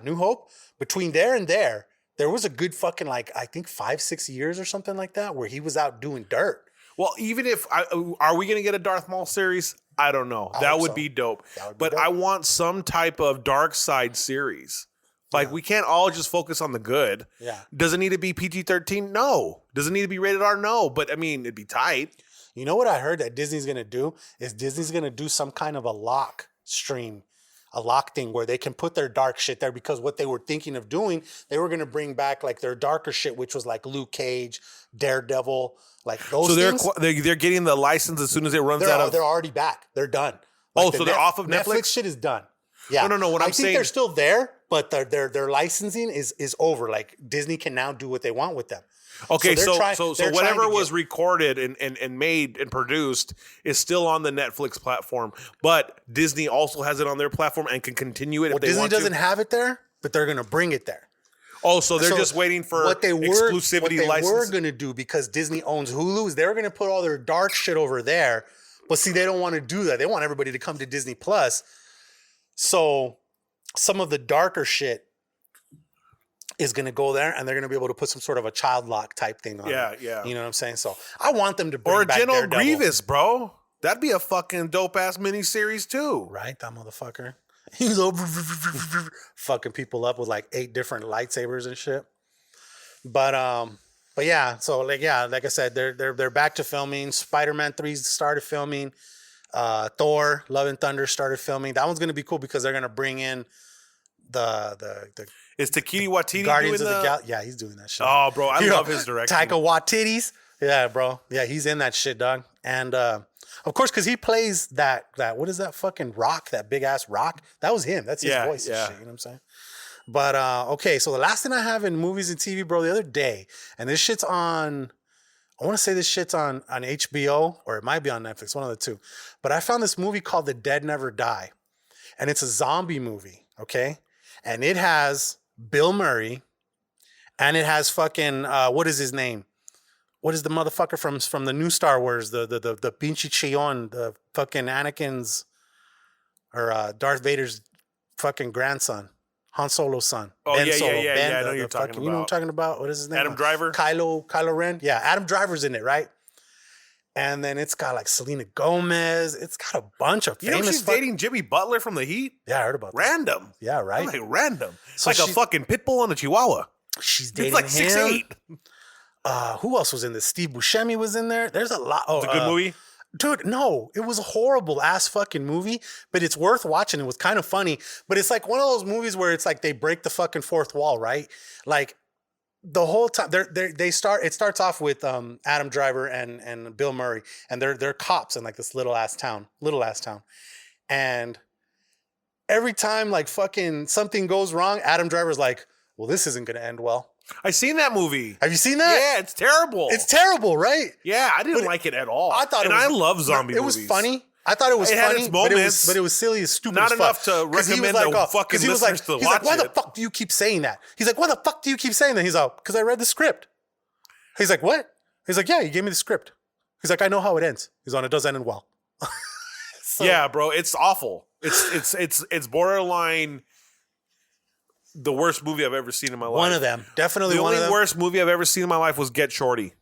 New Hope. Between there and there was a good fucking like I think 5-6 years or something like that where he was out doing dirt. Well, even if are we gonna get a Darth Maul series? I don't know. That would be dope. But I want some type of dark side series. Like, we can't all just focus on the good. Yeah. Does it need to be PG-13? No. Does it need to be rated R? No. But, I mean, it'd be tight. You know what I heard that Disney's going to do? Is Disney's going to do some kind of a lock stream, a lock thing where they can put their dark shit there because what they were thinking of doing, they were going to bring back, like, their darker shit, which was, like, Luke Cage, Daredevil, like, those things. So they're getting the license as soon as it runs out of... They're already back. They're done. Like, so they're off of Netflix? Netflix shit is done. Yeah. No. What I'm saying, I think they're still there, but their licensing is over. Like, Disney can now do what they want with them. Okay, so whatever was recorded and made and produced is still on the Netflix platform, but Disney also has it on their platform and can continue it if they Disney want to. Disney doesn't have it there, but they're going to bring it there. Oh, so they're just waiting for exclusivity license. What they were going to do, because Disney owns Hulu, is they're going to put all their dark shit over there. But see, they don't want to do that. They want everybody to come to Disney Plus. So some of the darker shit is going to go there, and they're going to be able to put some sort of a child lock type thing on it. Yeah. You know what I'm saying? So I want them to bring Or back General Daredevil. Grievous, bro. That'd be a fucking dope ass miniseries too. Right, that motherfucker. He's over fucking people up with like 8 different lightsabers and shit. But yeah, so like I said, they're back to filming. Spider-Man 3 started filming. Thor, Love and Thunder started filming. That one's gonna be cool because they're gonna bring in the Is Taika Waititi Guardians doing of the Galaxy. Yeah, he's doing that shit. Oh, bro, I love his direction. Taika Waititi's. Yeah, bro. Yeah, he's in that shit, dog. And of course, because he plays that what is that fucking rock? That big ass rock. That was him. That's his voice and shit. You know what I'm saying? But okay, so the last thing I have in movies and TV, bro, the other day, and this shit's on. I want to say this shit's on HBO or it might be on Netflix, one of the two. But I found this movie called The Dead Never Die, and it's a zombie movie. Okay, and it has Bill Murray, and it has fucking what is his name? What is the motherfucker from the new Star Wars? The Pinche Chion, the fucking Anakin's or Darth Vader's fucking grandson, Han Solo's son. Oh, Ben yeah, Solo. yeah. Ben, I know you're talking about. You know what I'm talking about? What is his name? Adam Driver? Kylo Ren. Yeah, Adam Driver's in it, right? And then it's got like Selena Gomez. It's got a bunch of famous. You know she's dating Jimmy Butler from The Heat? Yeah, I heard about that. Random. Yeah, right. Like random. So like a fucking pit bull on a chihuahua. She's dating it's like him. 6'8". Who else was in this? Steve Buscemi was in there. There's a lot. Oh, It's a good movie. Dude, no, it was a horrible ass fucking movie, but it's worth watching. It was kind of funny, but it's like one of those movies where it's like they break the fucking fourth wall, right? Like the whole time it starts off with Adam Driver and Bill Murray, and they're cops in like this little ass town. And every time like fucking something goes wrong, Adam Driver's like, well, this isn't gonna end well. I seen that movie. Have you seen that? Yeah, it's terrible. It's terrible, right? Yeah, I didn't like it at all. I thought, I love zombie movies. It was funny. I thought it was It funny, had its moments, but it was silly as stupid. Not as enough fuck. to 'Cause he was recommend like, the fucking he was listeners to he's watch like, why the it. fuck do you keep saying that? He's like, why the fuck do you keep saying that? He's like, because I read the script. He's like, what? He's like, yeah, you gave me the script. He's like, I know how it ends. He's on, it does end well. So, yeah, bro, it's awful. It's borderline the worst movie I've ever seen in my life. one of them, definitely The one only of them. worst movie I've ever seen in my life was Get Shorty.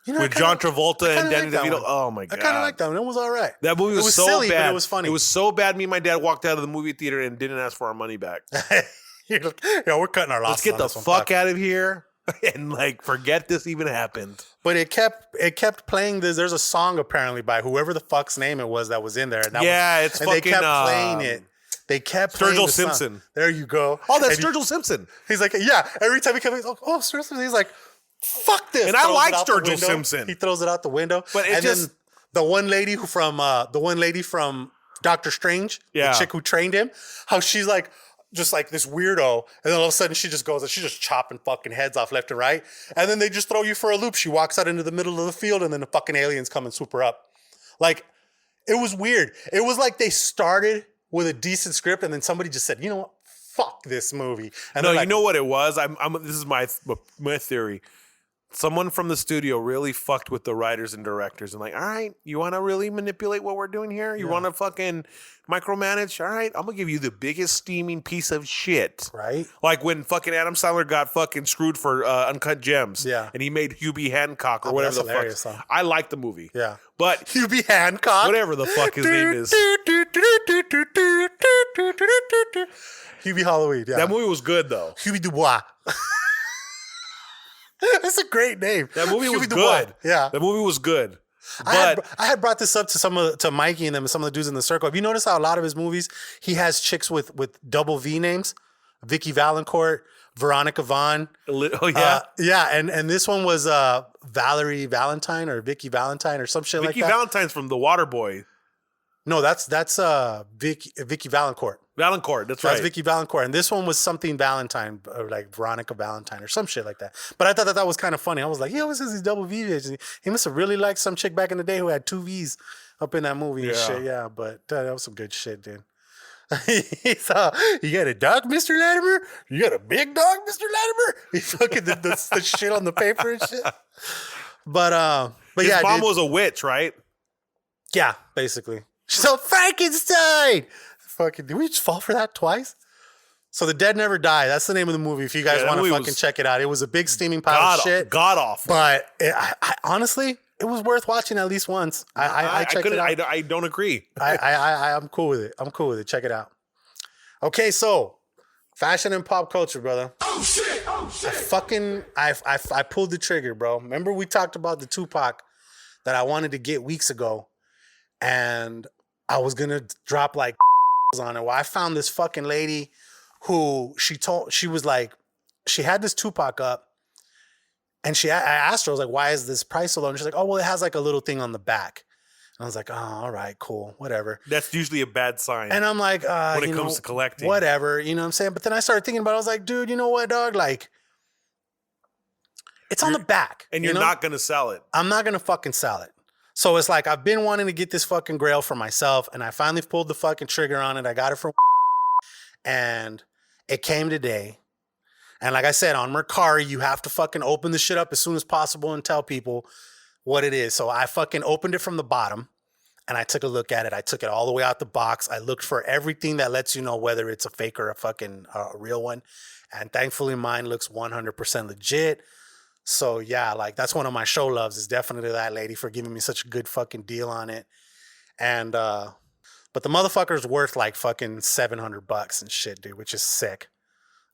You know, With John Travolta and Danny that DeVito. one. Oh my god. I kind of like that one. It was all right. That movie was so silly, bad. but it was funny. It was so bad. Me and my dad walked out of the movie theater and didn't ask for our money back. You're like, yeah, we're cutting our losses. Let's get the fuck out of here and like forget this even happened. But it kept playing this. There's a song apparently by whoever the fuck's name it was that was in there. And it's and fucking. They kept playing it. They kept playing Sturgill the song. Simpson. There you go. Oh, that's And Sturgill Simpson. He's like, yeah. Every time he comes, oh, Sturgill Simpson. He's like, fuck this. And I Throws like it out the Sturgill window. Simpson. He throws it out the window. But it and just- then the one lady from Doctor Strange, Yeah. the chick who trained him, how she's like. Just like this weirdo, and then all of a sudden she just goes and she's just chopping fucking heads off left and right, and then they just throw you for a loop. She walks out into the middle of the field, and then the fucking aliens come and swoop her up. Like, it was weird. It was like they started with a decent script, and then somebody just said, "You know what? Fuck this movie." And No, they're like, you know what it was? This is my theory. Someone from the studio really fucked with the writers and directors and like, all right, you want to really manipulate what we're doing here? You want to fucking micromanage? All right, I'm going to give you the biggest steaming piece of shit. right? Like when fucking Adam Sandler got fucking screwed for Uncut Gems. Yeah. And he made Hubie Hancock or Oh, whatever the that's hilarious, fuck. huh? I like the movie. Yeah. But Hubie Hancock, whatever the fuck his name is. Hubie Halloween. Yeah. That movie was good though. Hubie Dubois. That's a great name. That movie was Hubie Dubois. good. Yeah. That movie was good. I But had brought this up to Mikey and them, some of the dudes in the circle. Have you noticed how a lot of his movies he has chicks with double V names? Vicky Valancourt, Veronica Vaughn. oh yeah. Yeah, and this one was Valerie Valentine or Vicky Valentine or some shit Vicky like that. Valentine's from The Waterboy. No, that's Vicky Valancourt. Valancourt, that's That's right. Vicky Valancourt. And this one was something Valentine, or like Veronica Valentine or some shit like that. But I thought that was kind of funny. I was like, yeah, what's these double V? He must have really liked some chick back in the day who had 2 V's up in that movie and Yeah. shit. Yeah, but that was some good shit, dude. He's you got a dog, Mr. Latimer? You got a big dog, Mr. Latimer? He fucking did the shit on the paper and shit. But His yeah, mom dude. was a witch, right? Yeah, basically. So Frankenstein. Fucking, did we just fall for that twice? So The Dead Never Die. That's the name of the movie. If you guys want to fucking check it out, it was a big steaming pile of shit. God awful. But I honestly, it was worth watching at least once. I checked it out. I don't agree. I'm cool with it. I'm cool with it. Check it out. Okay, so fashion and pop culture, brother. Oh shit! Oh shit! I pulled the trigger, bro. Remember we talked about the Tupac that I wanted to get weeks ago, and I was gonna drop like on it. Well, I found this fucking lady who she had this Tupac up, and I asked her, I was like, why is this price so low? And she's like, oh, well, it has like a little thing on the back. And I was like, oh, all right, cool, whatever. That's usually a bad sign. And I'm like, when it comes to collecting, whatever, you know what I'm saying? But then I started thinking about it. I was like, dude, you know what, dog? Like, it's on the back. And you're not going to sell it. I'm not going to fucking sell it. So it's like, I've been wanting to get this fucking Grail for myself, and I finally pulled the fucking trigger on it. I got it from and it came today. And like I said, on Mercari, you have to fucking open the shit up as soon as possible and tell people what it is. So I fucking opened it from the bottom and I took a look at it. I took it all the way out the box. I looked for everything that lets you know whether it's a fake or a fucking real one. And thankfully mine looks 100% legit. So yeah, like that's one of my show loves is definitely that lady for giving me such a good fucking deal on it. And, but the motherfucker's worth like fucking $700 and shit, dude, which is sick.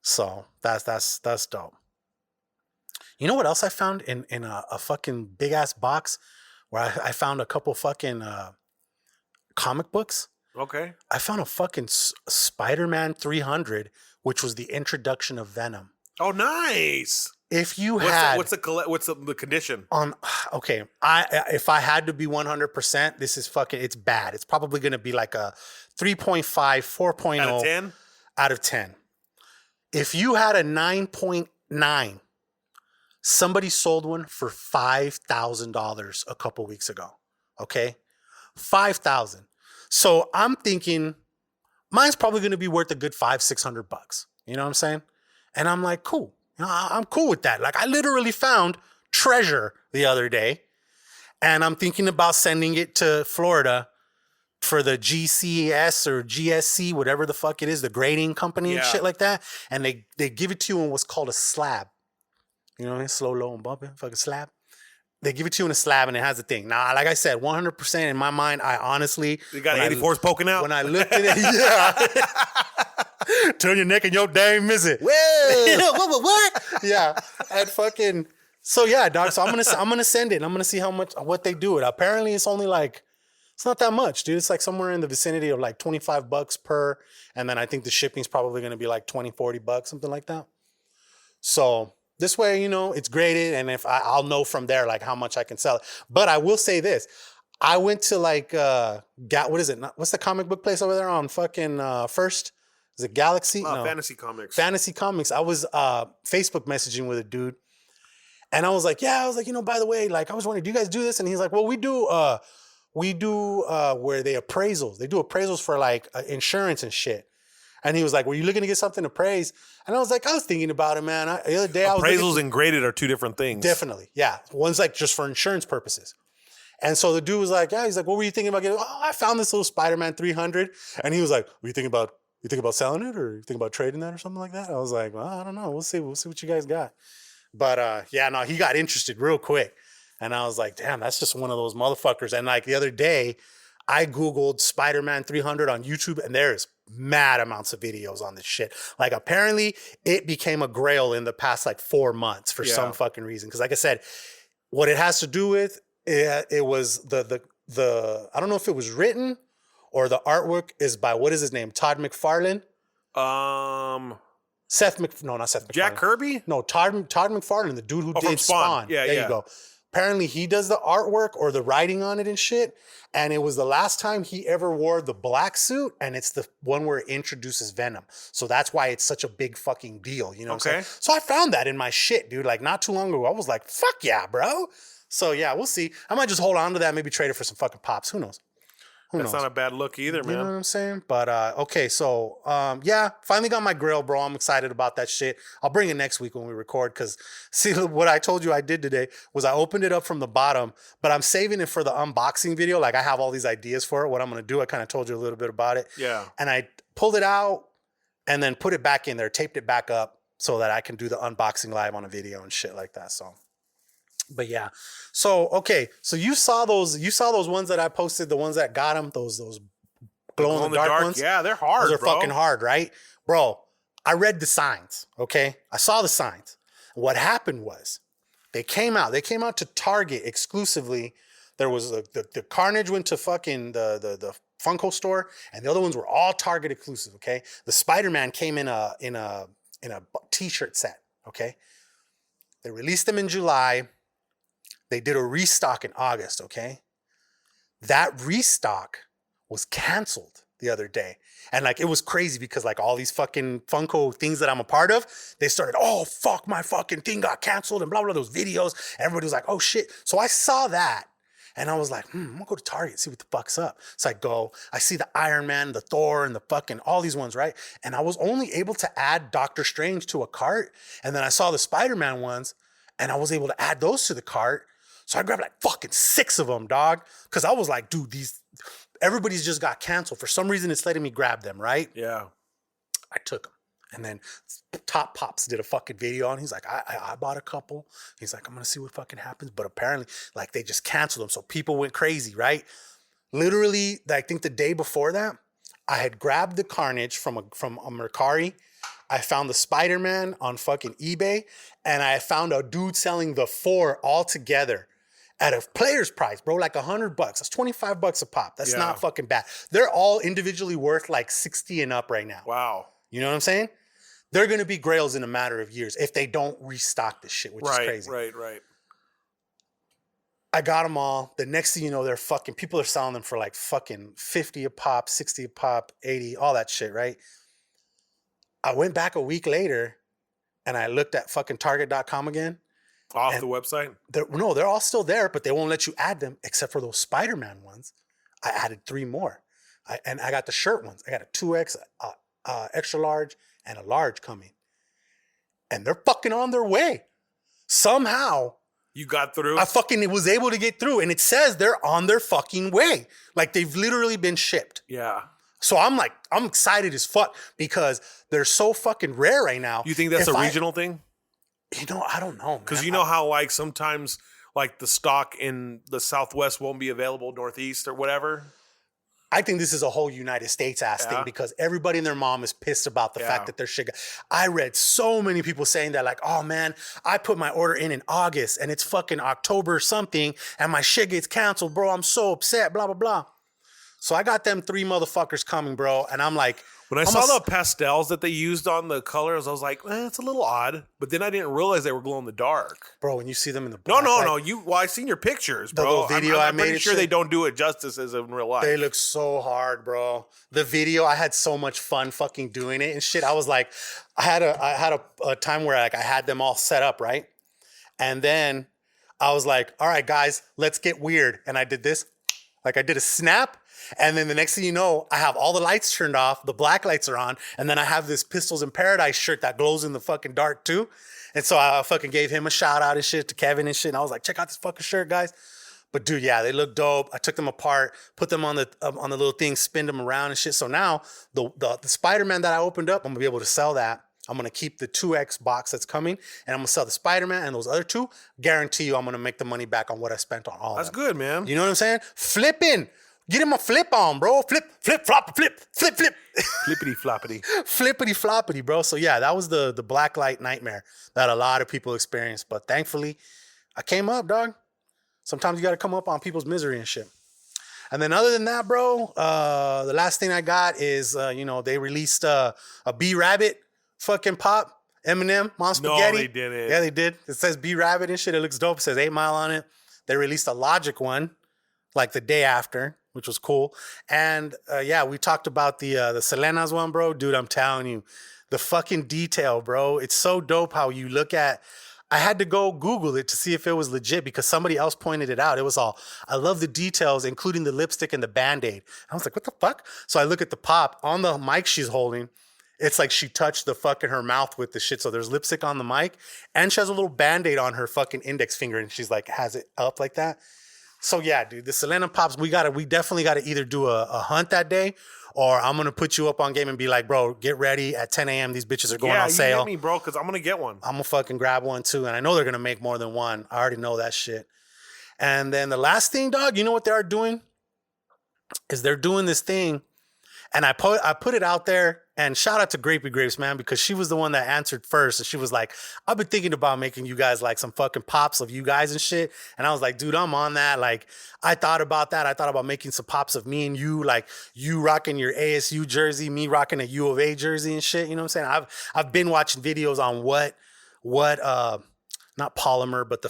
So that's dope. You know what else I found in a fucking big ass box where I found a couple fucking comic books? Okay. I found a fucking Spider-Man 300, which was the introduction of Venom. Oh, nice. If you what's the condition? Okay, if I had to be 100%, this is fucking, it's bad. It's probably going to be like a 3.5, 4.0 out of 10. Out of 10. If you had a 9.9, somebody sold one for $5,000 a couple weeks ago. Okay, $5,000. So I'm thinking mine's probably going to be worth a good $500-600. You know what I'm saying? And I'm like, cool. I'm cool with that. Like I literally found treasure the other day and I'm thinking about sending it to Florida for the GCS or GSC, whatever the fuck it is, the grading company and shit like that. And they give it to you in what's called a slab. You know what I mean? Slow, low, and bumping, fucking slab. They give it to you in a slab and it has a thing. Now, like I said, 100% in my mind, I honestly... You got 84s poking out? When I looked at it, yeah. Turn your neck and your dang miss it. Whoa. what? Yeah. And fucking... So yeah, dog. So I'm gonna send it and I'm gonna see what they do it. Apparently it's only like... It's not that much, dude. It's like somewhere in the vicinity of like $25 per. And then I think the shipping's probably gonna be like $20-40, something like that. So... This way, you know, it's graded, and if I'll know from there like how much I can sell it. But I will say this: I went to like what is it? What's the comic book place over there on fucking First? Is it Galaxy? No, Fantasy Comics. Fantasy Comics. I was Facebook messaging with a dude, and I was like, you know, by the way, like I was wondering, do you guys do this? And he's like, well, we do where they appraisals. They do appraisals for like insurance and shit. And he was like, were you looking to get something appraised? And I was like, I was thinking about it, man. The other day, appraisals and graded are two different things. Definitely. Yeah. One's like just for insurance purposes. And so the dude was like, yeah, he's like, what were you thinking about getting? Oh, I found this little Spider-Man 300. And he was like, you think about selling it or you think about trading that or something like that? I was like, well, I don't know. We'll see what you guys got. But he got interested real quick. And I was like, damn, that's just one of those motherfuckers. And like the other day, I Googled Spider-Man 300 on YouTube and there's mad amounts of videos on this shit. Like apparently it became a Grail in the past like 4 months for some fucking reason. Cause like I said, what it has to do with, it was the I don't know if it was written or the artwork is by, what is his name? Todd McFarlane? Not Seth MacFarlane. Jack Kirby? No, Todd McFarlane, the dude who did Spawn. Yeah, there you go. Apparently he does the artwork or the writing on it and shit. And it was the last time he ever wore the black suit. And it's the one where it introduces Venom. So that's why it's such a big fucking deal. You know what I'm saying? So I found that in my shit, dude. Like not too long ago, I was like, fuck yeah, bro. So yeah, we'll see. I might just hold on to that. Maybe trade it for some fucking pops. Who knows? That's not a bad look either, man. You know what I'm saying? But okay, so finally got my Grail, bro. I'm excited about that shit. I'll bring it next week when we record because see what I told you I did today was I opened it up from the bottom, but I'm saving it for the unboxing video. Like I have all these ideas for it, what I'm gonna do. I kind of told you a little bit about it. Yeah. And I pulled it out and then put it back in there, taped it back up so that I can do the unboxing live on a video and shit like that. So, but yeah. So, okay. So you saw those ones that I posted, the ones that got them, those glow in the dark ones. Yeah, they're hard, Those are fucking hard, right? Bro, I read the signs, okay? I saw the signs. What happened was they came out to Target exclusively. There was the Carnage went to fucking the Funko store, and the other ones were all Target exclusive, okay? The Spider-Man came in a t-shirt set, okay? They released them in July. They did a restock in August, okay? That restock was canceled the other day. And like, it was crazy because like all these fucking Funko things that I'm a part of, they started, oh, fuck, my fucking thing got canceled and blah, blah, those videos. Everybody was like, oh shit. So I saw that and I was like, I'm gonna go to Target and see what the fuck's up. So I go, I see the Iron Man, the Thor, and the fucking, all these ones, right? And I was only able to add Doctor Strange to a cart. And then I saw the Spider-Man ones and I was able to add those to the cart. So I grabbed like fucking 6 of them, dog. Cause I was like, dude, everybody's just got canceled. For some reason, it's letting me grab them, right? Yeah. I took them. And then Top Pops did a fucking video on. He's like, I bought a couple. He's like, I'm going to see what fucking happens. But apparently, like, they just canceled them. So people went crazy, right? Literally, I think the day before that, I had grabbed the Carnage from a Mercari. I found the Spider-Man on fucking eBay. And I found a dude selling the 4 all together at a player's price, bro, like $100. That's $25 a pop. That's not fucking bad. They're all individually worth like 60 and up right now. Wow. You know what I'm saying? They're going to be Grails in a matter of years if they don't restock this shit, which is crazy. Right. I got them all. The next thing you know, people are selling them for like fucking 50 a pop, 60 a pop, 80, all that shit, right? I went back a week later and I looked at fucking Target.com again. Off the website? They're all still there, but they won't let you add them except for those Spider-Man ones. I added 3 more. And I got the shirt ones. I got a 2X, extra large, and a large coming. And they're fucking on their way. Somehow. You got through? I fucking was able to get through. And it says they're on their fucking way. Like they've literally been shipped. Yeah. So I'm excited as fuck because they're so fucking rare right now. You think that's a regional thing? You know, I don't know, man. Because you know how like sometimes like the stock in the Southwest won't be available Northeast or whatever? I think this is a whole United States ass thing because everybody and their mom is pissed about the fact that their shit. I read so many people saying that like, oh man, I put my order in August and it's fucking October something and my shit gets canceled, bro. I'm so upset, blah, blah, blah. So I got them 3 motherfuckers coming, bro. And I'm like, when I saw the pastels that they used on the colors, I was like, it's a little odd. But then I didn't realize they were glow in the dark. Bro, when you see them in the black No. Well, I seen your pictures, bro. The little video I'm made pretty sure they don't do it justice as in real life. They look so hard, bro. The video, I had so much fun fucking doing it and shit. I was like, I had a time where like I had them all set up, right? And then I was like, all right, guys, let's get weird. And I did this. Like I did a snap. And then the next thing you know, I have all the lights turned off. The black lights are on. And then I have this Pistols in Paradise shirt that glows in the fucking dark too. And so I fucking gave him a shout out and shit to Kevin and shit. And I was like, check out this fucking shirt, guys. But dude, yeah, they look dope. I took them apart, put them on the little thing, spin them around and shit. So now the Spider-Man that I opened up, I'm gonna be able to sell that. I'm gonna keep the 2X box that's coming, and I'm gonna sell the Spider-Man and those other 2. Guarantee you, I'm gonna make the money back on what I spent on all. That's good, man. You know what I'm saying? Flipping. Get him a flip on, bro. Flip, flop, flip. Flippity floppity. Flippity floppity, bro. So yeah, that was the Blacklight nightmare that a lot of people experienced. But thankfully, I came up, dog. Sometimes you got to come up on people's misery and shit. And then other than that, bro, the last thing I got is, they released a B-Rabbit fucking pop. Eminem, Mom Spaghetti. No, they didn't. Yeah, they did. It says B-Rabbit and shit. It looks dope. It says 8 Mile on it. They released a Logic one like the day after, which was cool. And we talked about the Selena's one, bro. Dude, I'm telling you, the fucking detail, bro. It's so dope how you look at. I had to go Google it to see if it was legit because somebody else pointed it out. It was all, I love the details, including the lipstick and the Band-Aid. I was like, what the fuck? So I look at the pop on the mic she's holding. It's like she touched the fucking her mouth with the shit. So there's lipstick on the mic and she has a little Band-Aid on her fucking index finger and she's like, has it up like that. So yeah, dude, the Selena Pops, we definitely gotta either do a hunt that day, or I'm gonna put you up on game and be like, bro, get ready at 10 a.m. These bitches are going on sale. Yeah, you hit me, bro, because I'm gonna get one. I'm gonna fucking grab one too, and I know they're gonna make more than one. I already know that shit. And then the last thing, dog, you know what they are doing? Is they're doing this thing, and I put it out there. And shout out to Grapey Grapes, man, because she was the one that answered first. And she was like, I've been thinking about making you guys like some fucking pops of you guys and shit. And I was like, dude, I'm on that. Like, I thought about that. I thought about making some pops of me and you, like you rocking your ASU jersey, me rocking a U of A jersey and shit. You know what I'm saying? I've been watching videos on what not polymer, but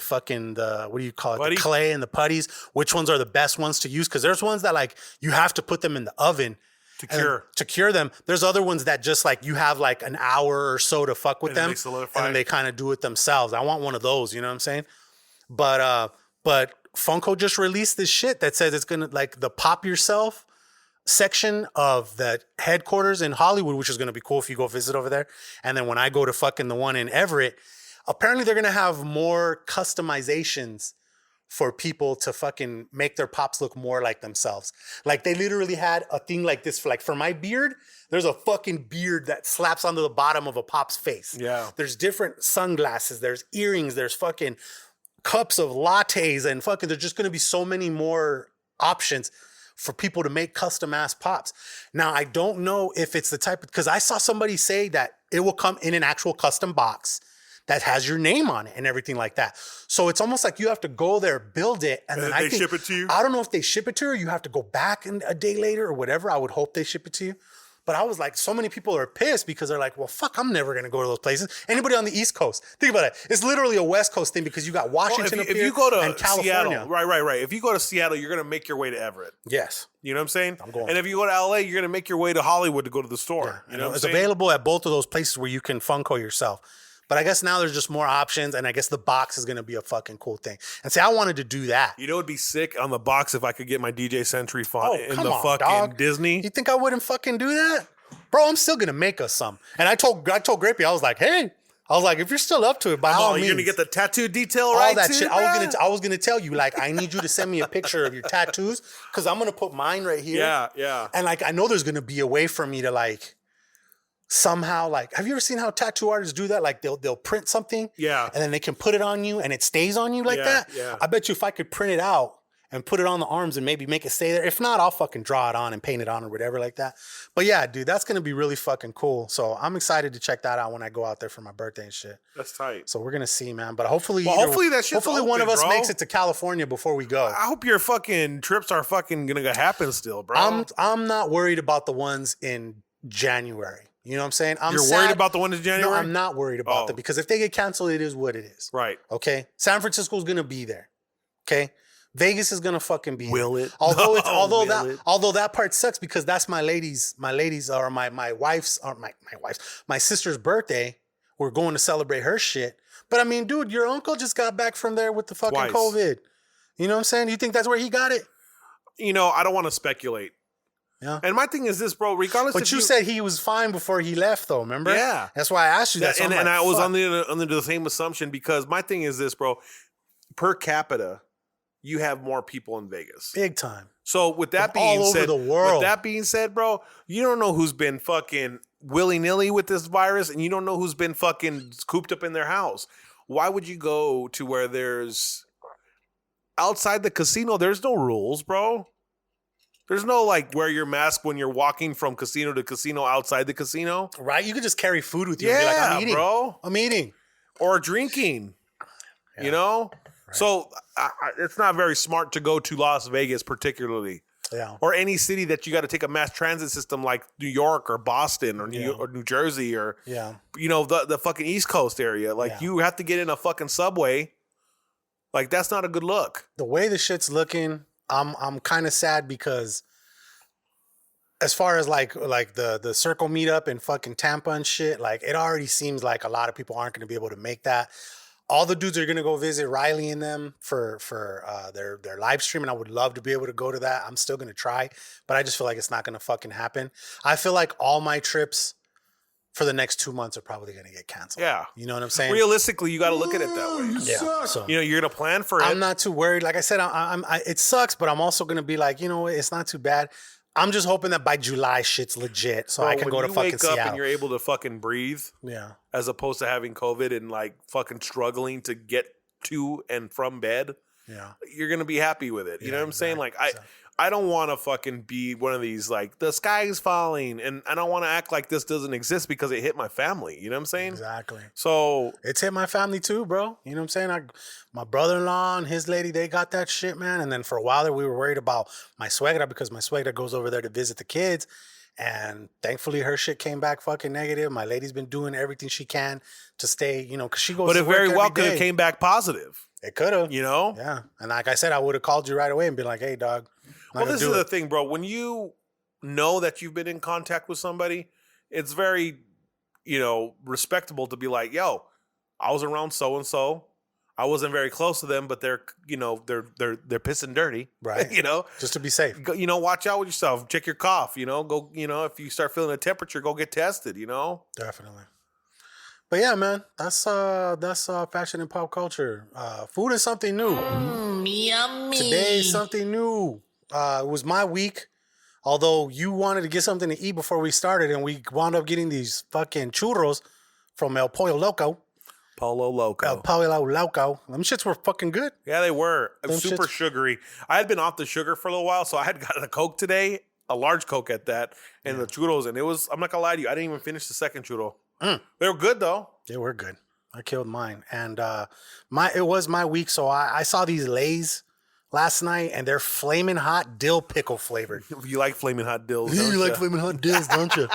what do you call it? Putty? The clay and the putties. Which ones are the best ones to use? Because there's ones that like you have to put them in the oven to cure them. There's other ones that just like you have like an hour or so to fuck with them, and then they kind of do it themselves. I want one of those, you know what I'm saying? But Funko just released this shit that says it's gonna like the pop yourself section of the headquarters in Hollywood, which is gonna be cool if you go visit over there. And then when I go to fucking the one in Everett, apparently they're gonna have more customizations for people to fucking make their pops look more like themselves. Like they literally had a thing like this for my beard. There's a fucking beard that slaps onto the bottom of a pop's face. Yeah. There's different sunglasses. There's earrings. There's fucking cups of lattes and fucking, there's just going to be so many more options for people to make custom ass pops. Now, I don't know if it's the type of, because I saw somebody say that it will come in an actual custom box that has your name on it and everything like that. So it's almost like you have to go there, build it, and then they ship it to you? I don't know if they ship it to you or you have to go back a day later or whatever. I would hope they ship it to you. But I was like, so many people are pissed because they're like, well, fuck, I'm never going to go to those places. Anybody on the East Coast, think about it. It's literally a West Coast thing because you got Washington up here and California. Seattle, right. If you go to Seattle, you're going to make your way to Everett. Yes. You know what I'm saying? I'm going. And if you go to LA, you're going to make your way to Hollywood to go to the store. Yeah, you know what it's I'm saying? available at both of those places where you can Funko yourself. But I guess now there's just more options, and I guess the box is going to be a fucking cool thing. And see, I wanted to do that. You know, it'd be sick on the box if I could get my DJ Century font in the fucking dog. Disney. You think I wouldn't fucking do that? Bro, I'm still going to make us some. And I told Grapey, I was like, hey, if you're still up to it, by all means. You're going to get the tattoo detail all right that too, shit. bro? I was gonna tell you, like, I need you to send me a picture of your tattoos because I'm gonna put mine right here. Yeah. And like, I know there's gonna be a way for me to like somehow like. Have you ever seen how tattoo artists do that? Like they'll print something, and then they can put it on you, and it stays on you like that. Yeah. I bet you if I could print it out and put it on the arms and maybe make it stay there. If not, I'll fucking draw it on and paint it on or whatever like that. But yeah, dude, that's gonna be really fucking cool. So I'm excited to check that out when I go out there for my birthday and shit. That's tight. So we're gonna see, man. But hopefully, that shit's hopefully one of us makes it to California before we go. I hope your fucking trips are fucking gonna happen still, bro. I'm not worried about the ones in January. You know what I'm saying? You're worried about the ones in January? No, I'm not worried about them because if they get canceled, it is what it is. Right. Okay. San Francisco's gonna be there. Okay. Vegas is gonna fucking be. Will there. it? Although that part sucks because that's my sister's birthday. We're going to celebrate her shit. But I mean, dude, your uncle just got back from there with the fucking COVID. You know what I'm saying? You think that's where he got it? You know, I don't want to speculate. Yeah. And my thing is this, bro. Regardless, but you said he was fine before he left, though. Remember? Yeah. That's why I asked you that. So and I was under the same assumption because my thing is this, bro. Per capita, you have more people in Vegas, big time. So with that being said, bro, you don't know who's been fucking willy-nilly with this virus, and you don't know who's been fucking cooped up in their house. Why would you go to where there's outside the casino? There's no rules, bro. There's no like wear your mask when you're walking from casino to casino outside the casino. Right? You could just carry food with you. Yeah, and be like, I'm eating, bro. I'm eating. Or drinking. Yeah. You know? Right. So it's not very smart to go to Las Vegas particularly. Yeah. Or any city that you got to take a mass transit system like New York or Boston or New Jersey or you know the fucking East Coast area. Like you have to get in a fucking subway. Like that's not a good look. The way the shit's looking, I'm kind of sad because as far as like the circle meetup in fucking Tampa and shit, like it already seems like a lot of people aren't going to be able to make that. All the dudes are going to go visit Riley and them for their live stream, and I would love to be able to go to that. I'm still going to try, but I just feel like it's not going to fucking happen. I feel like all my trips for the next 2 months are probably going to get canceled. Yeah. You know what I'm saying? Realistically, you got to look at it that way. Yeah. So, you're going to plan for it. I'm not too worried. Like I said, it sucks, but I'm also going to be like, it's not too bad. I'm just hoping that by July shit's legit, so I can go to fucking Seattle. When you wake up and you're able to fucking breathe, as opposed to having COVID and like fucking struggling to get to and from bed, you're gonna be happy with it. You know what I'm saying? Like I don't want to fucking be one of these like the sky is falling, and I don't want to act like this doesn't exist because it hit my family. You know what I'm saying? Exactly. So it's hit my family too, bro. You know what I'm saying? My brother-in-law and his lady, they got that shit, man. And then for a while there, we were worried about my suegra because my suegra goes over there to visit the kids. And thankfully, her shit came back fucking negative. My lady's been doing everything she can to stay, because she goes. But to it work very well every could have day. came back positive. It could have, Yeah. And like I said, I would have called you right away and been like, "Hey, dog." Well, this is the thing, bro. When you know that you've been in contact with somebody, it's very, respectable to be like, "Yo, I was around so and so. I wasn't very close to them, but they're pissing dirty, right? Just to be safe. Watch out with yourself. Check your cough. Go. If you start feeling a temperature, go get tested. Definitely. But yeah, man, that's fashion and pop culture. Food is something new. Yummy. Today is something new. It was my week. Although you wanted to get something to eat before we started, and we wound up getting these fucking churros from El Pollo Loco. Polo Loco. El Pollo Loco. Them shits were fucking good. Yeah, they were. Super shits. sugary. I had been off the sugar for a little while, so I had gotten a Coke today, a large Coke at that, and the churros, and it was, I'm not gonna lie to you, I didn't even finish the second churro. They were good, though. They were good. I killed mine. And it was my week, so I saw these Lays last night, and they're flaming hot dill pickle flavored. You like flaming hot dills, You like flaming hot dills, don't you?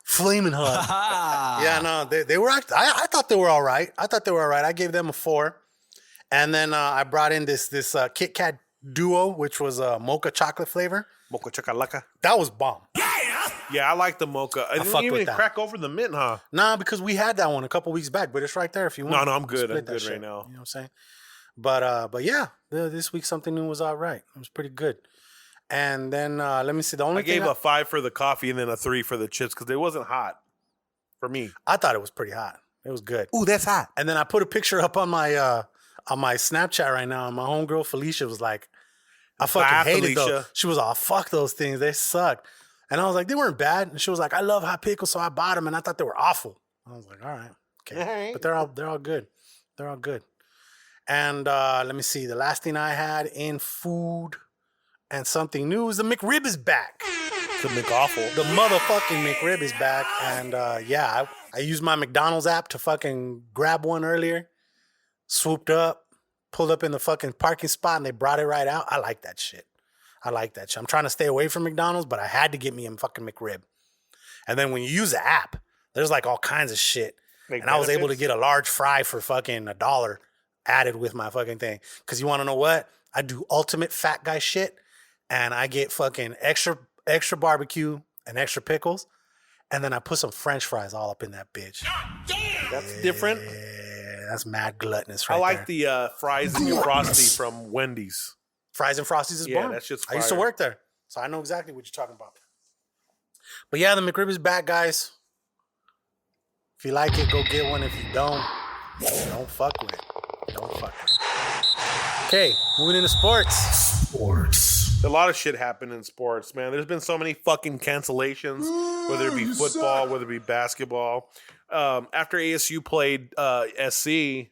Flaming hot. Yeah, no, they were. I thought they were all right. I gave them a 4, and then I brought in this Kit Kat Duo, which was a mocha chocolate flavor. Mocha chakalaka. That was bomb. Yeah, I like the mocha. I didn't even crack over the mint, huh? Nah, because we had that one a couple weeks back, but it's right there if you want. No, I'm good. I'm Split that good shit, right now. You know what I'm saying? But yeah, this week something new was all right. It was pretty good. And then let me see. The only I gave a 5 for the coffee and then a 3 for the chips because it wasn't hot for me. I thought it was pretty hot. It was good. Ooh, that's hot. And then I put a picture up on my Snapchat right now, and my homegirl Felicia was like, I fucking hated those. She was all, fuck those things. They suck. And I was like, they weren't bad. And she was like, I love hot pickles, so I bought them, and I thought they were awful. I was like, all right, okay. All right. But they're all good. They're all good. And let me see. The last thing I had in food and something new is the McRib is back. The McAwful. The motherfucking McRib is back. And I used my McDonald's app to fucking grab one earlier. Swooped up, pulled up in the fucking parking spot, and they brought it right out. I like that shit. I'm trying to stay away from McDonald's, but I had to get me a fucking McRib. And then when you use the app, there's like all kinds of shit. And I was able to get a large fry for fucking $1 added with my fucking thing. Because you want to know what? I do ultimate fat guy shit, and I get fucking extra barbecue and extra pickles, and then I put some French fries all up in that bitch. That's different. Yeah, that's mad gluttonous right I like there. the fries and Frosty from Wendy's. Fries and Frosties is bomb. That's just I used to work there, so I know exactly what you're talking about. But yeah, the McRib is back, guys. If you like it, go get one. If you don't fuck with it. Don't fuck with it. Okay, moving into sports. A lot of shit happened in sports, man. There's been so many fucking cancellations, whether it be football, whether it be basketball. After ASU played SC,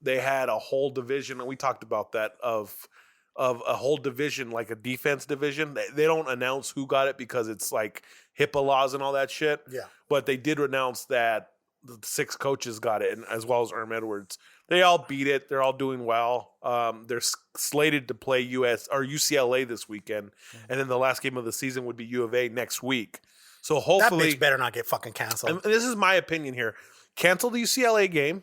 they had a whole division, and we talked about that, of a whole division, like a defense division. They don't announce who got it because it's like HIPAA laws and all that shit. Yeah. But they did announce that the 6 coaches got it, and as well as Erm Edwards. They all beat it. They're all doing well. They're slated to play UCLA this weekend, and then the last game of the season would be U of A next week. So hopefully, that bitch better not get fucking canceled. And this is my opinion here: cancel the UCLA game,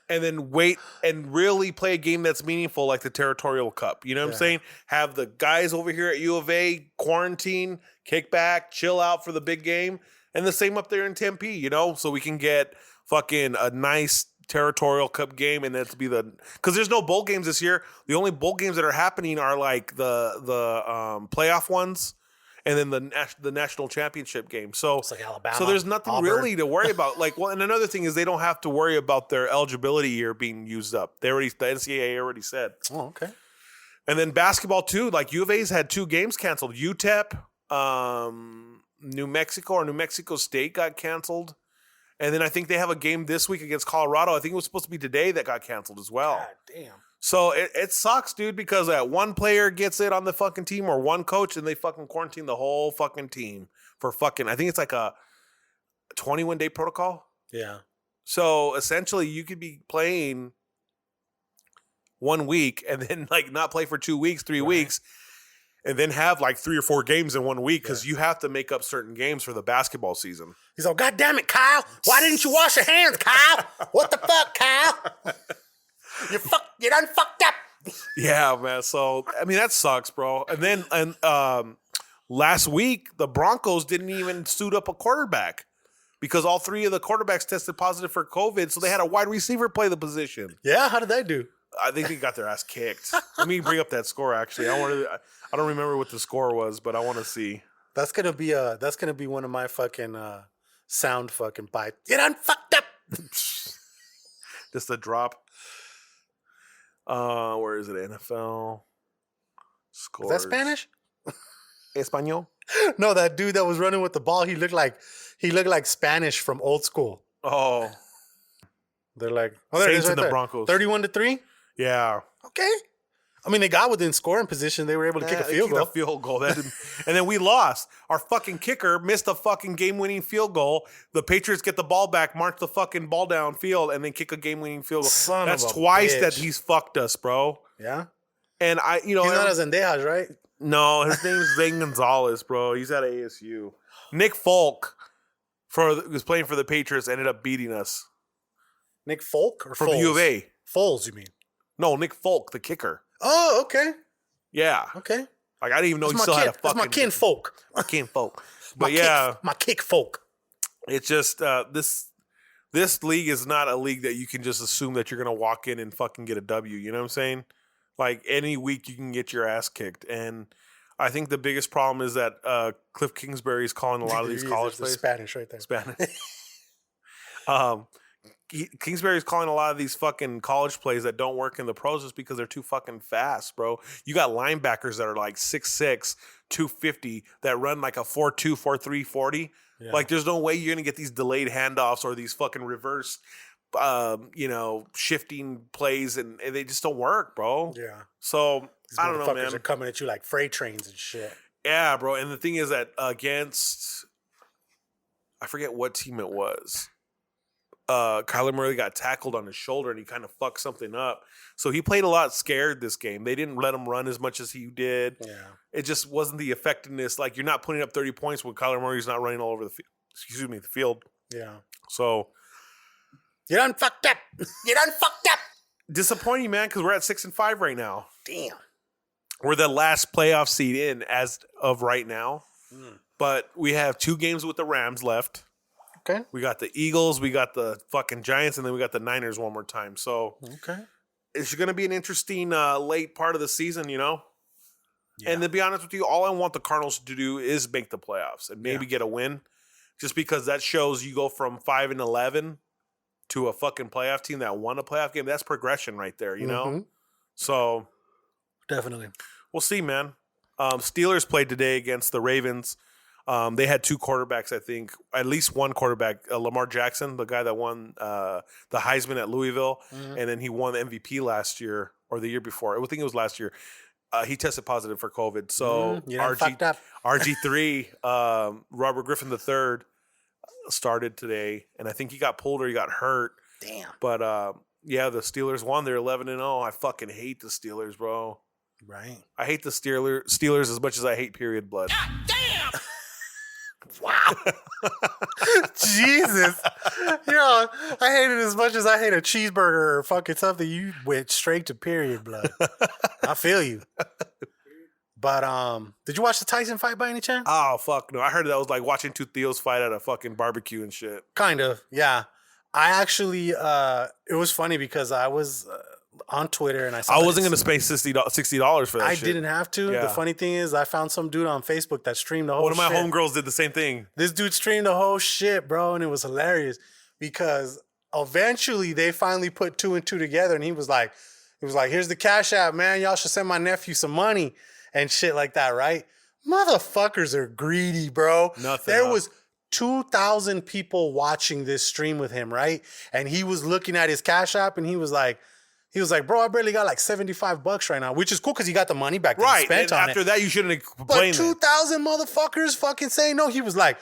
and then wait and really play a game that's meaningful, like the Territorial Cup. You know what I'm saying? Have the guys over here at U of A quarantine, kick back, chill out for the big game, and the same up there in Tempe. So we can get fucking a nice Territorial Cup game, and that's be because there's no bowl games this year. The only bowl games that are happening are like the playoff ones, and then the national championship game. So it's like Alabama. So there's nothing Auburn. really to worry about. Like, well, and another thing is they don't have to worry about their eligibility year being used up. The NCAA already said. Oh, okay. And then basketball too. Like U of A's had 2 games canceled. UTEP, New Mexico State got canceled. And then I think they have a game this week against Colorado. I think it was supposed to be today that got canceled as well. God damn. So it sucks, dude, because one player gets it on the fucking team or one coach and they fucking quarantine the whole fucking team for fucking, I think it's like a 21-day protocol. Yeah. So essentially you could be playing 1 week and then like not play for 2 weeks, 3 weeks, and then have like 3 or 4 games in 1 week because you have to make up certain games for the basketball season. He's like, God damn it, Kyle. Why didn't you wash your hands, Kyle? What the fuck, Kyle? You done fucked up. Yeah, man. So, I mean, that sucks, bro. And then last week, the Broncos didn't even suit up a quarterback because all 3 of the quarterbacks tested positive for COVID. So they had a wide receiver play the position. Yeah, how did they do? I think they got their ass kicked. Let me bring up that score, actually. I don't remember what the score was, but I want to see. That's gonna be one of my fucking sound fucking bites. You done fucked up. Just a drop. Where is it? NFL scores. Is that Spanish? Espanol? No, that dude that was running with the ball, he looked like Spanish from old school. Oh. They're like, Saints and the Broncos. 31-3? Yeah. Okay. I mean, they got within scoring position. They were able to kick a field goal. And then we lost. Our fucking kicker missed a fucking game-winning field goal. The Patriots get the ball back, march the fucking ball downfield, and then kick a game-winning field goal. That's twice that he's fucked us, bro. Yeah? And he's not as Zendejas, right? No, his name is Zane Gonzalez, bro. He's at ASU. Nick Folk, was playing for the Patriots, ended up beating us. Nick Folk or from Foles? U of A. Foles, you mean? No, Nick Folk, the kicker. Oh, okay. Yeah. Okay. Like, I didn't even know he still had a fucking... That's my kinfolk. My kinfolk. But yeah. My kick folk. It's just, this league is not a league that you can just assume that you're going to walk in and fucking get a W. You know what I'm saying? Like, any week you can get your ass kicked. And I think the biggest problem is that Cliff Kingsbury is calling a lot of these college plays. Spanish right there. Spanish. Kingsbury's calling a lot of these fucking college plays that don't work in the pros just because they're too fucking fast, bro. You got linebackers that are like 6'6", 250 that run like a 4.2, 4.3, 40. Yeah. Like, there's no way you're going to get these delayed handoffs or these fucking reverse, shifting plays, and they just don't work, bro. Yeah. So, these I don't know, man. Motherfuckers are coming at you like freight trains and shit. Yeah, bro. And the thing is that against, I forget what team it was. Kyler Murray got tackled on his shoulder and he kind of fucked something up. So he played a lot scared this game. They didn't let him run as much as he did. Yeah. It just wasn't the effectiveness. Like, you're not putting up 30 points when Kyler Murray's not running all over the field. Yeah. So. You done fucked up. You done fucked up. Disappointing, man, because we're at 6-5 right now. Damn. We're the last playoff seed in as of right now. But we have 2 games with the Rams left. Okay. We got the Eagles, we got the fucking Giants, and then we got the Niners one more time. So it's going to be an interesting late part of the season, you know? Yeah. And to be honest with you, all I want the Cardinals to do is make the playoffs and maybe get a win. Just because that shows you go from 5-11 to a fucking playoff team that won a playoff game. That's progression right there, you know? So. Definitely. We'll see, man. Steelers played today against the Ravens. They had 2 quarterbacks, I think. At least one quarterback, Lamar Jackson, the guy that won the Heisman at Louisville, and then he won the MVP last year or the year before. I think it was last year. He tested positive for COVID. So RG3, Robert Griffin III, started today, and I think he got pulled or he got hurt. Damn. But the Steelers won. They're 11-0. I fucking hate the Steelers, bro. Right. I hate the Steelers as much as I hate period blood. God damn. Wow. Jesus. I hate it as much as I hate a cheeseburger or fucking something. You went straight to period blood. I feel you. But did you watch the Tyson fight by any chance? Oh, fuck no. I heard that was like watching 2 Theos fight at a fucking barbecue and shit. Kind of, yeah. I actually, it was funny because I was on Twitter, and I wasn't going to spend $60 for that I shit. didn't have to. Yeah. The funny thing is, I found some dude on Facebook that streamed the whole shit. One of my homegirls did the same thing. This dude streamed the whole shit, bro, and it was hilarious because eventually they finally put 2 and 2 together, and he was like, here's the Cash App, man. Y'all should send my nephew some money and shit like that, right? Motherfuckers are greedy, bro. There was 2,000 people watching this stream with him, right? And he was looking at his Cash App, and he was like, bro, I barely got like $75 right now, which is cool because he got the money back that he spent on it. After that, you shouldn't have complained. But 2,000 motherfuckers fucking saying no. He was like,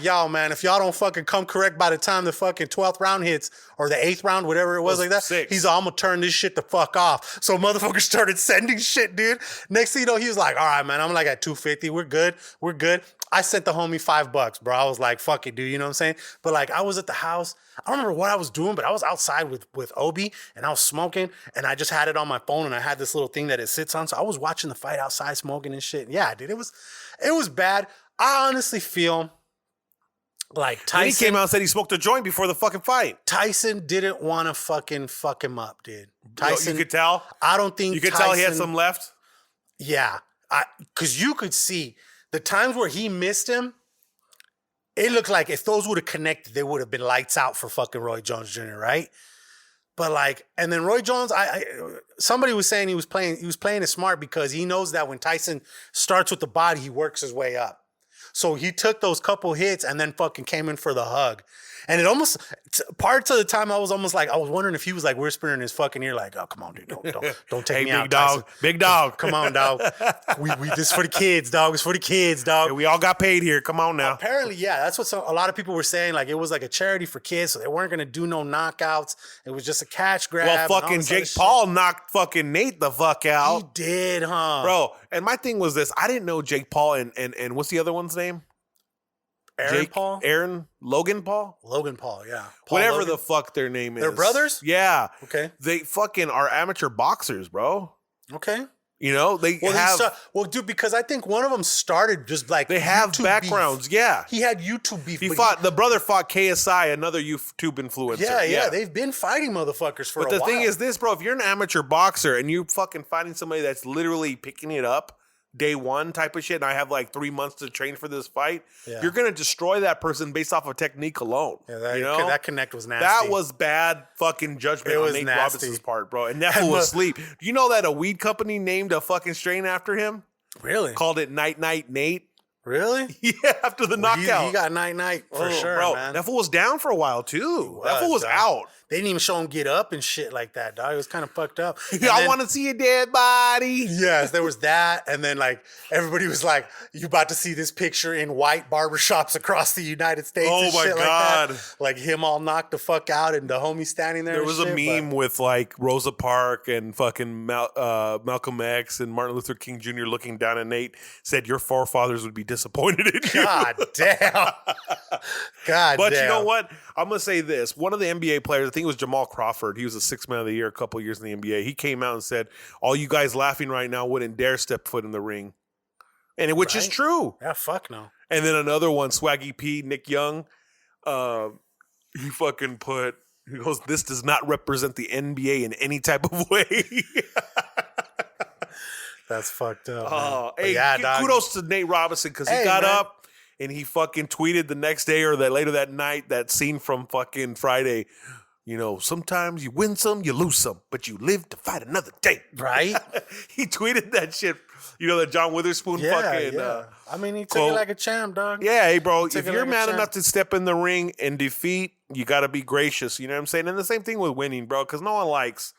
yo, man, if y'all don't fucking come correct by the time the fucking 12th round hits or the 8th round, whatever it was like that, he's like, I'm gonna turn this shit the fuck off. So motherfuckers started sending shit, dude. Next thing you know, he was like, all right, man, I'm like at 250. We're good. I sent the homie $5, bro. I was like, fuck it, dude. You know what I'm saying? But like, I was at the house. I don't remember what I was doing, but I was outside with Obi and I was smoking and I just had it on my phone and I had this little thing that it sits on. So I was watching the fight outside smoking and shit. Yeah, dude, it was bad. I honestly feel like Tyson. And he came out and said he smoked a joint before the fucking fight. Tyson didn't want to fucking fuck him up, dude. Tyson. You could tell? I don't think you could tell he had some left? Yeah. Because you could see the times where he missed him, it looked like if those would have connected, they would have been lights out for fucking Roy Jones Jr., right? But like, and then Roy Jones, somebody was saying he was playing it smart because he knows that when Tyson starts with the body, he works his way up. So he took those couple hits and then fucking came in for the hug. And it almost, parts of the time I was almost like, I was wondering if he was like whispering in his fucking ear, like, oh, come on, dude, don't take me out, dog, Tyson. big dog. Come on, dog. We this is for the kids, dog. It's for the kids, dog. Yeah, we all got paid here. Come on now. Apparently, yeah, that's what a lot of people were saying. Like, it was like a charity for kids, so they weren't going to do no knockouts. It was just a catch grab. Well, fucking Jake Paul knocked fucking Nate the fuck out. He did, huh? Bro, and my thing was this. I didn't know Jake Paul and what's the other one's name? Logan Paul? Logan Paul, yeah. Whatever the fuck their name is. They're brothers? Yeah. Okay. They fucking are amateur boxers, bro. Okay. You know, dude, because I think one of them started just like they have YouTube backgrounds. Beef. Yeah, he had YouTube beef. The brother fought KSI, another YouTube influencer. Yeah, they've been fighting motherfuckers for a while. But the thing is this, bro, if you're an amateur boxer and you fucking fighting somebody that's literally picking it up day one type of shit, and I have like 3 months to train for this fight, you're gonna destroy that person based off of technique alone. Yeah, that connect was nasty. That was bad fucking judgment on Nate Robinson's part, bro. And that fool was asleep. Do you know that a weed company named a fucking strain after him? Really? Called it Night Night Nate. Really? Yeah, after the knockout. He got night for sure, bro. Man. That fool was down for a while too. That fool was out. They didn't even show him get up and shit like that, dog. It was kind of fucked up. Y'all want to see a dead body? Yes, there was that. And then, like, everybody was like, you about to see this picture in white barbershops across the United States. Oh, and my shit God. like him all knocked the fuck out and the homie standing there. There was a meme with, like, Rosa Parks and fucking Malcolm X and Martin Luther King Jr. looking down at Nate, said, your forefathers would be disappointed in you. God damn. But you know what? I'm going to say this. One of the NBA players, I think it was Jamal Crawford. He was a Sixth Man of the Year a couple years in the NBA. He came out and said, all you guys laughing right now wouldn't dare step foot in the ring. Which is true. Yeah, fuck no. And then another one, Swaggy P, Nick Young, he fucking he goes, this does not represent the NBA in any type of way. That's fucked up. Oh, hey, kudos to Nate Robinson because he got up and he fucking tweeted the next day or later that night that scene from fucking Friday. You know, sometimes you win some, you lose some, but you live to fight another day. Right? He tweeted that shit. You know, that John Witherspoon fucking. Yeah. I mean, he took it like a champ, dog. Yeah, hey, bro, if you're man enough to step in the ring and defeat, you got to be gracious. You know what I'm saying? And the same thing with winning, bro, because no one likes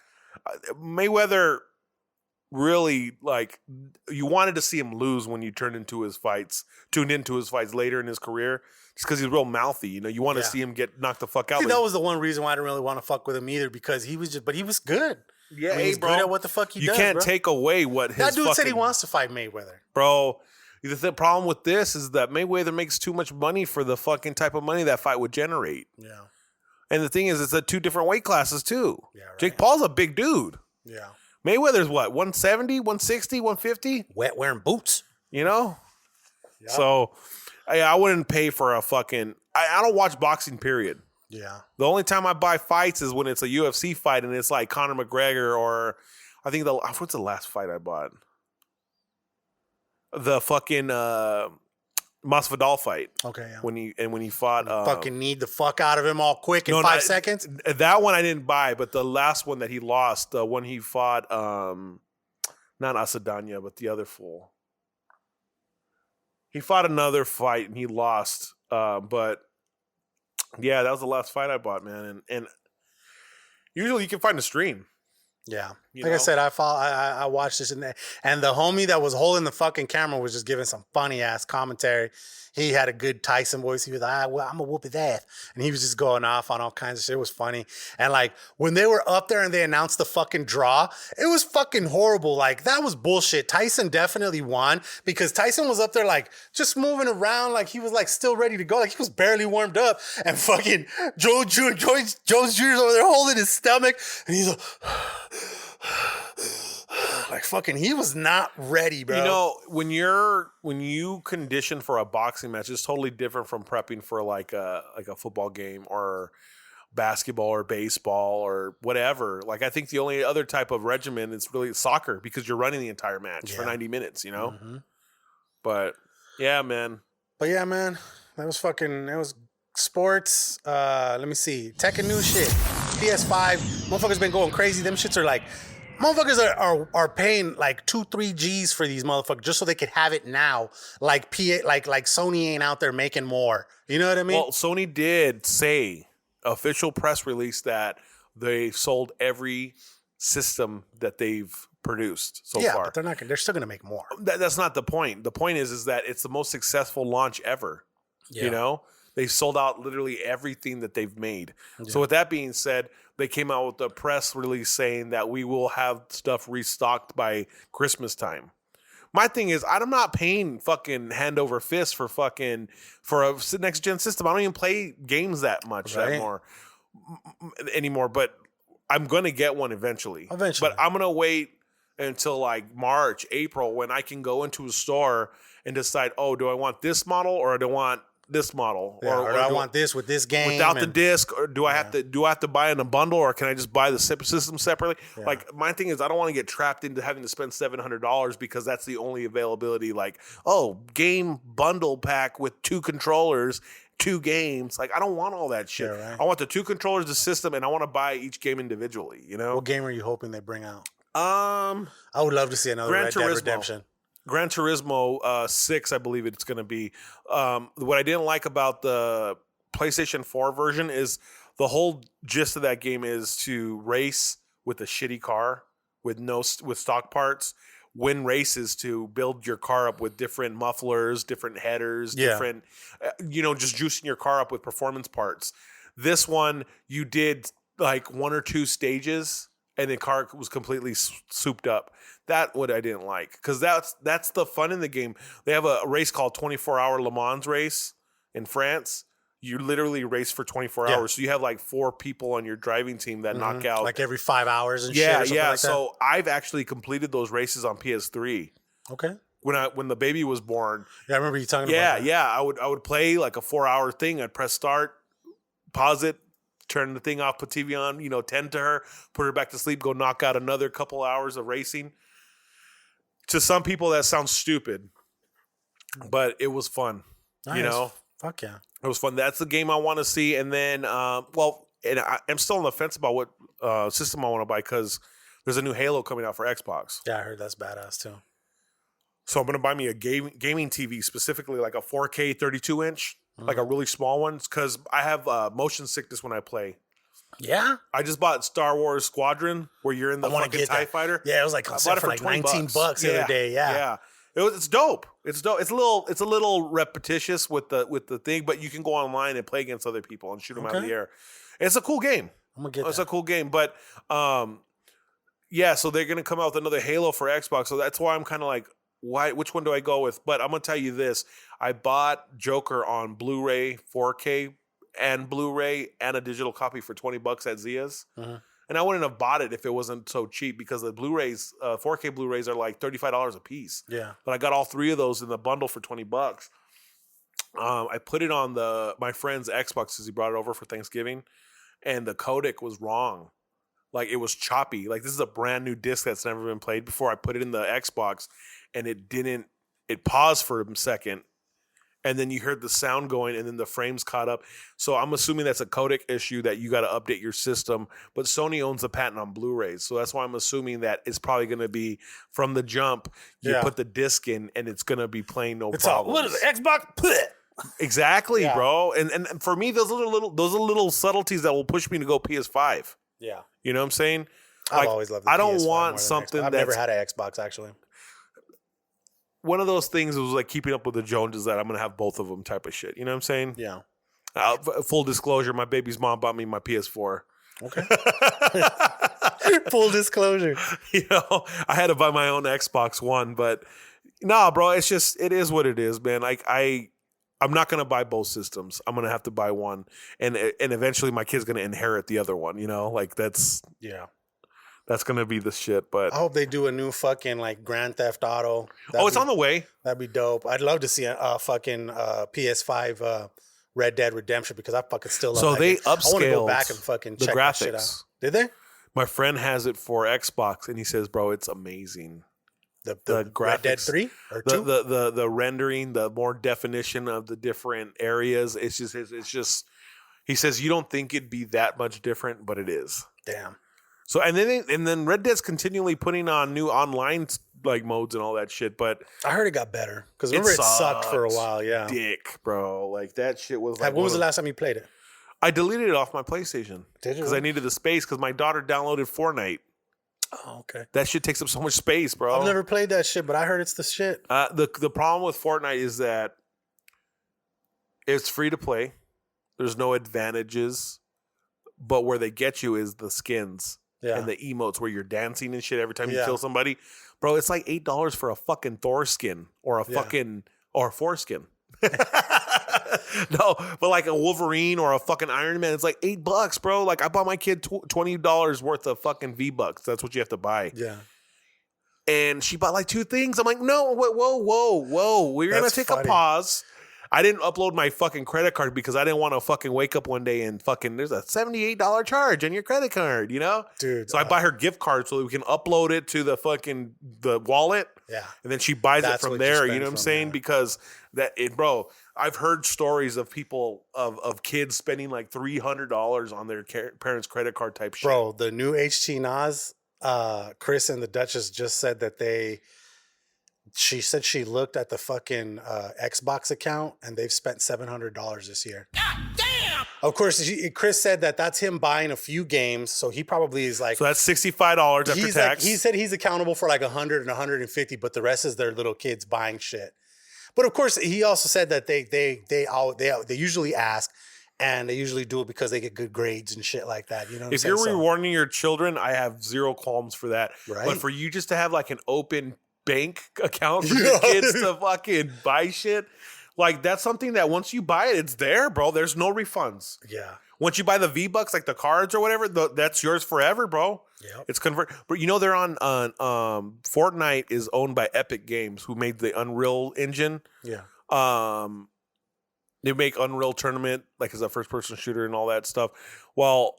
Mayweather. Really, like, you wanted to see him lose when you tuned into his fights later in his career, just because he's real mouthy. You know, you want to see him get knocked the fuck out. See, that was the one reason why I didn't really want to fuck with him either, because he was good. Yeah, he's bro, good at what the fuck he does. You can't take away what his that dude said he wants to fight Mayweather. Bro, the problem with this is that Mayweather makes too much money for the fucking type of money that fight would generate. Yeah. And the thing is, it's at two different weight classes too. Yeah, right. Jake Paul's a big dude. Yeah. Mayweather's what, 170, 160, 150? Wet wearing boots. You know? Yeah. So I wouldn't pay for a fucking... I don't watch boxing, period. Yeah. The only time I buy fights is when it's a UFC fight and it's like Conor McGregor or I think what's the last fight I bought? The fucking Masvidal fight. Okay. Yeah. When he fought, fucking need the fuck out of him all quick in 5 seconds. That one I didn't buy, but the last one that he lost, the one he fought, not Asadanya, but the other fool. He fought another fight and he lost, but yeah, that was the last fight I bought, man. And usually you can find a stream. Yeah. I said, I watched this and the homie that was holding the fucking camera was just giving some funny ass commentary. He had a good Tyson voice. He was like, well, I'm gonna whoop his ass. And he was just going off on all kinds of shit. It was funny. And like when they were up there and they announced the fucking draw, it was fucking horrible. Like that was bullshit. Tyson definitely won because Tyson was up there like just moving around like he was like still ready to go. Like he was barely warmed up. And fucking Jones Jr.'s over there holding his stomach. And he's like fucking, he was not ready, bro. You know, when you condition for a boxing match, it's totally different from prepping for like a football game or basketball or baseball or whatever. Like I think the only other type of regimen is really soccer because you're running the entire match for 90 minutes, you know? Mm-hmm. But yeah, man. That was sports. Let me see. Tech and new shit. PS5. Motherfuckers been going crazy. Them shits are like, motherfuckers are paying like 2-3 G's for these motherfuckers just so they could have it now. Like Sony ain't out there making more. You know what I mean? Well, Sony did say, official press release, that they sold every system that they've produced so far. But they're still gonna make more. That's not the point. The point is that it's the most successful launch ever. Yeah. You know? They sold out literally everything that they've made. Yeah. So with that being said, they came out with a press release saying that we will have stuff restocked by Christmas time. My thing is, I'm not paying fucking hand over fist for a next gen system. I don't even play games that much anymore. But I'm gonna get one eventually. But I'm gonna wait until like March, April, when I can go into a store and decide, do I want this model or do I want this model, or do I want this with this game without the disc, or do I have to buy in a bundle, or can I just buy the system separately? Yeah. Like my thing is, I don't want to get trapped into having to spend $700 because that's the only availability. Like, game bundle pack with 2 controllers, 2 games. Like, I don't want all that shit. Yeah, right. I want the 2 controllers, the system, and I want to buy each game individually. You know, what game are you hoping they bring out? I would love to see another Red Dead Redemption. Gran Turismo 6, I believe it's going to be. What I didn't like about the PlayStation 4 version is the whole gist of that game is to race with a shitty car with stock parts, win races to build your car up with different mufflers, different headers, different, just juicing your car up with performance parts. This one, you did like 1 or 2 stages and the car was completely souped up. That what I didn't like, because that's the fun in the game. They have a race called 24-hour Le Mans race in France. You literally race for 24 hours. So you have like 4 people on your driving team that knock out. Like every 5 hours and shit or something like that? So I've actually completed those races on PS3. Okay. When the baby was born. Yeah, I remember you talking about that. Yeah. I would play like a 4-hour thing. I'd press start, pause it, turn the thing off, put TV on, tend to her, put her back to sleep, go knock out another couple hours of racing. To some people, that sounds stupid, but it was fun. Nice. Fuck yeah. It was fun. That's the game I want to see. And then, I'm still on the fence about what system I want to buy because there's a new Halo coming out for Xbox. Yeah, I heard that's badass too. So I'm going to buy me a gaming TV, specifically like a 4K 32-inch, like a really small one, because I have motion sickness when I play. Yeah, I just bought Star Wars Squadron, where you're in the fucking TIE fighter. Yeah, it was like I bought it for like $19 the other day. Yeah. It's dope. It's dope. It's a little repetitious with the thing, but you can go online and play against other people and shoot them out of the air. It's a cool game. I'm gonna get that. It's a cool game, but so they're gonna come out with another Halo for Xbox. So that's why I'm kind of like, which one do I go with? But I'm gonna tell you this: I bought Joker on Blu-ray, 4K. And Blu-ray and a digital copy for $20 at Zia's. And I wouldn't have bought it if it wasn't so cheap because the Blu-rays, 4K Blu-rays are like $35 a piece. Yeah. But I got all 3 of those in the bundle for $20. I put it on my friend's Xbox because he brought it over for Thanksgiving, and the codec was wrong. Like, it was choppy. Like, this is a brand new disc that's never been played before. I put it in the Xbox, and it paused for a second, and then you heard the sound going, and then the frames caught up. So I'm assuming that's a codec issue that you got to update your system. But Sony owns the patent on Blu-rays, so that's why I'm assuming that it's probably going to be from the jump. You put the disc in, and it's going to be playing no problem. What is it, Xbox? Exactly, bro. And for me, those are little subtleties that will push me to go PS5. Yeah. You know what I'm saying? I've always loved the I don't PS5 want something I've that's never had an Xbox, actually. one of those things was like keeping up with the Joneses that I'm going to have both of them type of shit. You know what I'm saying? Yeah. Full disclosure, my baby's mom bought me my PS4. Okay. Full disclosure. You know, I had to buy my own Xbox One, but nah, bro, it is what it is, man. Like, I'm not going to buy both systems. I'm going to have to buy one. And eventually my kid's going to inherit the other one, you know? Like, that's going to be the shit. But I hope they do a new fucking, like, Grand Theft Auto. It's on the way. That'd be dope. I'd love to see a fucking PS5 Red Dead Redemption because I fucking still love So they game. I want to go back upscaled and fucking the check that shit out. graphics. Did they? My friend has it for Xbox, and he says, bro, it's amazing. The graphics, Red Dead 3 or 2? The rendering, the more definition of the different areas. It's just. He says you don't think it'd be that much different, but it is. Damn. So and then Red Dead's continually putting on new online like modes and all that shit. But I heard it got better because remember it sucked for a while. Yeah, dick, bro. Like that shit was. Like, when was the last time you played it? I deleted it off my PlayStation. Did you? Because I needed the space. Because my daughter downloaded Fortnite. Oh, okay. That shit takes up so much space, bro. I've never played that shit, but I heard it's the shit. The problem with Fortnite is that it's free to play. There's no advantages, but where they get you is the skins and the emotes where you're dancing and shit every time you kill somebody. Bro, it's like $8 for a fucking Thor skin or a fucking or foreskin. No, but like a Wolverine or a fucking Iron Man, it's like $8, bro. Like I bought my kid $20 worth of fucking V-Bucks. That's what you have to buy. Yeah. And she bought like 2 things. I'm like, no, whoa. We're going to take a pause. I didn't upload my fucking credit card because I didn't want to fucking wake up one day and fucking there's a $78 charge on your credit card, you know? Dude. So I buy her gift card so that we can upload it to the wallet. Yeah. And then she buys it from there, you know what I'm saying? Because bro, I've heard stories of people of kids spending like $300 on their parents' credit card type shit. Bro, the new HT Nas, Chris and the Duchess just said that she said she looked at the fucking Xbox account and they've spent $700 this year. God damn! Of course, Chris said that that's him buying a few games, so he probably is like. So that's $65 after tax. Like, he said he's accountable for like 100 and 150, but the rest is their little kids buying shit. But of course, he also said that they usually ask. And they usually do it because they get good grades and shit like that. You know what if I'm saying? You're rewarding your children, I have zero qualms for that. Right. But for you just to have like an open bank account for your kids to fucking buy shit, like that's something that once you buy it, it's there, bro. There's no refunds. Yeah. Once you buy the V-Bucks, like the cards or whatever, that's yours forever, bro. Yeah. It's convert. But you know they're on Fortnite is owned by Epic Games, who made the Unreal engine. Yeah. They make Unreal Tournament like as a first-person shooter and all that stuff. Well,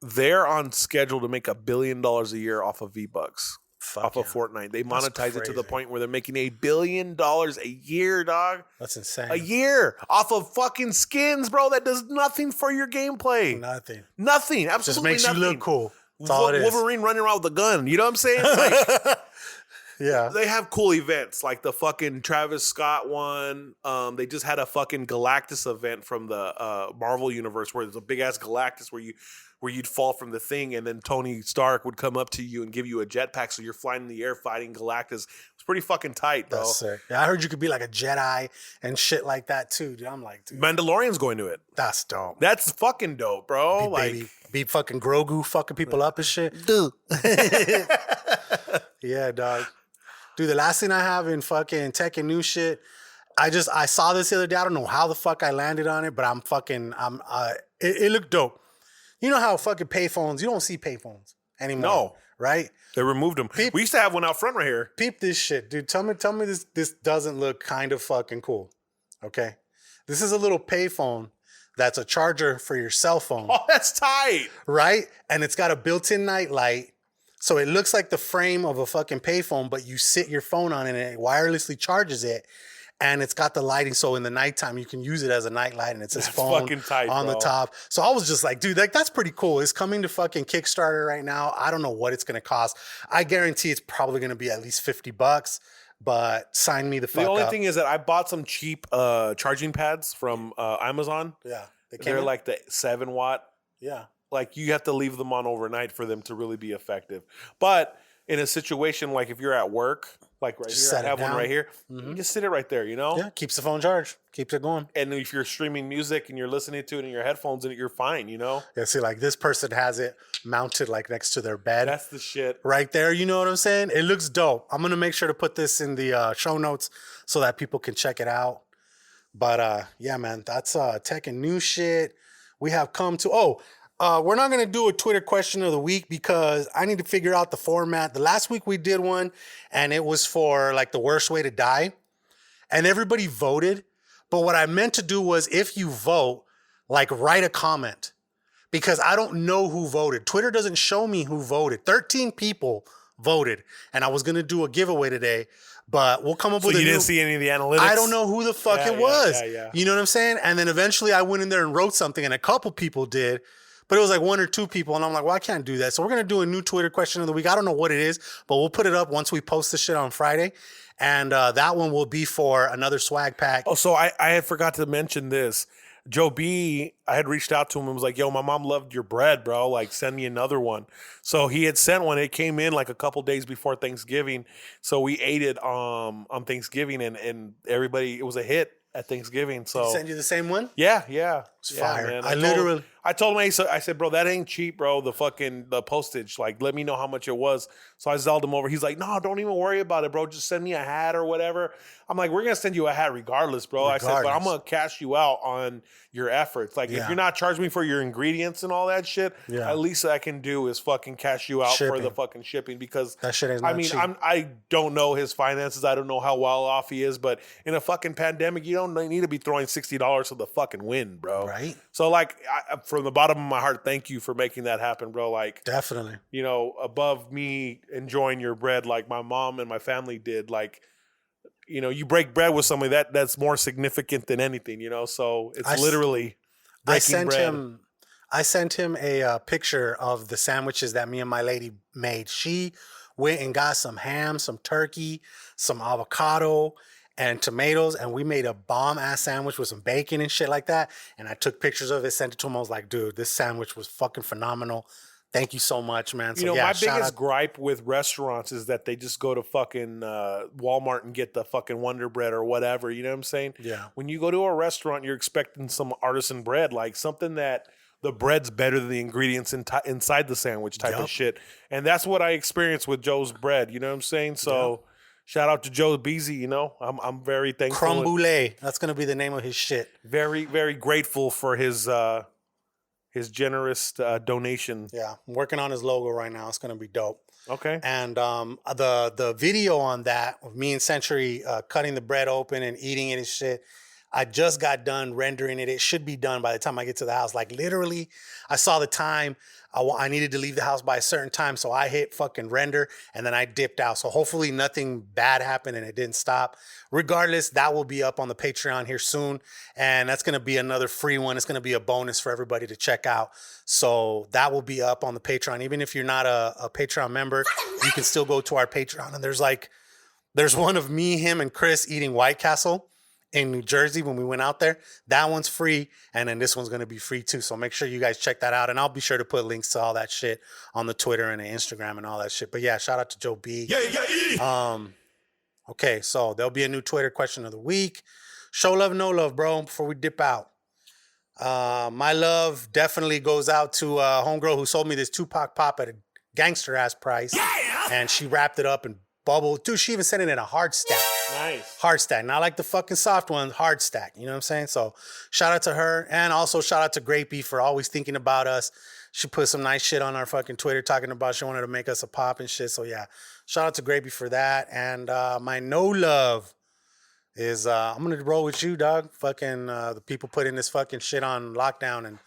they're on schedule to make $1 billion a year off of V-Bucks, off of Fortnite. They monetize it to the point where they're making $1 billion a year, dog. That's insane. A year off of fucking skins, bro. That does nothing for your gameplay. Nothing. Nothing. Absolutely just makes nothing. you look cool. That's all it is. Wolverine running around with a gun. You know what I'm saying? Like, yeah. They have cool events like the fucking Travis Scott one. They just had a fucking Galactus event from the Marvel universe where there's a big ass Galactus where you'd fall from the thing and then Tony Stark would come up to you and give you a jetpack so you're flying in the air fighting Galactus. It's pretty fucking tight, bro. That's sick. Yeah, I heard you could be like a Jedi and shit like that too, dude. I'm like, dude. Mandalorian's going to it. That's dope. That's fucking dope, bro. Be fucking Grogu fucking people up and shit. Dude. Yeah, dog. Dude, the last thing I have in fucking tech and new shit, I saw this the other day. I don't know how the fuck I landed on it, but it looked dope. You know how fucking payphones, you don't see payphones anymore. No. Right? They removed them. We used to have one out front right here. Peep this shit, dude. Tell me this doesn't look kind of fucking cool. Okay? This is a little payphone that's a charger for your cell phone. Oh, that's tight. Right? And it's got a built-in night light. So it looks like the frame of a fucking payphone, but you sit your phone on it and it wirelessly charges it. And it's got the lighting, so in the nighttime you can use it as a night light, and it says phone fucking tight, on the top. So I was just like, dude, that's pretty cool. It's coming to fucking Kickstarter right now. I don't know what it's gonna cost. I guarantee it's probably gonna be at least $50, but sign me the fuck up. The only thing is that I bought some cheap charging pads from Amazon. Yeah, they're like the 7-watt. Yeah, like you have to leave them on overnight for them to really be effective. But in a situation like if you're at work, like right just here, I have one right here. Mm-hmm. You just sit it right there, you know? Yeah, keeps the phone charged, keeps it going. And if you're streaming music and you're listening to it in your headphones, you're fine, you know? Yeah, see, like this person has it mounted like next to their bed. That's the shit. Right there, you know what I'm saying? It looks dope. I'm going to make sure to put this in the show notes so that people can check it out. But yeah, man, that's tech and new shit. We have come to, we're not going to do a Twitter question of the week because I need to figure out the format. The last week we did one and it was for like the worst way to die. And everybody voted. But what I meant to do was if you vote, like write a comment because I don't know who voted. Twitter doesn't show me who voted. 13 people voted. And I was going to do a giveaway today. But we'll come up with you didn't see any of the analytics? I don't know who the fuck it was. Yeah. You know what I'm saying? And then eventually I went in there and wrote something and a couple people did. But it was like 1 or 2 people. And I'm like, well, I can't do that. So we're going to do a new Twitter question of the week. I don't know what it is, but we'll put it up once we post the shit on Friday. And that one will be for another swag pack. Oh, so I had forgot to mention this. Joe B, I had reached out to him and was like, yo, my mom loved your bread, bro. Like, send me another one. So he had sent one. It came in like a couple days before Thanksgiving. So we ate it on Thanksgiving and everybody, it was a hit at Thanksgiving. So Did he send you the same one? Yeah. It's fire. Man. I told him, I said, bro, that ain't cheap, bro. The postage, like, let me know how much it was. So I zelled him over. He's like, no, don't even worry about it, bro. Just send me a hat or whatever. I'm like, we're going to send you a hat regardless, bro. I said, but I'm going to cash you out on your efforts. Like, if you're not charging me for your ingredients and all that shit, at least I can do is fucking cash you out for the fucking shipping because that shit ain't cheap. I don't know his finances. I don't know how well off he is, but in a fucking pandemic, you don't need to be throwing $60 to the fucking wind, bro. Right. So, like, from the bottom of my heart, thank you for making that happen, bro. Like, definitely. You know, above me enjoying your bread like my mom and my family did, like, you know, you break bread with somebody that's more significant than anything, you know. So it's literally breaking bread. I sent him a picture of the sandwiches that me and my lady made. She went and got some ham, some turkey, some avocado, and tomatoes, and we made a bomb-ass sandwich with some bacon and shit like that. And I took pictures of it, sent it to him. I was like, dude, this sandwich was fucking phenomenal. Thank you so much, man. So, you know, my biggest gripe with restaurants is that they just go to fucking Walmart and get the fucking Wonder Bread or whatever. You know what I'm saying? Yeah. When you go to a restaurant, you're expecting some artisan bread, like something that the bread's better than the ingredients inside the sandwich type of shit. And that's what I experienced with Joe's bread. You know what I'm saying? So shout out to Joe Beezy. You know, I'm very thankful. Crumb Brulee. That's going to be the name of his shit. Very, very grateful for his generous donation. Yeah, I'm working on his logo right now. It's gonna be dope. Okay. And the video on that of me and Century cutting the bread open and eating it and shit, I just got done rendering it. It should be done by the time I get to the house. Like literally, I saw the time. I needed to leave the house by a certain time, so I hit fucking render and then I dipped out. So hopefully nothing bad happened and it didn't stop. Regardless, that will be up on the Patreon here soon, and that's going to be another free one. It's going to be a bonus for everybody to check out. So that will be up on the Patreon. Even if you're not a Patreon member, you can still go to our Patreon. And there's one of me, him, and Chris eating White Castle in New Jersey when we went out there. That one's free, and then this one's going to be free too. So make sure you guys check that out, and I'll be sure to put links to all that shit on the Twitter and the Instagram and all that shit. But yeah, shout out to Joe B. Okay, so there'll be a new Twitter question of the week. Show love, no love, bro, before we dip out. My love definitely goes out to a homegirl who sold me this Tupac pop at a gangster ass price. And she wrapped it up in bubble. Dude, she even sent it in a hard stack. Nice. Hard stack. Not like the fucking soft one, hard stack. You know what I'm saying? So shout out to her. And also shout out to Grapey for always thinking about us. She put some nice shit on our fucking Twitter talking about she wanted to make us a pop and shit. So yeah, shout out to Grapey for that. And my no love is I'm going to roll with you, dog. Fucking the people putting this fucking shit on lockdown and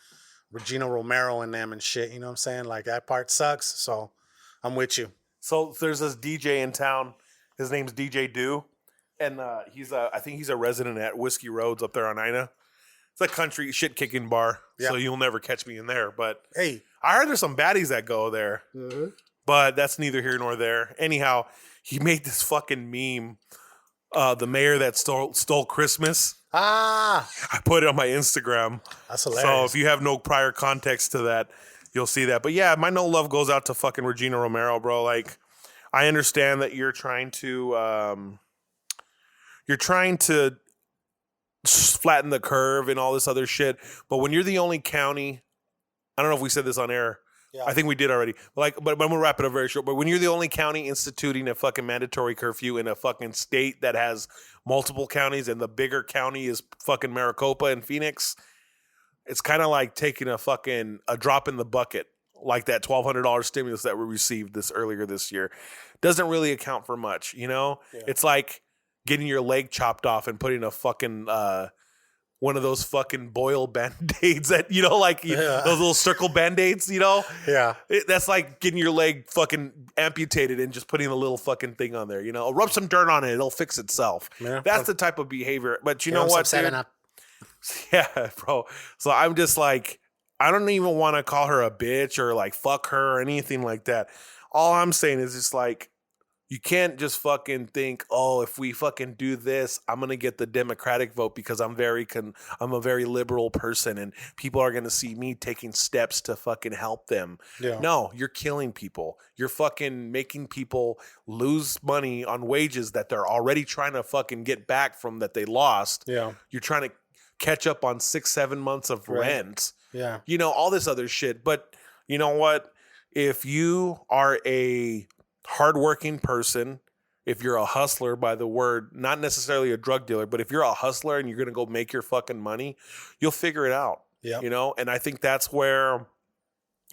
Regina Romero and them and shit. You know what I'm saying? Like, that part sucks. So I'm with you. So there's this DJ in town. His name's DJ Do. And I think he's a resident at Whiskey Roads up there on Ina. It's a country shit-kicking bar, so you'll never catch me in there. But hey, I heard there's some baddies that go there. Mm-hmm. But that's neither here nor there. Anyhow, he made this fucking meme, the mayor that stole Christmas. I put it on my Instagram. That's hilarious. So if you have no prior context to that, you'll see that. But yeah, my no love goes out to fucking Regina Romero, bro. Like, I understand that you're trying to flatten the curve and all this other shit. But when you're the only county, I don't know if we said this on air. Yeah. I think we did already. But I'm gonna wrap it up very short. But when you're the only county instituting a fucking mandatory curfew in a fucking state that has multiple counties, and the bigger county is fucking Maricopa and Phoenix, it's kind of like taking a drop in the bucket, like that $1,200 stimulus that we received earlier this year. Doesn't really account for much, you know? Yeah. It's like getting your leg chopped off and putting a fucking one of those fucking boil band-aids that, you know, like those little circle band-aids, you know? Yeah. That's like getting your leg fucking amputated and just putting a little fucking thing on there, you know? Rub some dirt on it, it'll fix itself. Yeah. That's the type of behavior. But you know what, dude? Yeah, bro. So I'm just like, I don't even want to call her a bitch or like fuck her or anything like that. All I'm saying is just like, you can't just fucking think, oh, if we fucking do this, I'm going to get the Democratic vote because I'm a very liberal person and people are going to see me taking steps to fucking help them. Yeah. No, you're killing people. You're fucking making people lose money on wages that they're already trying to fucking get back from that they lost. Yeah. You're trying to catch up on 6-7 months of rent. Yeah. You know, all this other shit. But you know what? If you are a hardworking person, if you're a hustler by the word, not necessarily a drug dealer, but if you're a hustler and you're going to go make your fucking money, you'll figure it out. Yeah. You know, and I think that's where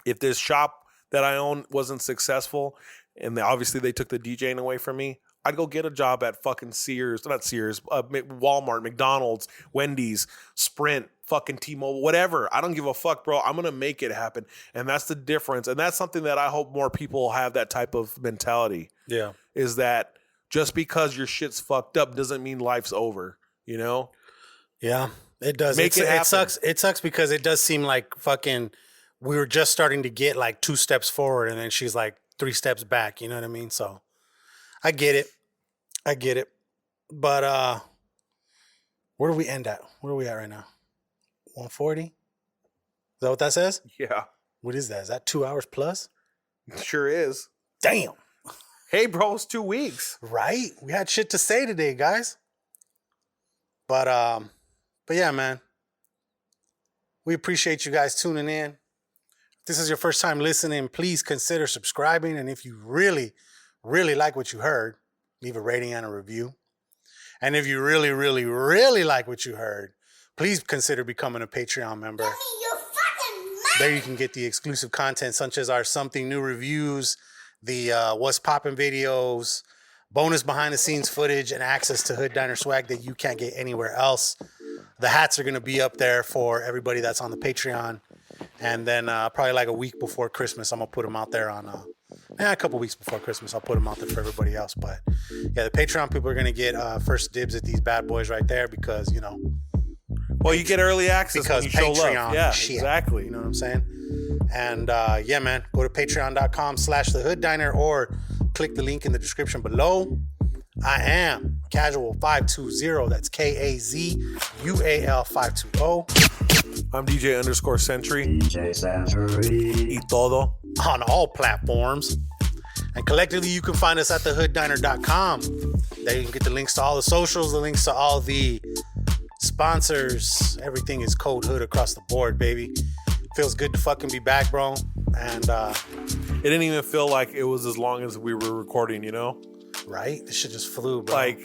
if this shop that I own wasn't successful and obviously they took the DJing away from me, I'd go get a job at fucking Walmart, McDonald's, Wendy's, Sprint, fucking T-Mobile, whatever. I don't give a fuck, bro. I'm going to make it happen. And that's the difference. And that's something that I hope more people have that type of mentality. Yeah. Is that just because your shit's fucked up doesn't mean life's over, you know? Yeah, it does. Make it happen. It sucks. It sucks because it does seem like fucking we were just starting to get like 2 steps forward and then she's like 3 steps back. You know what I mean? So I get it. But where do we end at? Where are we at right now? 140? Is that what that says? Yeah. What is that? Is that 2 hours plus? Sure is. Damn. Hey, bro, it's 2 weeks. Right? We had shit to say today, guys. But yeah, man. We appreciate you guys tuning in. If this is your first time listening, please consider subscribing. And if you really, really like what you heard, leave a rating and a review. And if you really, really, really like what you heard, please consider becoming a Patreon member. There you can get the exclusive content such as our Something New reviews, the What's Poppin' videos, bonus behind the scenes footage, and access to Hood Diner swag that you can't get anywhere else. The hats are going to be up there for everybody that's on the Patreon. And then probably like a week before Christmas, I'm going to put them out there on a couple weeks before Christmas. I'll put them out there for everybody else. But yeah, the Patreon people are going to get first dibs at these bad boys right there because, you know. Well, you get early access because when you show Patreon love. Yeah, shit, exactly. You know what I'm saying? And yeah, man, go to patreon.com/The Hood Diner or click the link in the description below. I am Casual520. That's KAZUAL520. I'm DJ_Sentry. DJ Sentry. Y todo. On all platforms. And collectively, you can find us at thehooddiner.com. There you can get the links to all the socials, the links to all the sponsors. Everything is code hood across the board, baby. Feels good to fucking be back, bro. And it didn't even feel like it was as long as we were recording, you know? Right? This shit just flew, bro.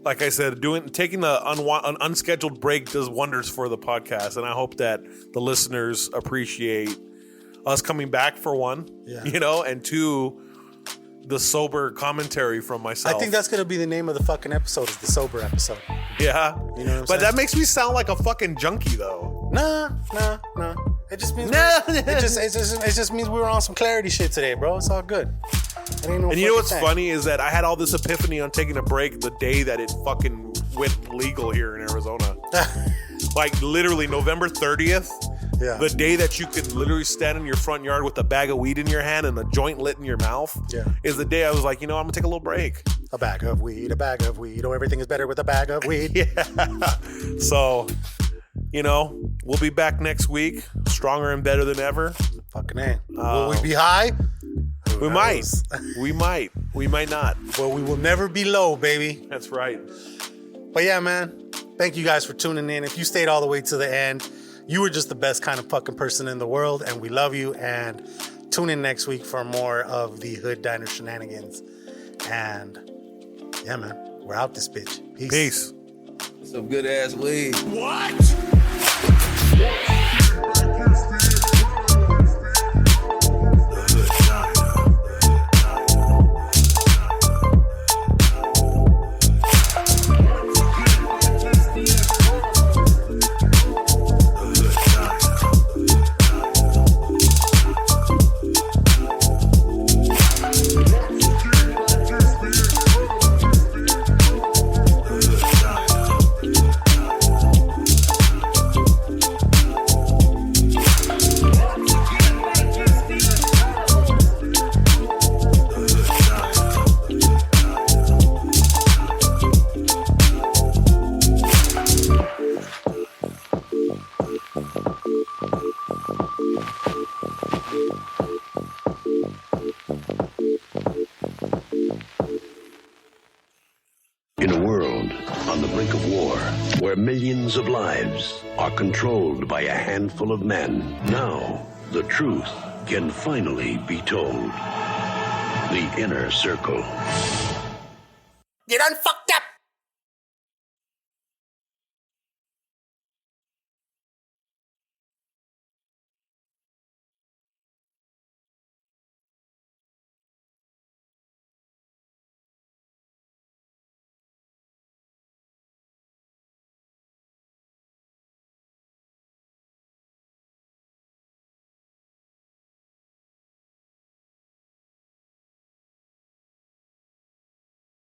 Like I said, taking an unscheduled break does wonders for the podcast, and I hope that the listeners appreciate us coming back for one, you know, and two, the sober commentary from myself. I think that's gonna be the name of the fucking episode. Is the sober episode? Yeah, you know. What I'm but saying? that makes me sound like a fucking junkie, though. Nah. It just means it just means we were on some clarity shit today, bro. It's all good. It ain't no. And you know what's thing. funny is that I had all this epiphany on taking a break the day that it fucking went legal here in Arizona. Like literally November 30th. Yeah. The day that you could literally stand in your front yard with a bag of weed in your hand and a joint lit in your mouth. Yeah. Is the day I was like, I'm gonna take a little break. A bag of weed. Oh, everything is better with a bag of weed. Yeah. So, we'll be back next week, stronger and better than ever. Fucking A. Will we be high? We might. We might. We might not. Well, we will never be low, baby. That's right. But yeah, man. Thank you guys for tuning in. If you stayed all the way to the end, you were just the best kind of fucking person in the world, and we love you. And tune in next week for more of the Hood Diner shenanigans. And yeah, man, we're out this bitch. Peace. Some good ass weed. What? In a world on the brink of war, where millions of lives are controlled by a handful of men, now the truth can finally be told. The Inner Circle. You done fucked up.